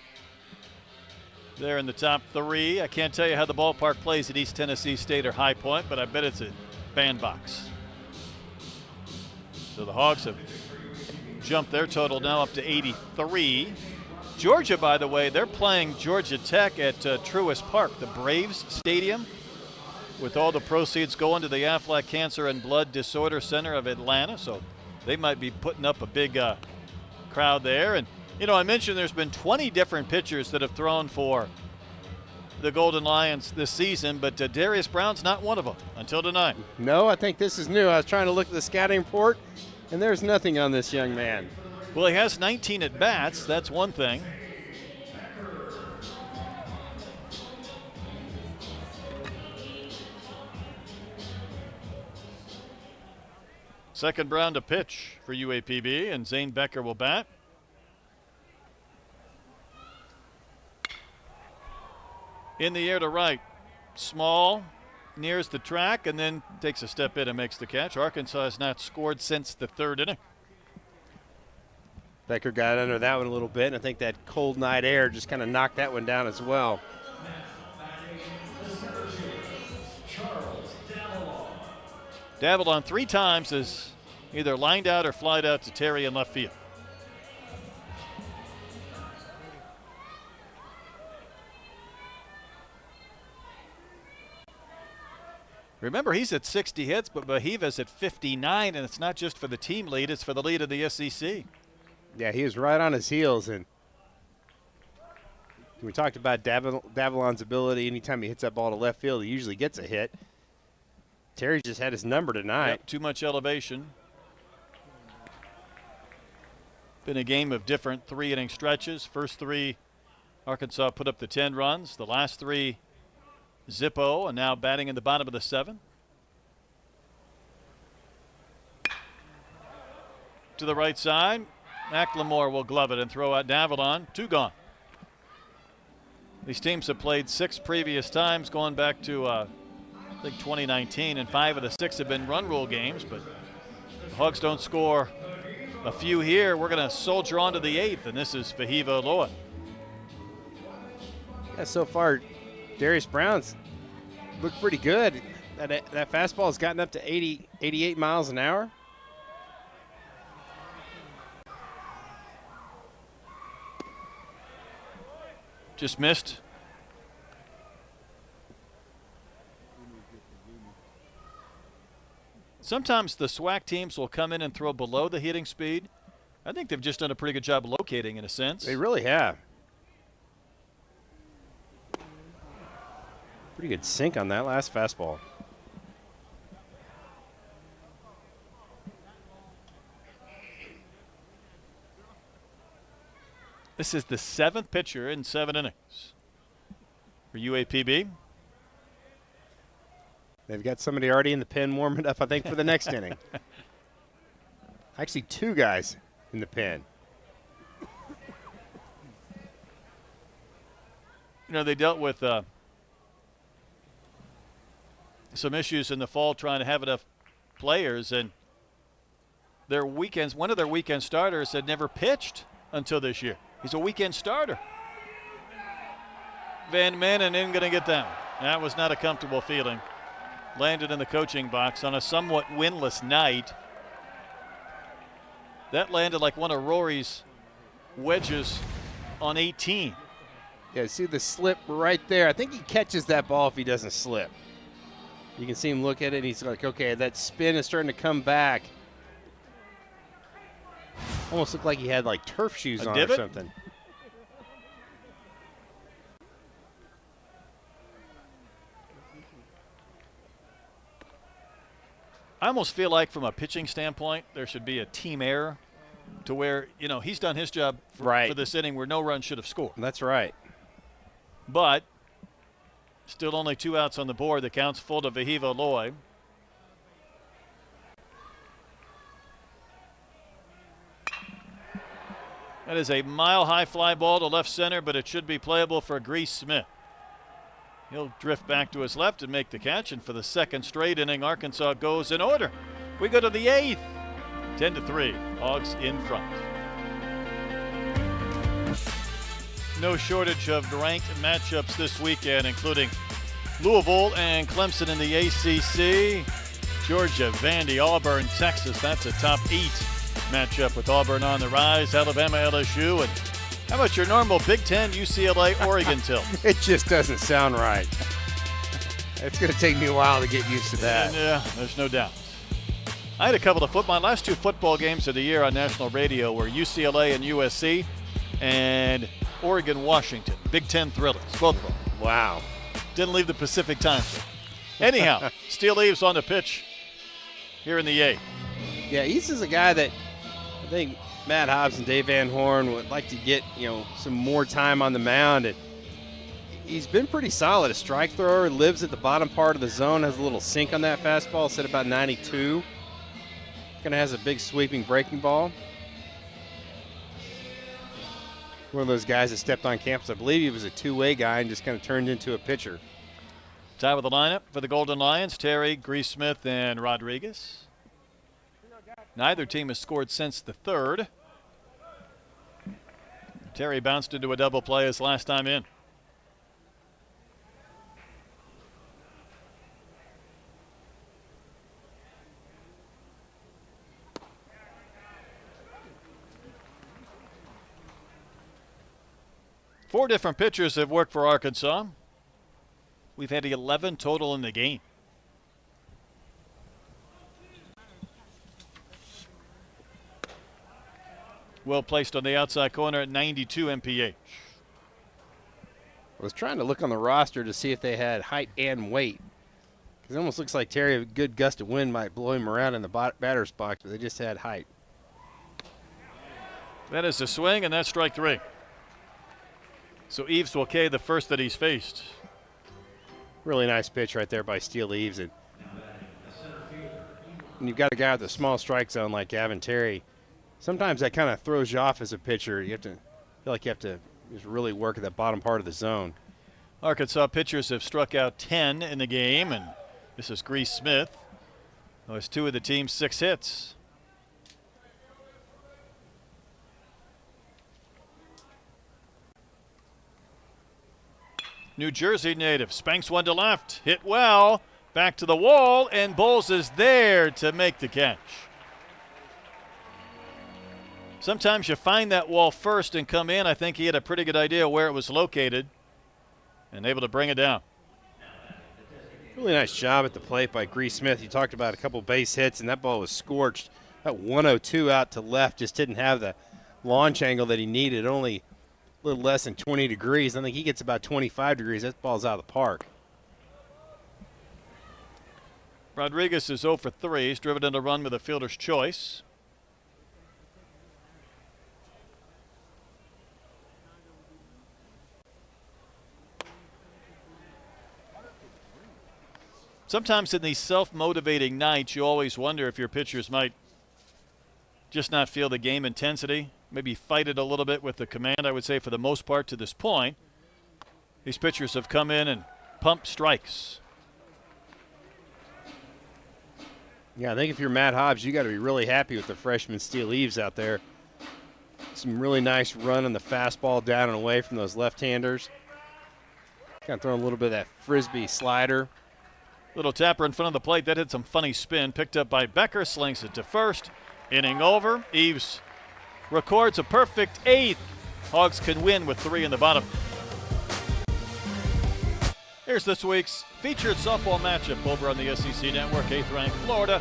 They're in the top 3. I can't tell you how the ballpark plays at East Tennessee State or High Point, but I bet it's a bandbox. So the Hogs have jumped their total now up to 83. Georgia, by the way, they're playing Georgia Tech at Truist Park, the Braves Stadium, with all the proceeds going to the Aflac Cancer and Blood Disorder Center of Atlanta. So they might be putting up a big crowd there. And, you know, I mentioned there's been 20 different pitchers that have thrown for the Golden Lions this season, but Darius Brown's not one of them until tonight. No, I think this is new. I was trying to look at the scouting report, and there's nothing on this young man. Well, he has 19 at-bats. That's one thing. Second round to pitch for UAPB, and Zane Becker will bat. In the air to right. Small nears the track and then takes a step in and makes the catch. Arkansas has not scored since the 3rd inning. Becker got under that one a little bit, and I think that cold night air just kind of knocked that one down as well. Davalon 3 times has either lined out or flied out to Terry in left field. Remember, he's at 60 hits, but Bahiva's at 59, and it's not just for the team lead, it's for the lead of the SEC. Yeah, he was right on his heels, and we talked about Davalon's ability. Anytime he hits that ball to left field, he usually gets a hit. Terry just had his number tonight. Yep, too much elevation. Been a game of different 3-inning stretches. First 3, Arkansas put up the 10 runs. The last 3, Zippo, and now batting in the bottom of the 7th. To the right side, McLemore will glove it and throw out Davalon. 2 gone. These teams have played 6 previous times, going back to I think 2019, and 5 of the 6 have been run rule games, but the Hogs don't score a few here. We're going to soldier on to the 8th, and this is Vahiva Loa. Yeah, so far, Darius Brown's looked pretty good. That fastball has gotten up to 80, 88 miles an hour. Just missed. Sometimes the SWAC teams will come in and throw below the hitting speed. I think they've just done a pretty good job locating in a sense. They really have. Pretty good sink on that last fastball. This is the 7th pitcher in 7 innings for UAPB. They've got somebody already in the pen warming up, I think, for the next inning. Actually, 2 guys in the pen. You know, they dealt with some issues in the fall trying to have enough players, and their weekends, one of their weekend starters had never pitched until this year. He's a weekend starter. Van Manen isn't going to get down. That was not a comfortable feeling. Landed in the coaching box on a somewhat winless night. That landed like one of Rory's wedges on 18. Yeah, see the slip right there. I think he catches that ball if he doesn't slip. You can see him look at it, and he's like, okay, that spin is starting to come back. Almost looked like he had like turf shoes on or something. I almost feel like from a pitching standpoint, there should be a team error to where, you know, he's done his job for this inning where no run should have scored. That's right. But still only 2 outs on the board. The count's full to Vahiva Loy. That is a mile-high fly ball to left center, but it should be playable for Grease Smith. He'll drift back to his left and make the catch, and for the 2nd straight inning, Arkansas goes in order. We go to the 8th. 10-3, Hogs in front. No shortage of ranked matchups this weekend, including Louisville and Clemson in the ACC. Georgia, Vandy, Auburn, Texas. That's a top 8 matchup with Auburn on the rise. Alabama, LSU, and how about your normal Big Ten, UCLA, Oregon tilt? It just doesn't sound right. It's going to take me a while to get used to that. Yeah, there's no doubt. I had a couple of my last 2 football games of the year on national radio were UCLA and USC and Oregon, Washington. Big Ten thrillers, both of them. Wow. Didn't leave the Pacific time zone. Anyhow, Steele Eaves on the pitch here in the 8th. Yeah, East is a guy that I think Matt Hobbs and Dave Van Horn would like to get, some more time on the mound. And he's been pretty solid. A strike thrower, lives at the bottom part of the zone, has a little sink on that fastball, set about 92. Kind of has a big sweeping breaking ball. One of those guys that stepped on campus. I believe he was a two-way guy and just kind of turned into a pitcher. Top of the lineup for the Golden Lions, Terry, Grease Smith, and Rodriguez. Neither team has scored since the 3rd. Terry bounced into a double play his last time in. Four different pitchers have worked for Arkansas. We've had 11 total in the game. Well placed on the outside corner at 92 mph. I was trying to look on the roster to see if they had height and weight. Because it almost looks like Terry, a good gust of wind might blow him around in the batter's box, but they just had height. That is a swing, and that's strike 3. So Eaves will K the first that he's faced. Really nice pitch right there by Steele Eaves. And when you've got a guy with a small strike zone like Gavin Terry, sometimes that kind of throws you off as a pitcher. You have to feel like you have to just really work at that bottom part of the zone. Arkansas pitchers have struck out 10 in the game, and This is Grease Smith, who has 2 of the team's 6 hits. New Jersey native spanks one to left, hit well, back to the wall, and Bowles is there to make the catch. Sometimes you find that wall first and come in. I think he had a pretty good idea where it was located and able to bring it down. Really nice job at the plate by Grease Smith. You talked about a couple base hits, and that ball was scorched. That 102 out to left just didn't have the launch angle that he needed, only a little less than 20 degrees. I think he gets about 25 degrees. That ball's out of the park. Rodriguez is 0 for 3. He's driven in a run with a fielder's choice. Sometimes in these self-motivating nights, you always wonder if your pitchers might just not feel the game intensity, maybe fight it a little bit with the command. I would say for the most part to this point, these pitchers have come in and pumped strikes. Yeah, I think if you're Matt Hobbs, you got to be really happy with the freshman Steele Eves out there. Some really nice run on the fastball down and away from those left-handers. Kind of throwing a little bit of that frisbee slider. Little tapper in front of the plate. That had some funny spin. Picked up by Becker. Slings it to first. Inning over. Eves records a perfect 8th. Hogs can win with 3 in the bottom. Here's this week's featured softball matchup over on the SEC Network. 8th ranked Florida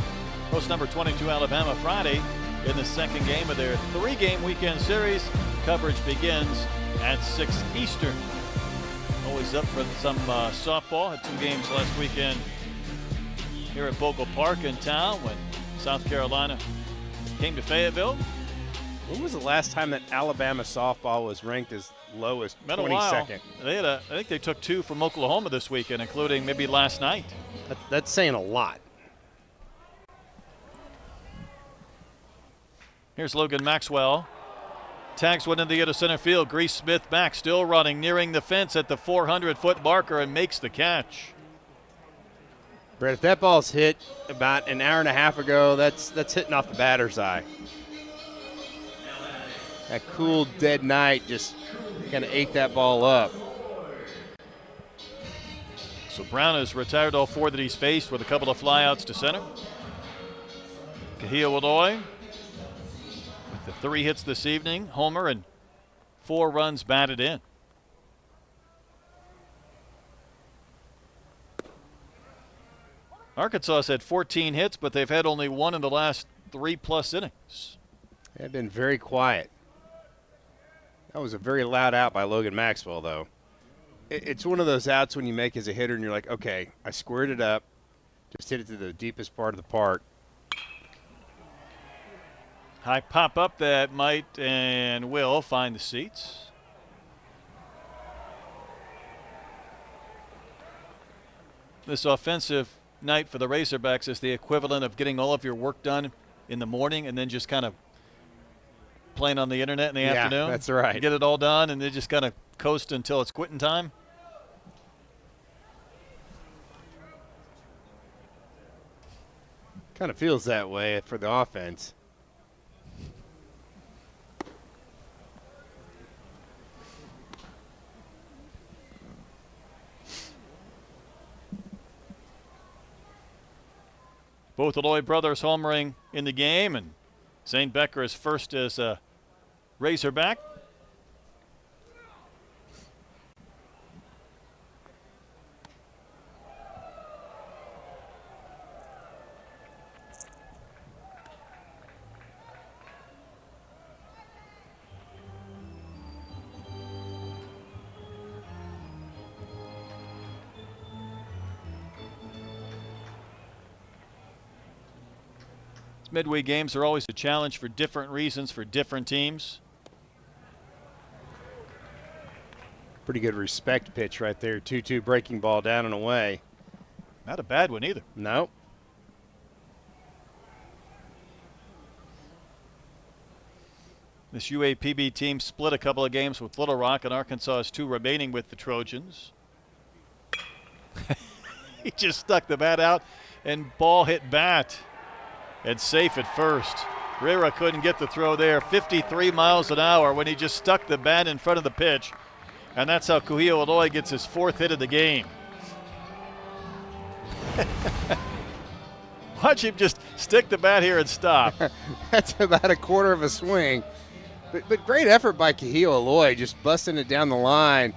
hosts number 22 Alabama Friday in the second game of their 3-game weekend series. Coverage begins at 6 Eastern. Always up for some softball. Had 2 games last weekend here at Bogle Park in town when South Carolina came to Fayetteville. When was the last time that Alabama softball was ranked as low as 22nd? They had I think they took 2 from Oklahoma this weekend, including maybe last night. That's saying a lot. Here's Logan Maxwell. Tags one in the into center field. Grease Smith back, still running, nearing the fence at the 400-foot marker and makes the catch. Brett, if that ball's hit about an hour and a half ago, that's hitting off the batter's eye. That cool, dead night just kind of ate that ball up. So Brown has retired all 4 that he's faced with a couple of flyouts to center. Cahill Illinois with the 3 hits this evening, homer and 4 runs batted in. Arkansas has had 14 hits, but they've had only 1 in the last 3+ innings. They've been very quiet. That was a very loud out by Logan Maxwell, though. It's one of those outs when you make as a hitter and you're like, okay, I squared it up, just hit it to the deepest part of the park. High pop up that might and will find the seats. This offensive night for the Razorbacks is the equivalent of getting all of your work done in the morning and then just kind of playing on the internet in the afternoon. That's right. You get it all done and then just kind of coast until it's quitting time. Kind of feels that way for the offense. Both Alloy brothers homering in the game, and Zane Becker is first as a Razorback. Midway games are always a challenge for different reasons for different teams. Pretty good respect pitch right there. 2-2 breaking ball down and away. Not a bad one either. No. This UAPB team split a couple of games with Little Rock, and Arkansas has 2 remaining with the Trojans. He just stuck the bat out, and ball hit bat. And safe at first. Rivera couldn't get the throw there. 53 miles an hour when he just stuck the bat in front of the pitch. And that's how Kuhio Aloy gets his 4th hit of the game. Watch him just stick the bat here and stop. That's about a quarter of a swing. But great effort by Kuhio Aloy, just busting it down the line.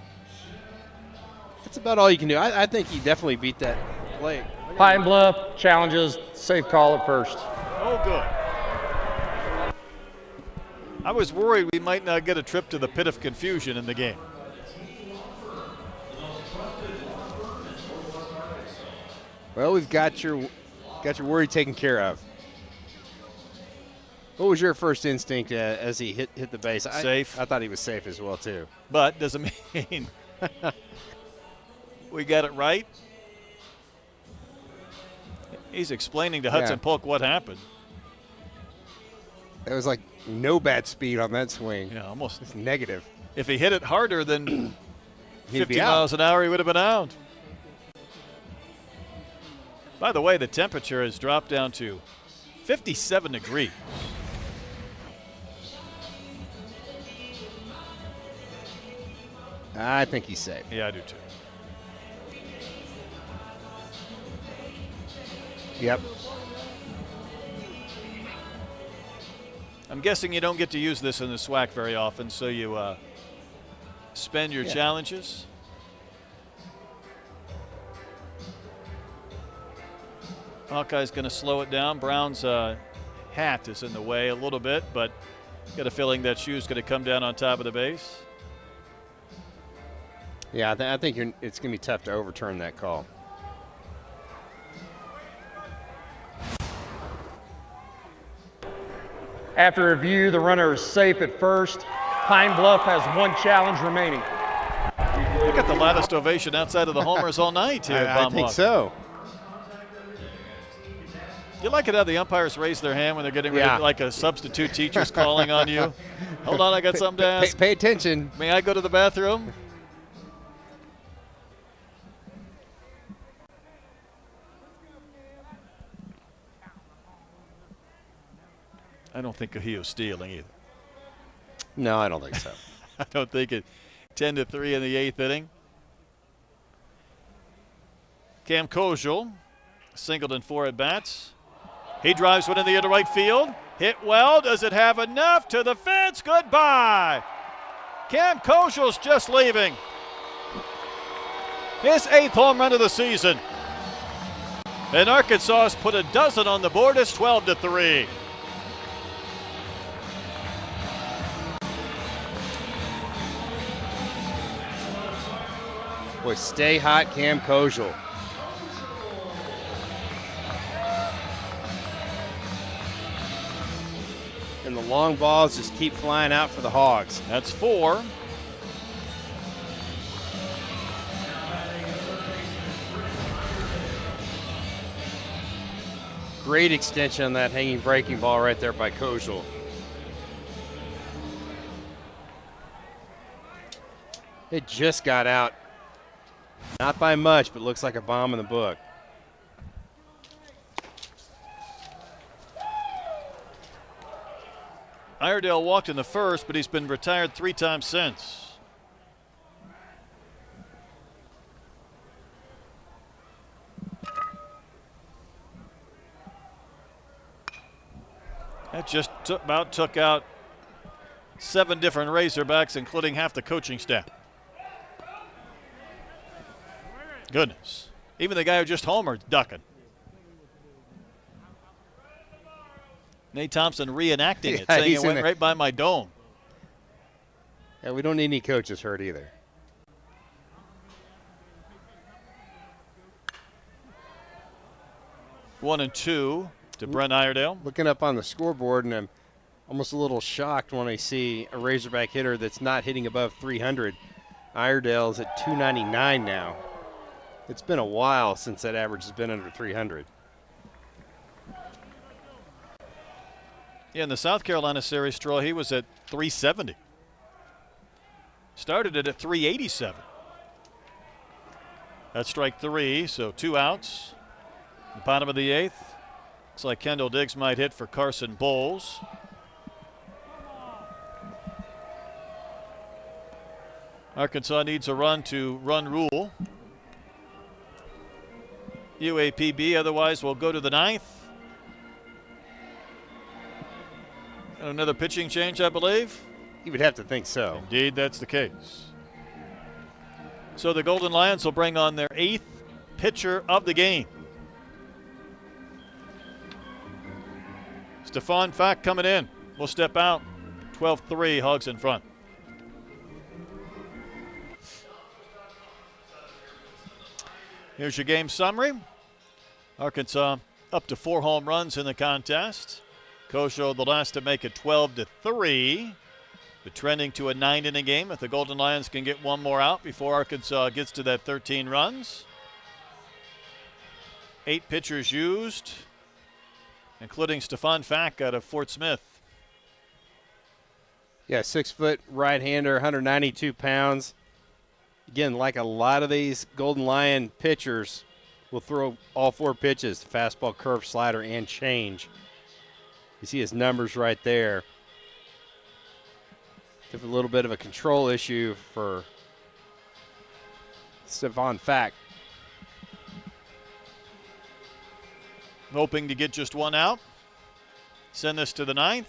That's about all you can do. I think he definitely beat that plate. Pine Bluff challenges, safe call at first. Oh, good. I was worried we might not get a trip to the pit of confusion in the game. Well, we've got your worry taken care of. What was your first instinct as he hit the base? Safe. I thought he was safe as well, too. But doesn't mean we got it right. He's explaining to Hudson Polk what happened. It was like no bat speed on that swing. Yeah, almost. It's negative. If he hit it harder than 50 miles an hour, he would have been out. By the way, the temperature has dropped down to 57 degrees. I think he's safe. Yeah, I do too. Yep. I'm guessing you don't get to use this in the SWAC very often, so you spend your challenges. Hawkeye's going to slow it down. Brown's hat is in the way a little bit, but got a feeling that shoe's going to come down on top of the base. Yeah, I think it's going to be tough to overturn that call. After review, the runner is safe at first. Pine Bluff has 1 challenge remaining. We got the loudest ovation outside of the homers all night here at Pine Bluff. I think so. You like it how the umpires raise their hand when they're getting ready, like a substitute teacher's calling on you? Hold on, I got something to ask. Pay attention. May I go to the bathroom? I don't think Kuhio's stealing either. No, I don't think so. I don't think it. 10-3 in the 8th inning. Cam Kojal, singled in 4 at-bats. He drives one in the into right field. Hit well. Does it have enough? To the fence. Goodbye. Cam Kojal's just leaving. His 8th home run of the season. And Arkansas has put a dozen on the board. It's 12-3. Boy, stay hot, Cam Kojal. And the long balls just keep flying out for the Hogs. That's 4. Great extension on that hanging breaking ball right there by Kojal. It just got out. Not by much, but looks like a bomb in the book. Iredale walked in the first, but he's been retired 3 times since. That just about took out 7 different Razorbacks, including half the coaching staff. Goodness. Even the guy who just homered ducking. Nate Thompson reenacting it, saying it went right by my dome. Yeah, we don't need any coaches hurt either. One and 2 to Brent Iredale. Looking up on the scoreboard, and I'm almost a little shocked when I see a Razorback hitter that's not hitting above 300. Iredale's at 299 now. It's been a while since that average has been under 300. Yeah, in the South Carolina series, Straw, he was at 370. Started it at 387. That's strike 3, so 2 outs. Bottom of the 8th. Looks like Kendall Diggs might hit for Carson Bowles. Arkansas needs a run to run rule. UAPB otherwise will go to the 9th. And another pitching change, I believe. You would have to think so. Indeed, that's the case. So the Golden Lions will bring on their 8th pitcher of the game. Stephon Fack coming in. Will step out. 12-3, Hogs in front. Here's your game summary. Arkansas up to 4 home runs in the contest. Kosho the last to make it 12-3. But trending to a 9-inning game if the Golden Lions can get one more out before Arkansas gets to that 13 runs. 8 pitchers used, including Stephon Fack out of Fort Smith. Yeah, 6-foot right-hander, 192 pounds. Again, like a lot of these Golden Lion pitchers, will throw all 4 pitches, fastball, curve, slider, and change. You see his numbers right there. Just a little bit of a control issue for Stephon Fack. Hoping to get just one out. Send this to the 9th.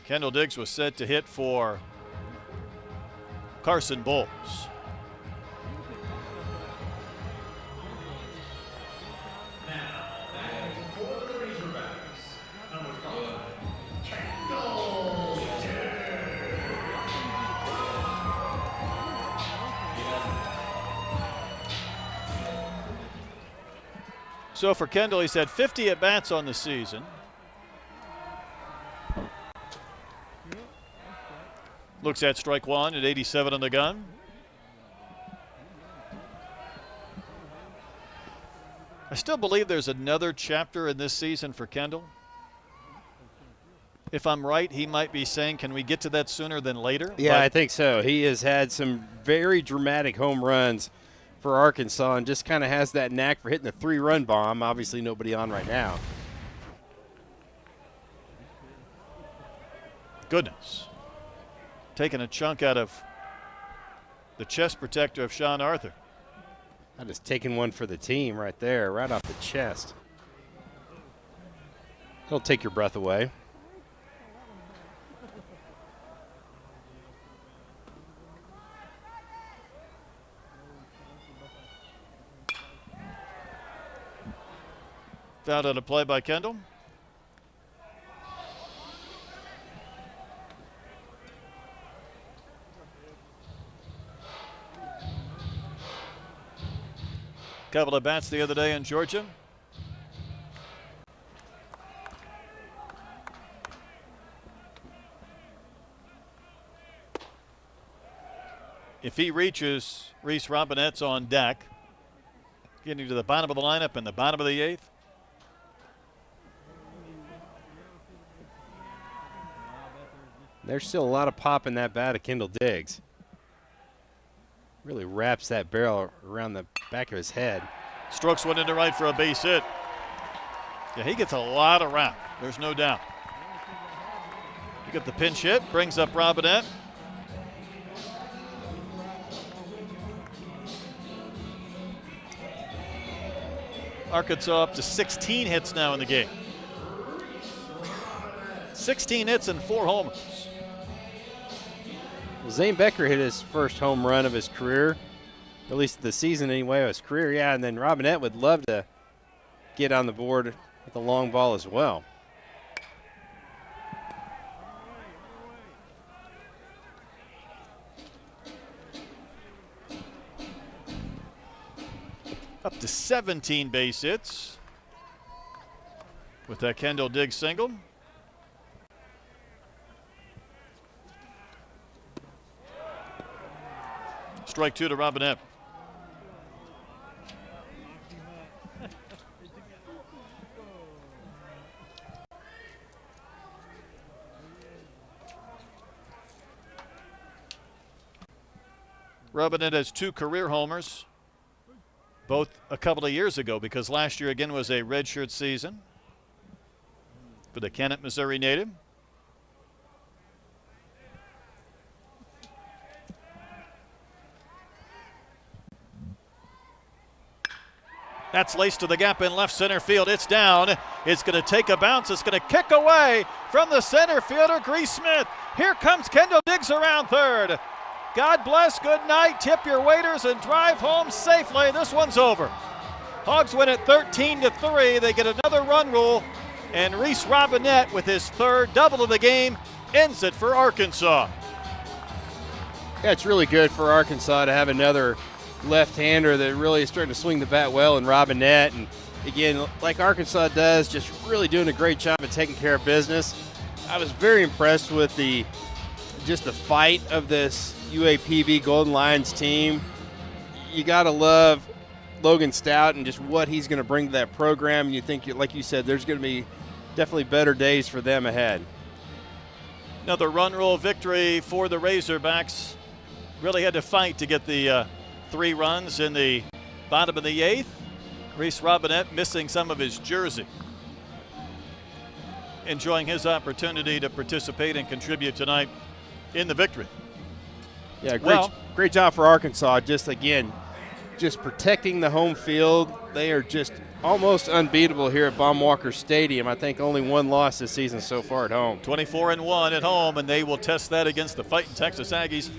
Kendall Diggs was set to hit for Carson Bowles. So for Kendall, he's had 50 at-bats on the season. Looks at strike 1 at 87 on the gun. I still believe there's another chapter in this season for Kendall. If I'm right, he might be saying, can we get to that sooner than later? Yeah, I think so. He has had some very dramatic home runs for Arkansas and just kind of has that knack for hitting the 3-run bomb. Obviously nobody on right now. Goodness. Taking a chunk out of the chest protector of Sean Arthur. I just taking one for the team right there, right off the chest. He'll take your breath away. Fouled on a play by Kendall. Couple of bats the other day in Georgia. If he reaches, Reese Robinette's on deck. Getting to the bottom of the lineup in the bottom of the 8th. There's still a lot of pop in that bat of Kendall Diggs. Really wraps that barrel around the back of his head. Strokes one into right for a base hit. Yeah, he gets a lot around. There's no doubt. You get the pinch hit, brings up Robinette. Arkansas up to 16 hits now in the game. 16 hits and 4 homers. Well, Zane Becker hit his first home run of his career, at least the season anyway of his career. Yeah, and then Robinette would love to get on the board with a long ball as well. Up to 17 base hits with that Kendall Diggs single. Strike 2 to Robinette. Robinette has 2 career homers both a couple of years ago, because last year again was a redshirt season for the Kennett, Missouri native. That's laced to the gap in left center field. It's down. It's going to take a bounce. It's going to kick away from the center fielder, Grease Smith. Here comes Kendall Diggs around third. God bless, good night. Tip your waiters and drive home safely. This one's over. Hogs win it 13-3. They get another run rule, and Reese Robinette, with his third double of the game, ends it for Arkansas. Yeah, it's really good for Arkansas to have another left-hander that really is starting to swing the bat well in Robinette. And again, like Arkansas does, just really doing a great job of taking care of business. I was very impressed with the fight of this UAPB Golden Lions team. You got to love Logan Stout and just what he's going to bring to that program. And you think, like you said, there's going to be definitely better days for them ahead. Another run rule victory for the Razorbacks. Really had to fight to get the 3 runs in the bottom of the 8th. Reese Robinette missing some of his jersey. Enjoying his opportunity to participate and contribute tonight in the victory. Yeah, great job for Arkansas. Just protecting the home field. They are just almost unbeatable here at Baum-Walker Stadium. I think only 1 loss this season so far at home. 24-1 at home, and they will test that against the fighting Texas Aggies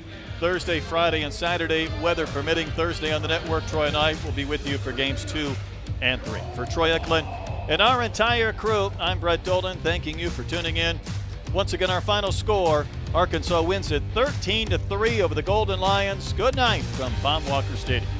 Thursday, Friday, and Saturday, weather permitting. Thursday on the network. Troy and I will be with you for games 2 and 3. For Troy Eklund and our entire crew, I'm Brett Dolan, thanking you for tuning in. Once again, our final score, Arkansas wins it 13-3 over the Golden Lions. Good night from Baum-Walker Stadium.